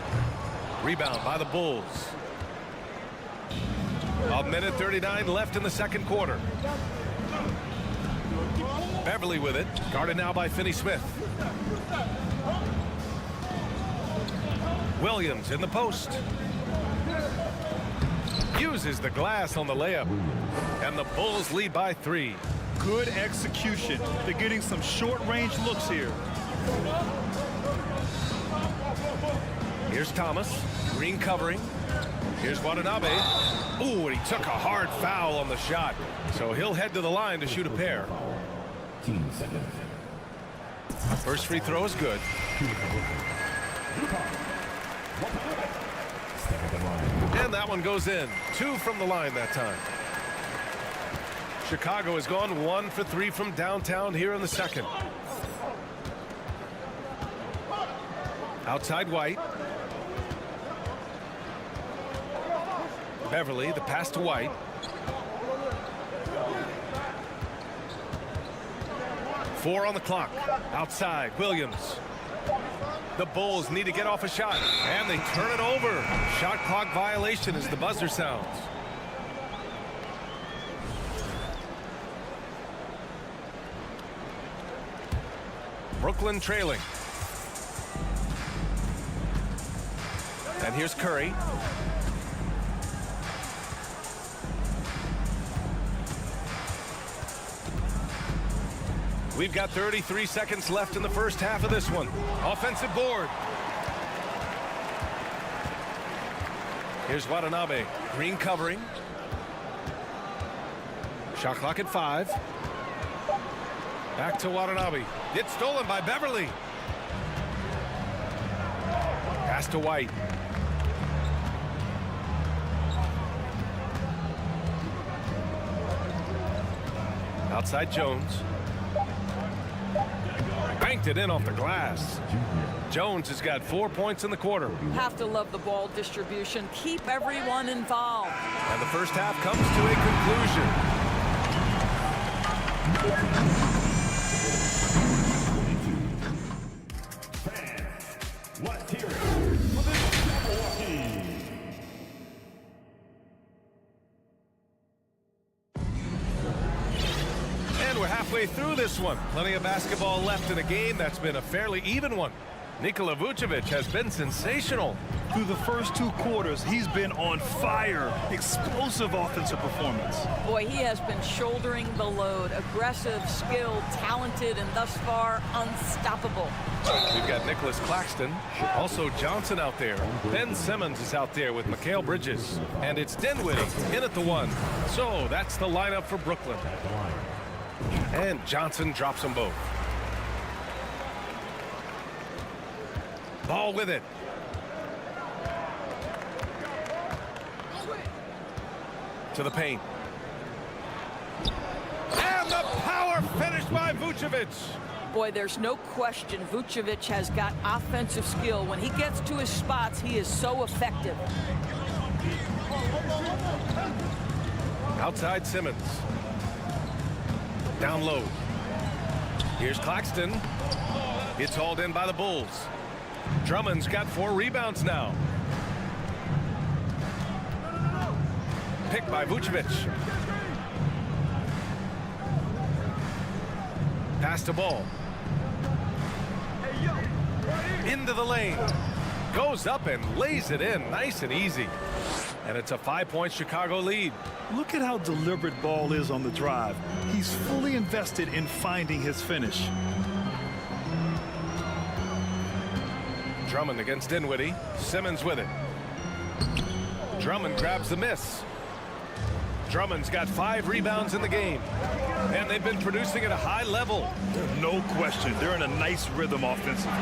Rebound by the Bulls. 1:39 left in the second quarter. Beverly with it. Guarded now by Finney-Smith. Williams in the post. Uses the glass on the layup. And the Bulls lead by 3. Good execution. They're getting some short-range looks here. Here's Thomas. Green covering. Here's Watanabe. Ooh, and he took a hard foul on the shot. So he'll head to the line to shoot a pair. First free throw is good. And that one goes in. 2 from the line that time. Chicago has gone 1 for 3 from downtown here in the second. Outside White. Beverly, the pass to White. Four on the clock. Outside, Williams. The Bulls need to get off a shot, and they turn it over. Shot clock violation as the buzzer sounds. Brooklyn trailing. And here's Curry. We've got 33 seconds left in the first half of this one. Offensive board. Here's Watanabe. Green covering. Shot clock at 5. Back to Watanabe. It's stolen by Beverly. Pass to White. Outside Jones. Banked it in off the glass. Jones has got 4 points in the quarter. Have to love the ball distribution. Keep everyone involved. And the first half comes to a conclusion. Fans, let's hear it for the Milwaukee. And we're halfway through this one. Plenty of basketball left in a game that's been a fairly even one. Nikola Vucevic has been sensational. Through the first 2 quarters, he's been on fire. Explosive offensive performance. Boy, he has been shouldering the load. Aggressive, skilled, talented, and thus far, unstoppable. We've got Nicholas Claxton, also Johnson out there. Ben Simmons is out there with Mikal Bridges. And it's Dinwiddie in at the 1. So that's the lineup for Brooklyn. And Johnson drops them both. Ball with it. To the paint. And the power finish by Vucevic. Boy, there's no question Vucevic has got offensive skill. When he gets to his spots, he is so effective. Outside Simmons. Down low. Here's Claxton. It's hauled in by the Bulls. Drummond's got 4 rebounds now. Picked by Vucevic. Pass to ball. Into the lane. Goes up and lays it in nice and easy. And it's a 5-point Chicago lead. Look at how deliberate Ball is on the drive. He's fully invested in finding his finish. Drummond against Dinwiddie. Simmons with it. Drummond grabs the miss. Drummond's got 5 rebounds in the game. And they've been producing at a high level. No question. They're in a nice rhythm offensively.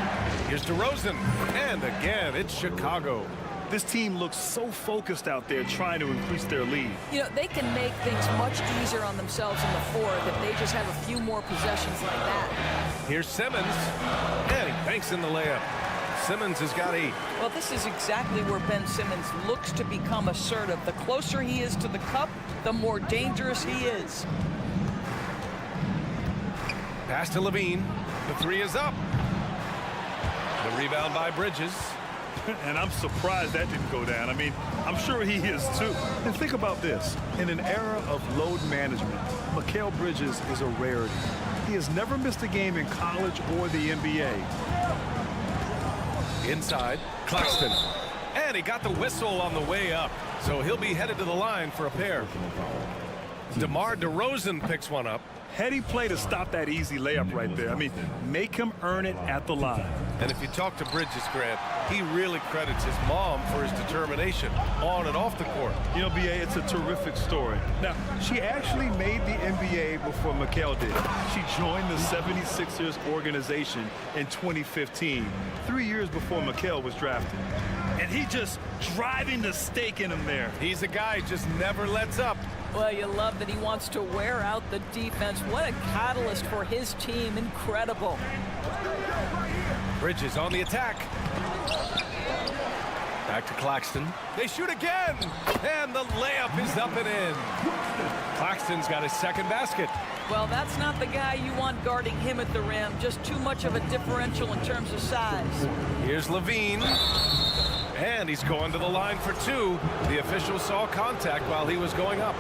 Here's DeRozan. And again, it's Chicago. This team looks so focused out there trying to increase their lead. You know, they can make things much easier on themselves in the fourth if they just have a few more possessions like that. Here's Simmons. And he banks in the layup. Simmons has got 8. Well, this is exactly where Ben Simmons looks to become assertive. The closer he is to the cup, the more dangerous he is. Pass to Levine. The 3 is up. The rebound by Bridges. And I'm surprised that didn't go down. I mean, I'm sure he is too. And think about this. In an era of load management, Mikal Bridges is a rarity. He has never missed a game in college or the NBA. Inside, Claxton. And he got the whistle on the way up. So he'll be headed to the line for a pair. DeMar DeRozan picks one up. Heady play to stop that easy layup right there. I mean, make him earn it at the line. And if you talk to Bridges, Grant, he really credits his mom for his determination on and off the court. You know, B.A., it's a terrific story. Now, she actually made the NBA before Mikal did. She joined the 76ers organization in 2015, 3 years before Mikal was drafted. And he just driving the stake in him there. He's a guy who just never lets up. Well, you love that he wants to wear out the defense. What a catalyst for his team. Incredible. Bridges on the attack. Back to Claxton. They shoot again. And the layup is up and in. Claxton's got his second basket. Well, that's not the guy you want guarding him at the rim. Just too much of a differential in terms of size. Here's Levine. And he's going to the line for 2. The official saw contact while he was going up.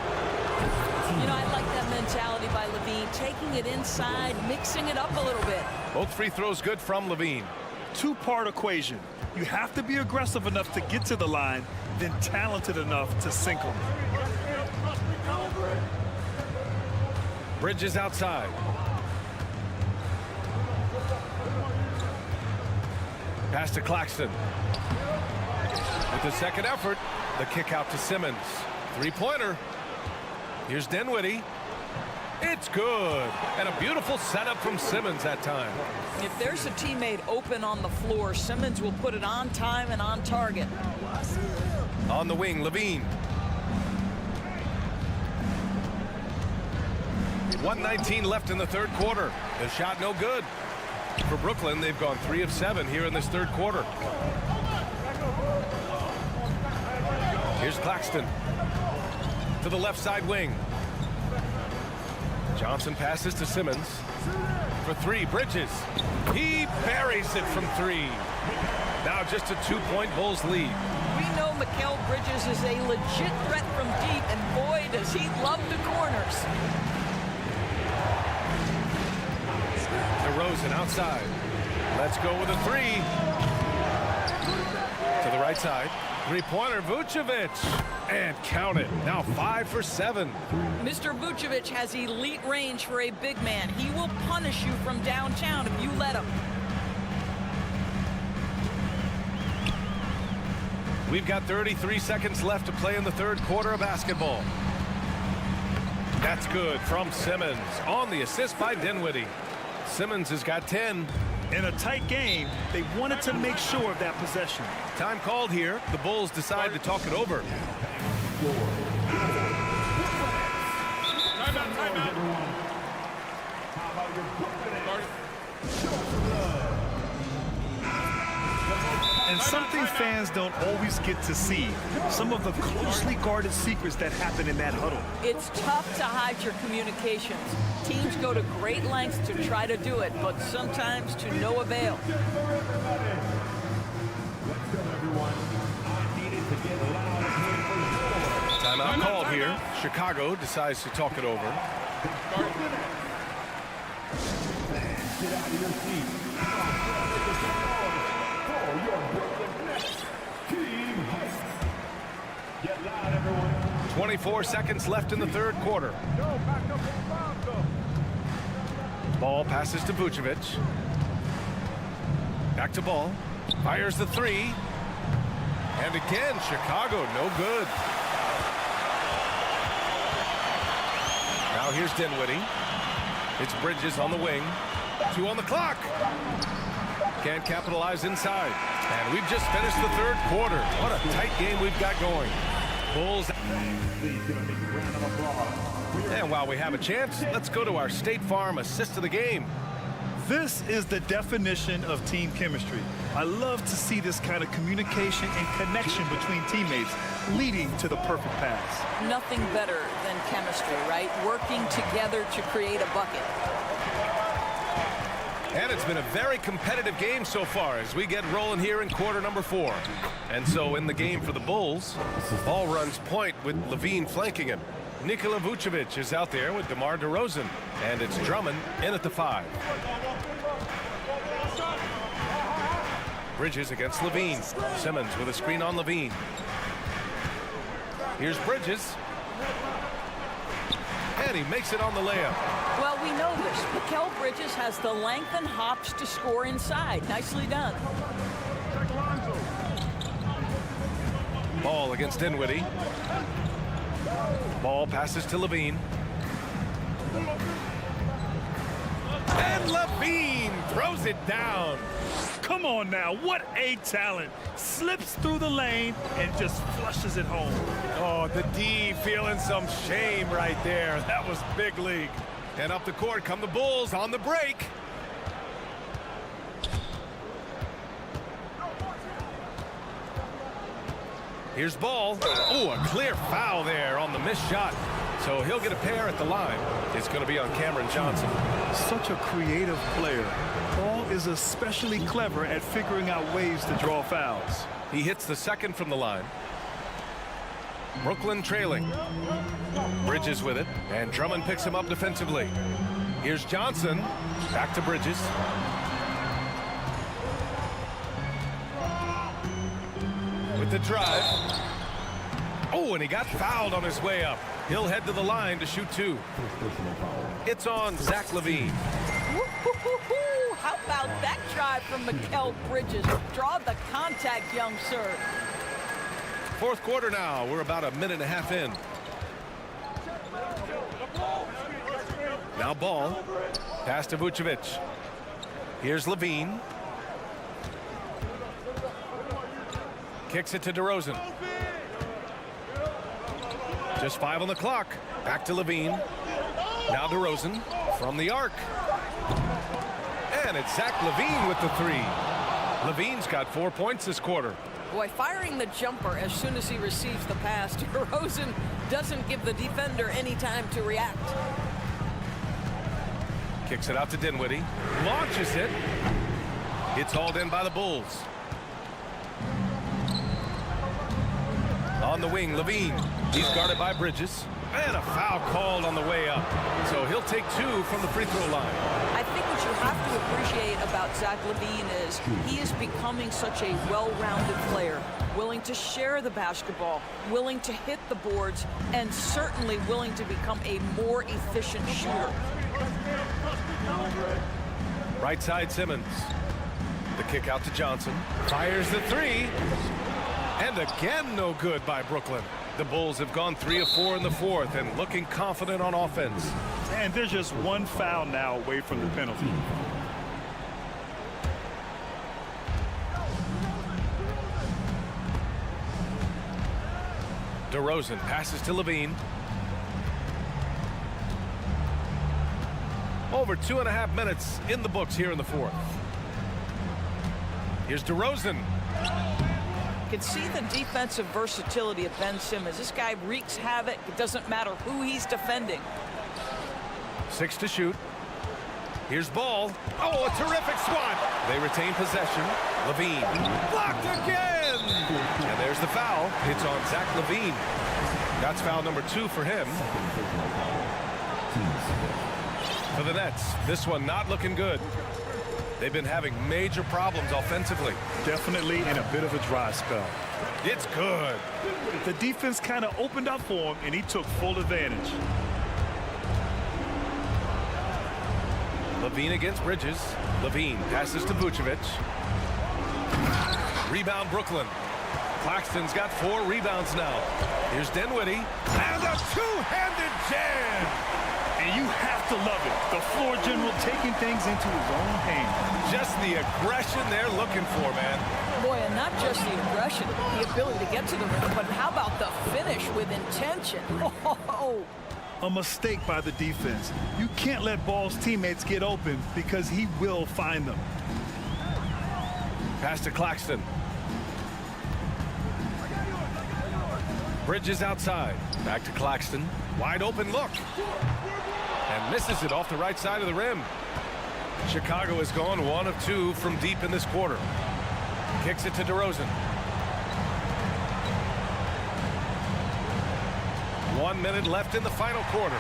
You know, I like that mentality by Levine, taking it inside, mixing it up a little bit. Both free throws good from Levine. 2-part equation. You have to be aggressive enough to get to the line, then talented enough to sink them. Bridges outside. Pass to Claxton. With the second effort, the kick out to Simmons. 3-pointer. Here's Dinwiddie. It's good. And a beautiful setup from Simmons that time. If there's a teammate open on the floor, Simmons will put it on time and on target. On the wing, Levine. 1:19 left in the third quarter. The shot no good. For Brooklyn, they've gone 3 of 7 here in this third quarter. Here's Claxton. To the left side wing. Johnson passes to Simmons. For 3, Bridges. He buries it from 3. Now just a 2-point Bulls lead. We know Mikal Bridges is a legit threat from deep, and boy, does he love the corners. DeRozan outside. Let's go with a 3. To the right side. 3-pointer, Vucevic. And count it. Now 5 for 7. Mr. Vucevic has elite range for a big man. He will punish you from downtown if you let him. We've got 33 seconds left to play in the third quarter of basketball. That's good from Simmons on the assist by Dinwiddie. Simmons has got 10. In a tight game, they wanted to make sure of that possession. Time called here. The Bulls decide to talk it over. And something fans don't always get to see, some of the closely guarded secrets that happen in that huddle. It's tough to hide your communications. Teams go to great lengths to try to do it, but sometimes to no avail. Timeout called here. Chicago decides to talk it over. 24 seconds left in the third quarter. Ball passes to Vucevic. Back to Ball. Fires the three. And again, Chicago, no good. Now here's Dinwiddie. It's Bridges on the wing. 2 on the clock. Can't capitalize inside. And we've just finished the third quarter. What a tight game we've got going. Bulls. And while we have a chance, let's go to our State Farm assist of the game. This is the definition of team chemistry. I love to see this kind of communication and connection between teammates leading to the perfect pass. Nothing better than chemistry, right? Working together to create a bucket. And it's been a very competitive game so far as we get rolling here in quarter number 4. And so in the game for the Bulls, ball runs point with Levine flanking him. Nikola Vucevic is out there with DeMar DeRozan. And it's Drummond in at the 5. Bridges against Levine. Simmons with a screen on Levine. Here's Bridges. And he makes it on the layup. Well, we know this. Mikal Bridges has the length and hops to score inside. Nicely done. Ball against Dinwiddie. Ball passes to Levine. And Levine throws it down. Come on now, what a talent. Slips through the lane and just flushes it home. Oh, the D feeling some shame right there. That was big league. And up the court come the Bulls on the break. Here's Ball. Oh, a clear foul there on the missed shot. So he'll get a pair at the line. It's going to be on Cameron Johnson. Such a creative player. Ball is especially clever at figuring out ways to draw fouls. He hits the second from the line. Brooklyn trailing. Bridges with it, and Drummond picks him up defensively. Here's Johnson. Back to Bridges. With the drive. Oh, and he got fouled on his way up. He'll head to the line to shoot 2. It's on Zach LaVine. How about that drive from Mikal Bridges? Draw the contact, young sir. Fourth quarter now. We're about a minute and a half in. Now Ball. Pass to Vucevic. Here's Levine. Kicks it to DeRozan. Just 5 on the clock. Back to Levine. Now DeRozan from the arc. And it's Zach LaVine with the 3. Levine's got 4 points this quarter. Boy, firing the jumper as soon as he receives the pass. DeRozan doesn't give the defender any time to react. Kicks it out to Dinwiddie. Launches it. It's hauled in by the Bulls. On the wing, Levine. He's guarded by Bridges. And a foul called on the way up. So he'll take 2 from the free throw line. I think what you have to appreciate about Zach LaVine is he is becoming such a well-rounded player, willing to share the basketball, willing to hit the boards, and certainly willing to become a more efficient shooter. Right side Simmons. The kick out to Johnson. Fires the 3. And again, no good by Brooklyn. The Bulls have gone 3 of 4 in the fourth and looking confident on offense. And there's just one foul now away from the penalty. DeRozan passes to Levine. Over 2.5 minutes in the books here in the fourth. Here's DeRozan. Can see the defensive versatility of Ben Simmons. This guy wreaks havoc. It doesn't matter who he's defending. 6 to shoot. Here's Ball. Oh, a terrific swat. They retain possession. Levine blocked again. And there's the foul. It's on Zach LaVine. That's foul number 2 for him. For the Nets, this one not looking good. They've been having major problems offensively. Definitely in a bit of a dry spell. It's good. The defense kind of opened up for him, and he took full advantage. Levine against Bridges. Levine passes to Vucevic. Rebound Brooklyn. Claxton's got 4 rebounds now. Here's Dinwiddie. And a two-handed jam. And you have to love it. The floor general taking things into his own hands. Just the aggression they're looking for, man. Boy, and not just the aggression, the ability to get to the rim, but how about the finish with intention? Oh. A mistake by the defense. You can't let Ball's teammates get open because he will find them. Pass to Claxton. Bridges outside. Back to Claxton. Wide open look. And misses it off the right side of the rim. Chicago has gone 1 of 2 from deep in this quarter. Kicks it to DeRozan. 1 minute left in the final quarter.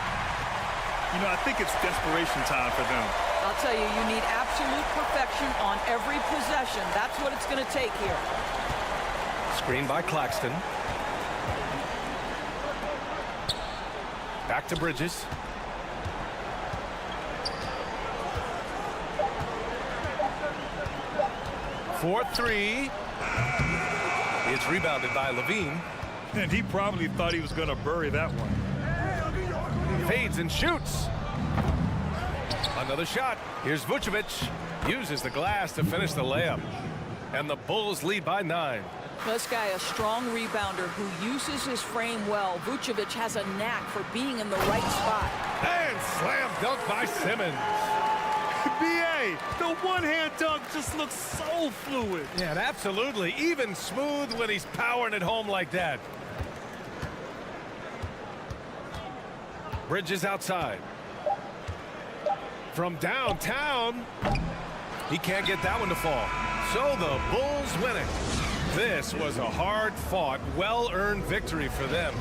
You know, I think it's desperation time for them. I'll tell you, you need absolute perfection on every possession. That's what it's going to take here. Screen by Claxton. Back to Bridges. For 3. It's rebounded by Levine. And he probably thought he was going to bury that one. Fades and shoots. Another shot. Here's Vucevic. Uses the glass to finish the layup. And the Bulls lead by 9. This guy, a strong rebounder who uses his frame well. Vucevic has a knack for being in the right spot. And slam dunk by Simmons. B.A., the one-hand dunk just looks so fluid. Yeah, absolutely. Even smooth when he's powering it home like that. Bridges outside. From downtown. He can't get that one to fall. So the Bulls winning. This was a hard-fought, well-earned victory for them.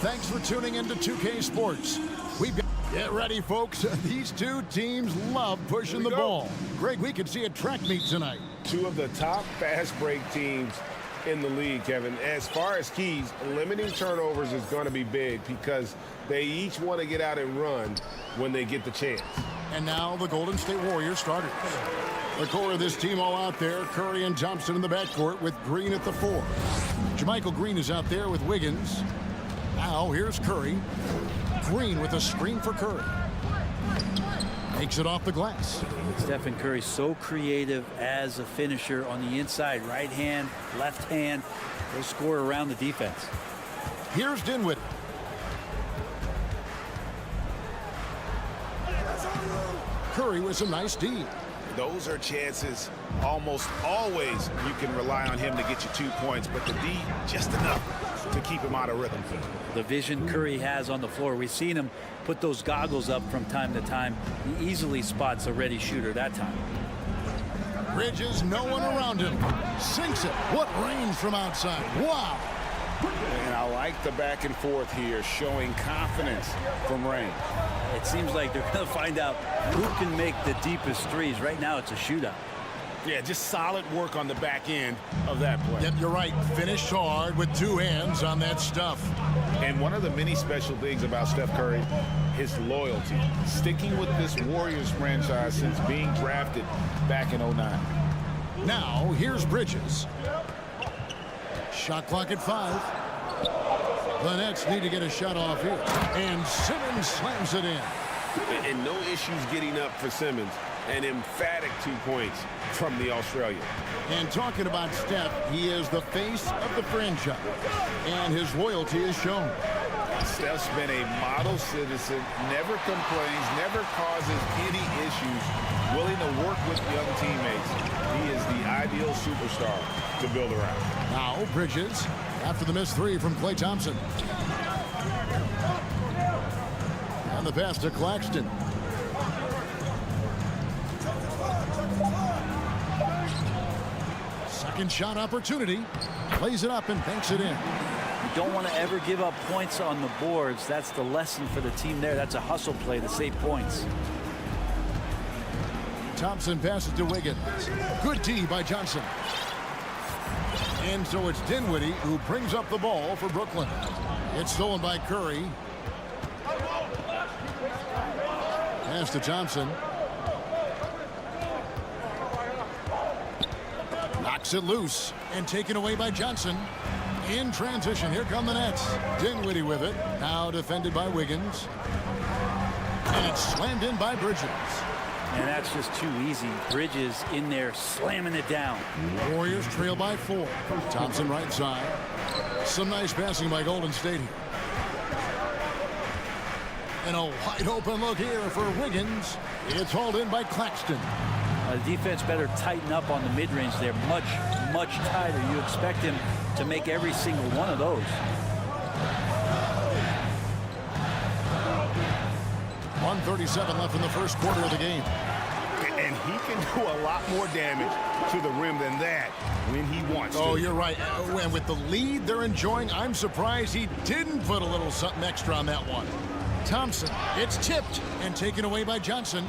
Thanks for tuning into 2K Sports. Get ready, folks. These two teams love pushing the ball. Greg, we could see a track meet tonight. Two of the top fast break teams in the league, Kevin. As far as keys, limiting turnovers is going to be big because they each want to get out and run when they get the chance. And now the Golden State Warriors starters. The core of this team all out there. Curry and Thompson in the backcourt with Green at the 4. Jermichael Green is out there with Wiggins. Now here's Curry. Green with a screen for Curry. Makes it off the glass. Stephen Curry so creative as a finisher on the inside. Right hand, left hand. They'll score around the defense. Here's Dinwiddie. Curry with some nice D. Those are chances almost always you can rely on him to get you 2 points, but the D just enough to keep him out of rhythm. The vision Curry has on the floor, we've seen him put those goggles up from time to time. He easily spots a ready shooter that time. Bridges, no one around him. Sinks it. What range from outside. Wow. And I like the back and forth here, showing confidence from Rain. It seems like they're going to find out who can make the deepest threes. Right now, it's a shootout. Yeah, just solid work on the back end of that play. Yep, you're right. Finished hard with 2 hands on that stuff. And one of the many special things about Steph Curry, his loyalty. Sticking with this Warriors franchise since being drafted back in 09. Now, here's Bridges. Shot clock at 5. The Nets need to get a shot off here. And Simmons slams it in. And no issues getting up for Simmons. An emphatic 2 points from the Australian. And talking about Steph, he is the face of the franchise. And his loyalty is shown. Steph's been a model citizen, never complains, never causes any issues, willing to work with young teammates. He is the ideal superstar to build around. Now Bridges, after the missed 3 from Klay Thompson. And the pass to Claxton. Second shot opportunity. Plays it up and banks it in. You don't want to ever give up points on the boards. That's the lesson for the team there. That's a hustle play to save points. Thompson passes to Wiggins. Good D by Johnson. And so it's Dinwiddie who brings up the ball for Brooklyn. It's stolen by Curry. Pass to Thompson. Knocks it loose and taken away by Johnson. In transition, here come the Nets. Dinwiddie with it. Now defended by Wiggins. And it's slammed in by Bridges. And that's just too easy. Bridges in there slamming it down. Warriors trail by 4. Thompson right side. Some nice passing by Golden State here. And a wide open look here for Wiggins. It's hauled in by Claxton. The defense better tighten up on the mid-range there. Much tighter. You expect him to make every single one of those. 1:37 left in the first quarter of the game. And he can do a lot more damage to the rim than that when he wants to. Oh, you're right. And with the lead they're enjoying, I'm surprised he didn't put a little something extra on that one. Thompson, it's tipped and taken away by Johnson.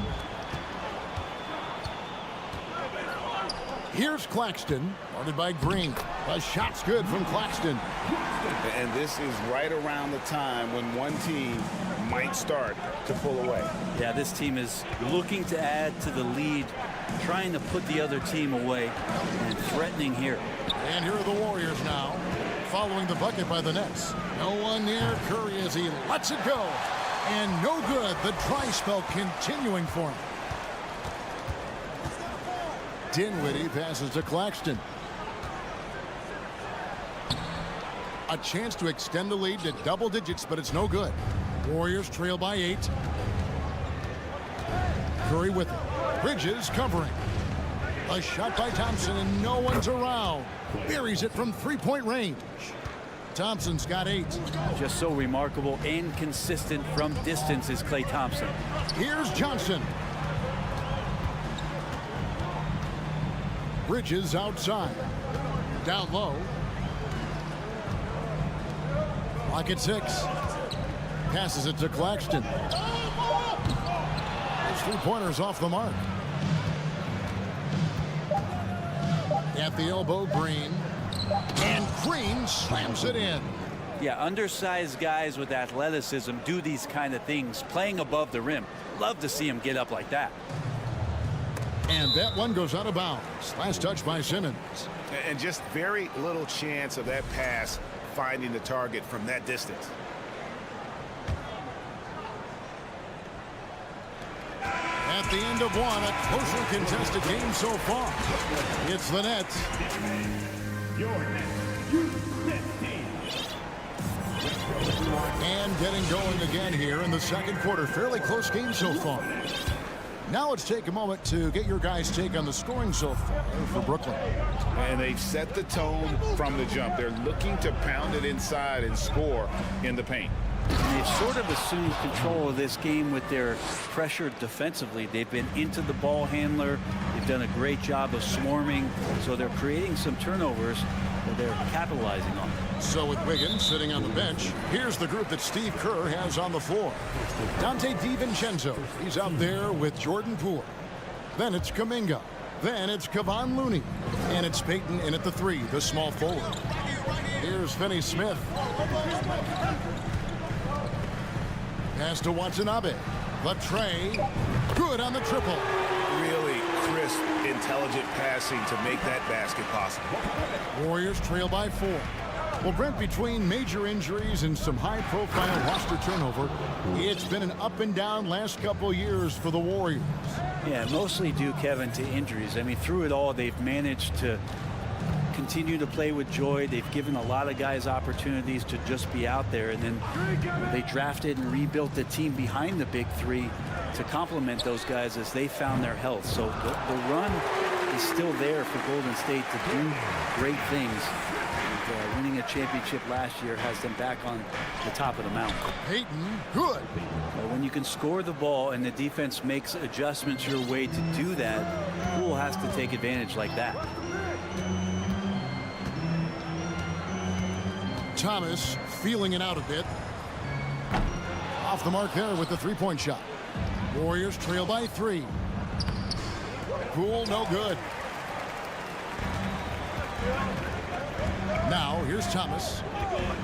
Here's Claxton, guarded by Green. A shot's good from Claxton. And this is right around the time when one team might start to pull away. Yeah, this team is looking to add to the lead, trying to put the other team away, and threatening here. And here are the Warriors now, following the bucket by the Nets. No one near Curry as he lets it go. And no good. The dry spell continuing for him. Dinwiddie passes to Claxton. A chance to extend the lead to double digits, but it's no good. Warriors trail by 8. Curry with it. Bridges covering. A shot by Thompson, and no one's around. Buries it from 3-point range. Thompson's got 8. Just so remarkable and consistent from distance is Klay Thompson. Here's Johnson. Bridges outside. Down low. Clock at 6. Passes it to Claxton. His three-pointers off the mark. At the elbow, Green. And Green slams it in. Yeah, undersized guys with athleticism do these kind of things, playing above the rim. Love to see him get up like that. And that one goes out of bounds. Last touch by Simmons. And just very little chance of that pass finding the target from that distance. At the end of one, a closely contested game so far. It's the Nets. Your next U-Net team. And getting going again here in the second quarter. Fairly close game so far. Now let's take a moment to get your guys' take on the scoring so far for Brooklyn. And they've set the tone from the jump. They're looking to pound it inside and score in the paint. And they've sort of assumed control of this game with their pressure defensively. They've been into the ball handler. They've done a great job of swarming. So they're creating some turnovers that they're capitalizing on. So with Wiggins sitting on the bench, here's the group that Steve Kerr has on the floor. Dante DiVincenzo, he's out there with Jordan Poole. Then it's Kuminga. Then it's Kevon Looney. And it's Payton in at the 3, the small forward. Here's Finney Smith. Pass to Watanabe. Latre. Good on the triple. Really crisp, intelligent passing to make that basket possible. Warriors trail by 4. Well, Brent, between major injuries and some high-profile roster turnover, it's been an up-and-down last couple years for the Warriors. Yeah, mostly due, Kevin, to injuries. I mean, through it all, they've managed to continue to play with joy. They've given a lot of guys opportunities to just be out there, and then they drafted and rebuilt the team behind the big 3 to complement those guys as they found their health. So the run is still there for Golden State to do great things. And, winning a championship last year has them back on the top of the mountain. Payton, good. But when you can score the ball and the defense makes adjustments your way to do that, Poole has to take advantage like that. Thomas feeling it out a bit. Off the mark there with the three-point shot. Warriors trail by 3. Poole, no good. Now, here's Thomas.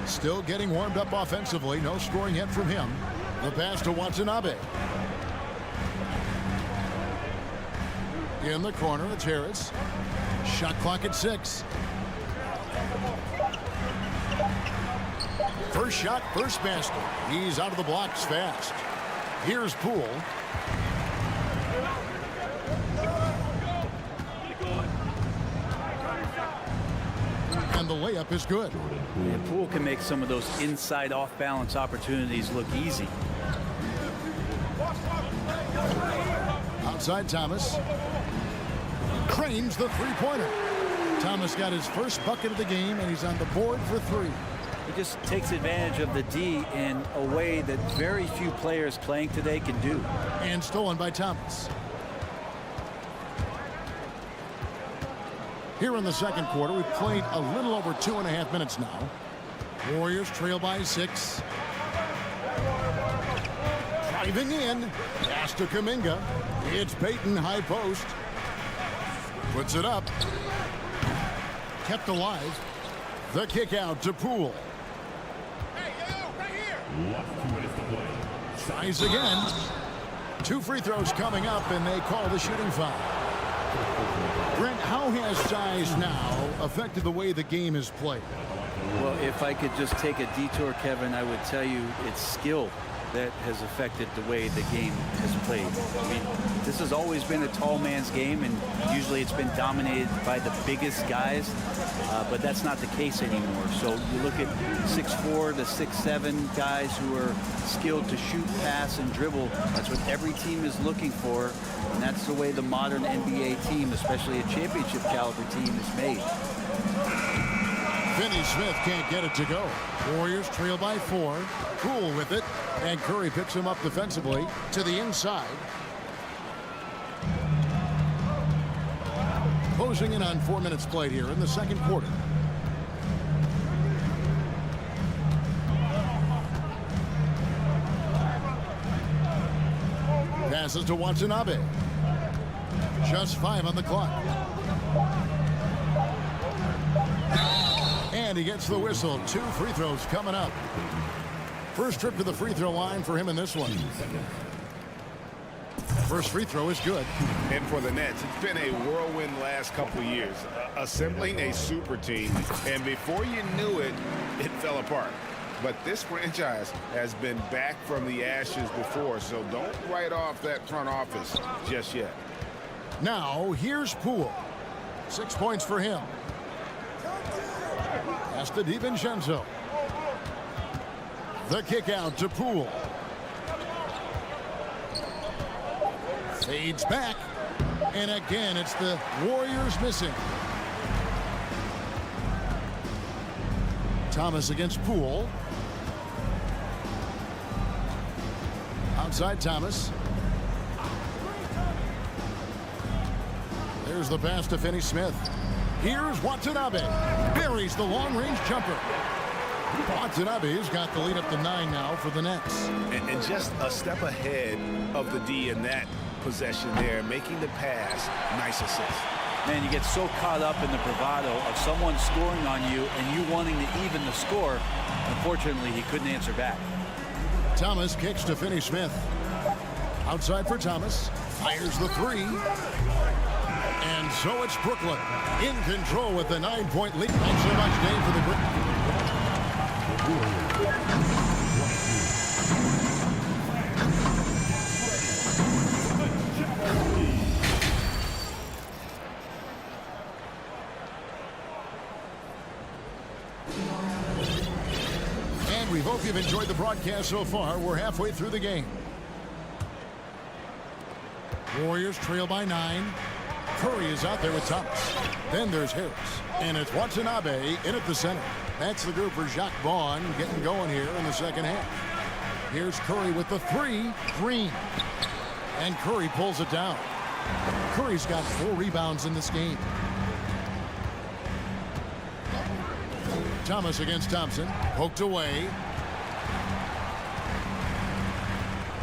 Still getting warmed up offensively. No scoring yet from him. The pass to Watanabe. In the corner, it's Harris. Shot clock at 6. First shot, first basket. He's out of the blocks fast. Here's Poole. And the layup is good. And Poole can make some of those inside off-balance opportunities look easy. Outside Thomas. Cranes the three-pointer. Thomas got his first bucket of the game, and he's on the board for 3. He just takes advantage of the D in a way that very few players playing today can do. And stolen by Thomas. Here in the second quarter, we've played a little over 2.5 minutes now. Warriors trail by 6. Driving in. Pass to Kuminga. It's Payton, high post. Puts it up. Kept alive. The kick out to Poole. Tries again. 2 free throws coming up, and they call the shooting foul. Brent, how has size now affected the way the game is played? Well, if I could just take a detour, Kevin, I would tell you it's skill that has affected the way the game has played. I mean, this has always been a tall man's game, and usually it's been dominated by the biggest guys, but that's not the case anymore. So you look at 6'4" to 6'7" guys who are skilled to shoot, pass, and dribble. That's what every team is looking for, and that's the way the modern NBA team, especially a championship caliber team, is made. Finney Smith can't get it to go. Warriors trail by 4. Poole with it. And Curry picks him up defensively to the inside. Closing in on 4 minutes played here in the second quarter. Passes to Watanabe. Just 5 on the clock. And he gets the whistle. 2 free throws coming up. First trip to the free throw line for him in this one. First free throw is good. And for the Nets, it's been a whirlwind last couple of years. Assembling a super team, and before you knew it, it fell apart. But this franchise has been back from the ashes before, so don't write off that front office just yet. Now, here's Poole. 6 points for him. Pass to DiVincenzo. The kick out to Poole. Fades back. And again, it's the Warriors missing. Thomas against Poole. Outside Thomas. There's the pass to Finney-Smith. Here's Watanabe. Buries the long-range jumper. Watanabe's got the lead up to 9 now for the Nets. And just a step ahead of the D in that possession there, making the pass. Nice assist. Man, you get so caught up in the bravado of someone scoring on you and you wanting to even the score. Unfortunately, he couldn't answer back. Thomas kicks to Finney-Smith. Outside for Thomas. Fires the 3. And so it's Brooklyn in control with the 9-point lead. Thanks so much, Dave, for the great. And we hope you've enjoyed the broadcast so far. We're halfway through the game. Warriors trail by 9. Curry is out there with Thomas. Then there's Harris. And it's Watanabe in at the center. That's the group for Jacques Vaughn getting going here in the second half. Here's Curry with the 3. Green. And Curry pulls it down. Curry's got 4 rebounds in this game. Thomas against Thompson. Poked away.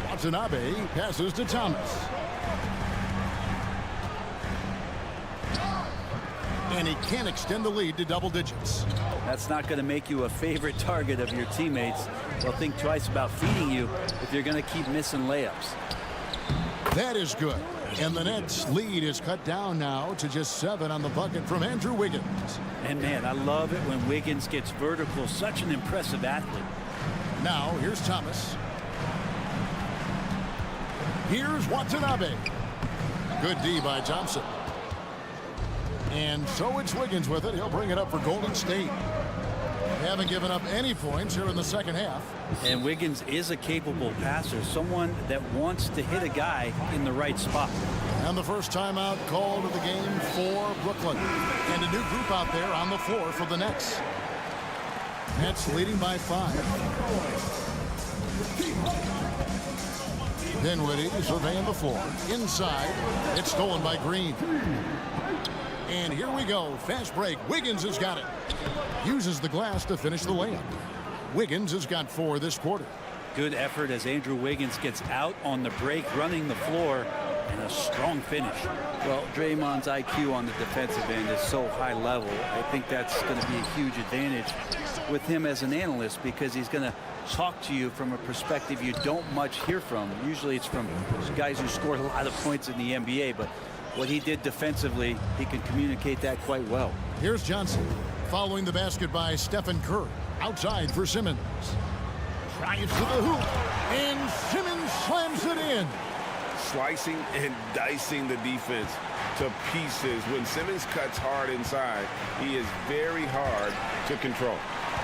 Watanabe passes to Thomas. And he can't extend the lead to double digits. That's not going to make you a favorite target of your teammates. They'll think twice about feeding you if you're going to keep missing layups. That is good. And the Nets' lead is cut down now to just 7 on the bucket from Andrew Wiggins. And man, I love it when Wiggins gets vertical. Such an impressive athlete. Now, here's Thomas. Here's Watanabe. Good D by Thompson. And so it's Wiggins with it. He'll bring it up for Golden State. They haven't given up any points here in the second half. And Wiggins is a capable passer, someone that wants to hit a guy in the right spot. And the first timeout called of the game for Brooklyn. And a new group out there on the floor for the Nets. Nets leading by 5. Dinwiddie surveying the floor. Inside, it's stolen by Green. And here we go. Fast break. Wiggins has got it. Uses the glass to finish the layup. Wiggins has got 4 this quarter. Good effort as Andrew Wiggins gets out on the break, running the floor, and a strong finish. Well, Draymond's IQ on the defensive end is so high level. I think that's going to be a huge advantage with him as an analyst because he's going to talk to you from a perspective you don't much hear from. Usually it's from guys who scored a lot of points in the NBA, but what he did defensively, he can communicate that quite well. Here's Johnson following the basket by Stephen Curry. Outside for Simmons. Drives to the hoop. And Simmons slams it in. Slicing and dicing the defense to pieces. When Simmons cuts hard inside, he is very hard to control.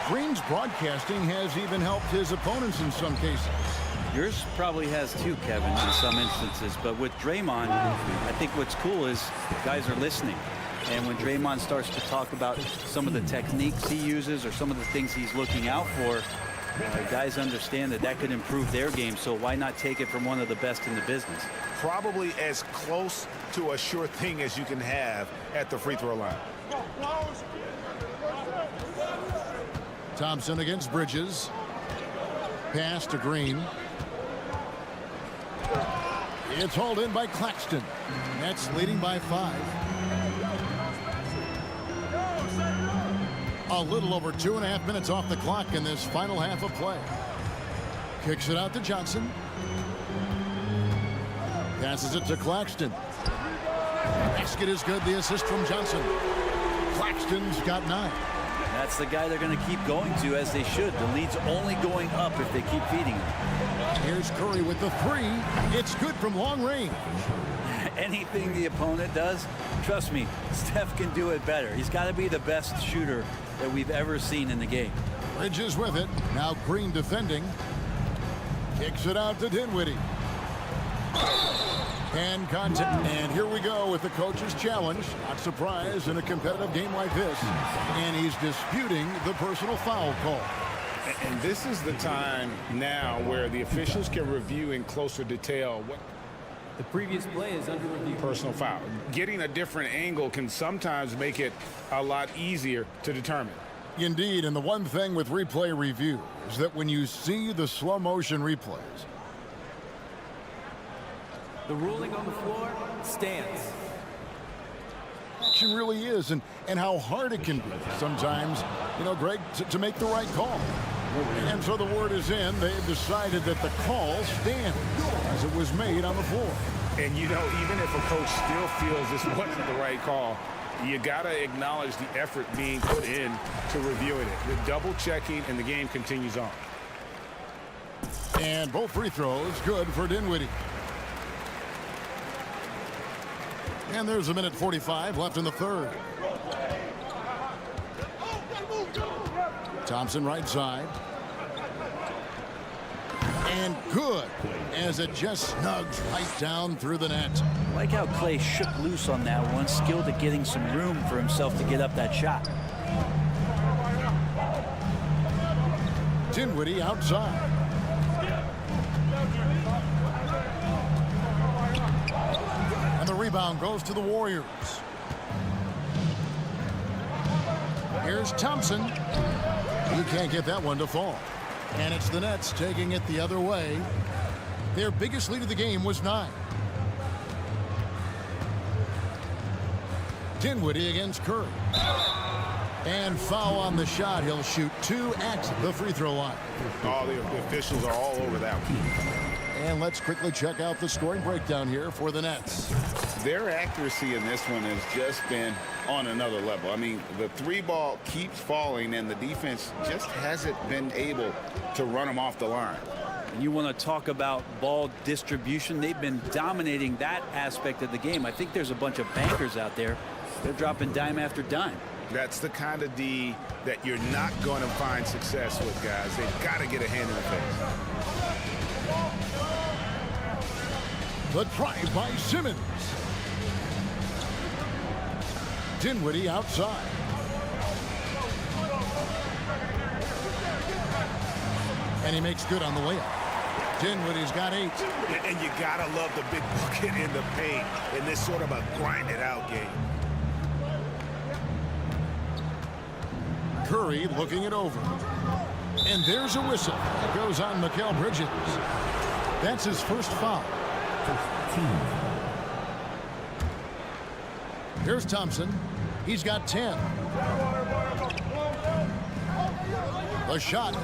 Green's broadcasting has even helped his opponents in some cases. Yours probably has too, Kevin, in some instances. But with Draymond, I think what's cool is guys are listening. And when Draymond starts to talk about some of the techniques he uses or some of the things he's looking out for, guys understand that that could improve their game. So why not take it from one of the best in the business? Probably as close to a sure thing as you can have at the free throw line. Thompson against Bridges. Pass to Green. It's hauled in by Claxton. Nets leading by 5. A little over 2.5 minutes off the clock in this final half of play. Kicks it out to Johnson. Passes it to Claxton. Basket is good. The assist from Johnson. Claxton's got 9. That's the guy they're going to keep going to, as they should. The lead's only going up if they keep feeding him. Here's Curry with the 3. It's good from long range. Anything the opponent does, trust me, Steph can do it better. He's got to be the best shooter that we've ever seen in the game. Bridges with it. Now Green defending. Kicks it out to Dinwiddie. And contact. And here we go with the coach's challenge. Not surprised in a competitive game like this. And he's disputing the personal foul call. And this is the time now where the officials can review in closer detail what The previous play is under review. Personal foul. Getting a different angle can sometimes make it a lot easier to determine. Indeed, and the one thing with replay review is that when you see the slow motion replays, The ruling on the floor stands. action really is, and how hard it can be sometimes, you know, Greg, to make the right call. And so the word is in. They've decided that the call stands as it was made on the floor. And, you know, even if a coach still feels this wasn't the right call, you got to acknowledge the effort being put in to reviewing it. The double checking, and the game continues on. And both free throws good for Dinwiddie. And there's 1:45 left in the third. Thompson right side. And good, as it just snugs right down through the net. I like how Clay shook loose on that one, skilled at getting some room for himself to get up that shot. Dinwiddie outside. And the rebound goes to the Warriors. Here's Thompson. He can't get that one to fall. And it's the Nets taking it the other way. Their biggest lead of the game was 9. Dinwiddie against Curry. And foul on the shot. He'll shoot 2 at the free throw line. Oh, the officials are all over that one. And let's quickly check out the scoring breakdown here for the Nets. Their accuracy in this one has just been on another level. I mean, the 3 ball keeps falling, and the defense just hasn't been able to run them off the line. And you want to talk about ball distribution. They've been dominating that aspect of the game. I think there's a bunch of bankers out there. They're dropping dime after dime. That's the kind of D that you're not going to find success with, guys. They've got to get a hand in the face. The drive by Simmons. Dinwiddie outside. And he makes good on the layup. Dinwiddie's got 8. And you got to love the big bucket in the paint in this sort of a grind-it-out game. Curry looking it over. And there's a whistle. It goes on Mikal Bridges. That's his first foul. Here's Thompson. He's got 10. The shot.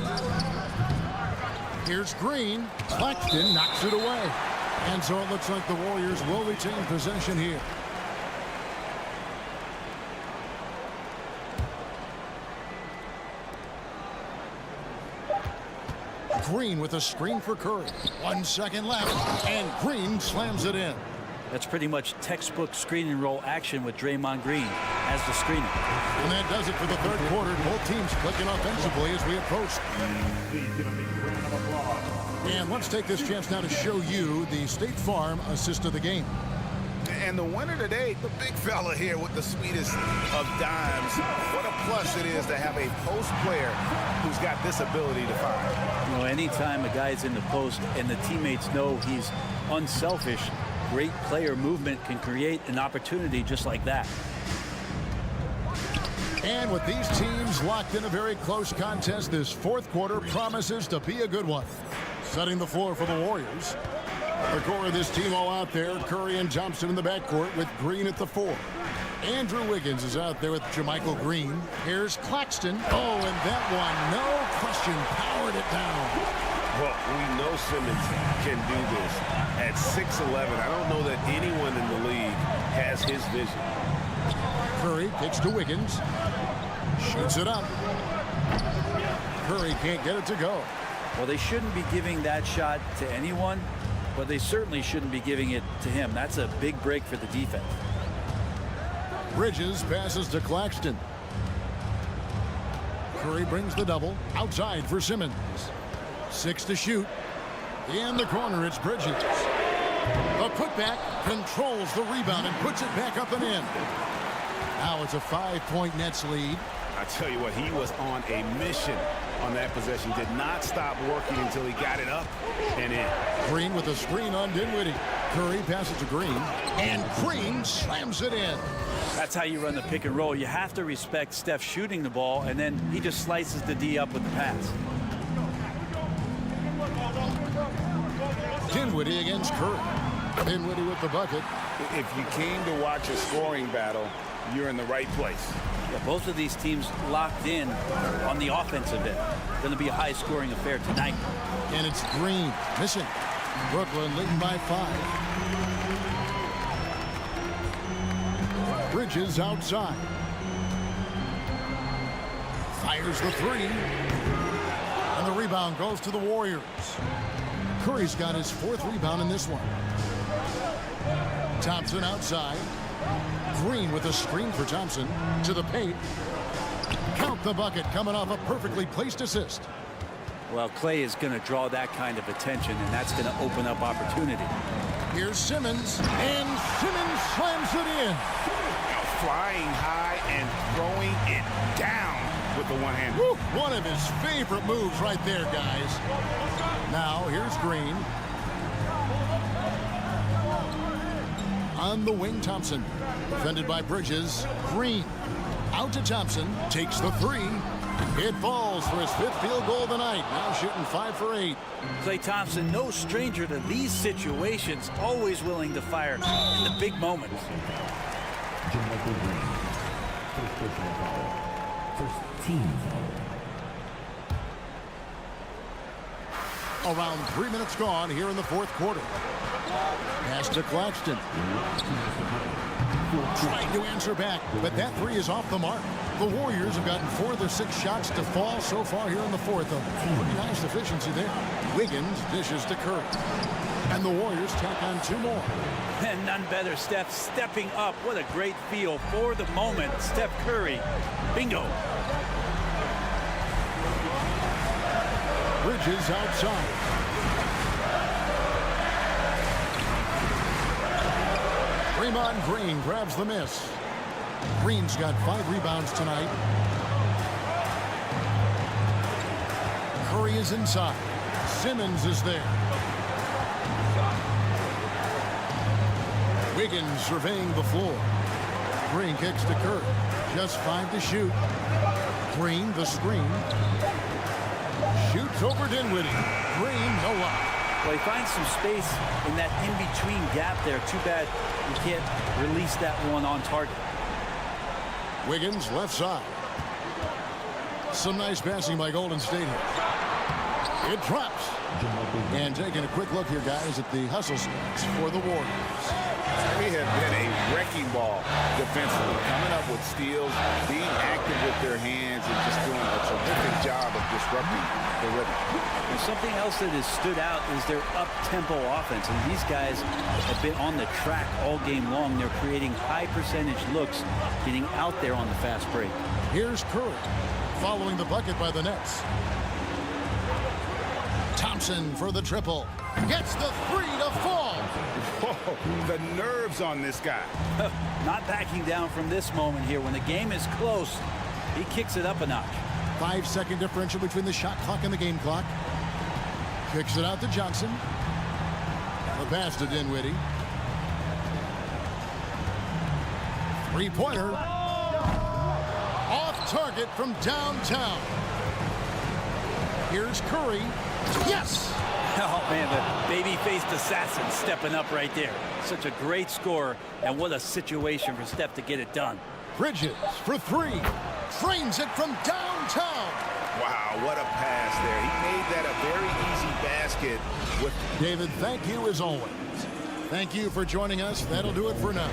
Here's Green. Claxton knocks it away. And so it looks like the Warriors will retain possession here. Green with a screen for Curry. 1 second left, and Green slams it in. That's pretty much textbook screen and roll action with Draymond Green as the screener. And that does it for the third quarter. Both teams clicking offensively as we approach. And let's take this chance now to show you the State Farm assist of the game. And the winner today, the big fella here with the sweetest of dimes. What a plus it is to have a post player who's got this ability to find. You know, anytime a guy's in the post and the teammates know he's unselfish, great player movement can create an opportunity just like that. And with these teams locked in a very close contest, this fourth quarter promises to be a good one. Setting the floor for the Warriors. The core of this team all out there. Curry and Thompson in the backcourt with Green at the 4. Andrew Wiggins is out there with Jermichael Green. Here's Claxton. Oh, and that one, no question, powered it down. Well, we know Simmons can do this. At 6'11", I don't know that anyone in the league has his vision. Curry kicks to Wiggins. Shoots it up. Curry can't get it to go. Well, they shouldn't be giving that shot to anyone, but they certainly shouldn't be giving it to him. That's a big break for the defense. Bridges passes to Claxton. Curry brings the double. Outside for Simmons. 6 to shoot. In the corner, it's Bridges. The putback controls the rebound and puts it back up and in. Now it's a 5-point Nets lead. I tell you what, he was on a mission on that possession. Did not stop working until he got it up and in. Green with a screen on Dinwiddie. Curry passes to Green, and Green slams it in. That's how you run the pick and roll. You have to respect Steph shooting the ball, and then he just slices the D up with the pass. Dinwiddie against Curry. Dinwiddie with the bucket. If you came to watch a scoring battle, you're in the right place. Yeah, both of these teams locked in on the offensive end. Going to be a high-scoring affair tonight. And it's Green missing. Brooklyn leading by 5. Bridges outside. Fires the 3. And the rebound goes to the Warriors. Curry's got his 4th rebound in this one. Thompson outside. Green with a screen for Thompson to the paint. Count the bucket coming off a perfectly placed assist. Well, Clay is going to draw that kind of attention, and that's going to open up opportunity. Here's Simmons, and Simmons slams it in. Flying high and throwing it down with the one hand. Woo, one of his favorite moves right there, guys. Now, here's Green. On the wing, Thompson. Defended by Bridges. Green. Out to Thompson. Takes the 3. It falls for his 5th field goal of the night. Now shooting 5 for 8. Klay Thompson, no stranger to these situations. Always willing to fire in the big moments. First team foul. Around 3 minutes gone here in the 4th quarter. Pass to Claxton. Trying to answer back, but that 3 is off the mark. The Warriors have gotten 4 of their 6 shots to fall so far here in the 4th. A pretty nice efficiency there. Wiggins dishes to Curry. And the Warriors tack on 2 more. And none better, Steph stepping up. What a great feel for the moment. Steph Curry. Bingo. Bridges outside. Draymond Green grabs the miss. Green's got 5 rebounds tonight. Curry is inside. Simmons is there. Wiggins surveying the floor. Green kicks to Curry. Just 5 to shoot. Green the screen. Shoots over Dinwiddie. Green, no lock. Well, he finds some space in that in-between gap there. Too bad you can't release that one on target. Wiggins left side. Some nice passing by Golden State here. It drops. And taking a quick look here, guys, at the hustle stats for the Warriors. They have been a wrecking ball defensively, coming up with steals, being active with their hands, and just doing a terrific job of disrupting the rhythm. And something else that has stood out is their up-tempo offense. And these guys have been on the track all game long. They're creating high-percentage looks, getting out there on the fast break. Here's Curry, following the bucket by the Nets. Thompson for the triple. Gets the 3 to fall. Whoa, the nerves on this guy. Not backing down from this moment here. When the game is close, he kicks it up a notch. 5-second differential between the shot clock and the game clock. Kicks it out to Johnson. The pass to Dinwiddie. 3-pointer. Off target from downtown. Here's Curry. Yes! Oh, man, the baby-faced assassin stepping up right there. Such a great score, and what a situation for Steph to get it done. Bridges for three. Frames it from downtown. Wow, what a pass there. He made that a very easy basket. David, thank you as always. Thank you for joining us. That'll do it for now.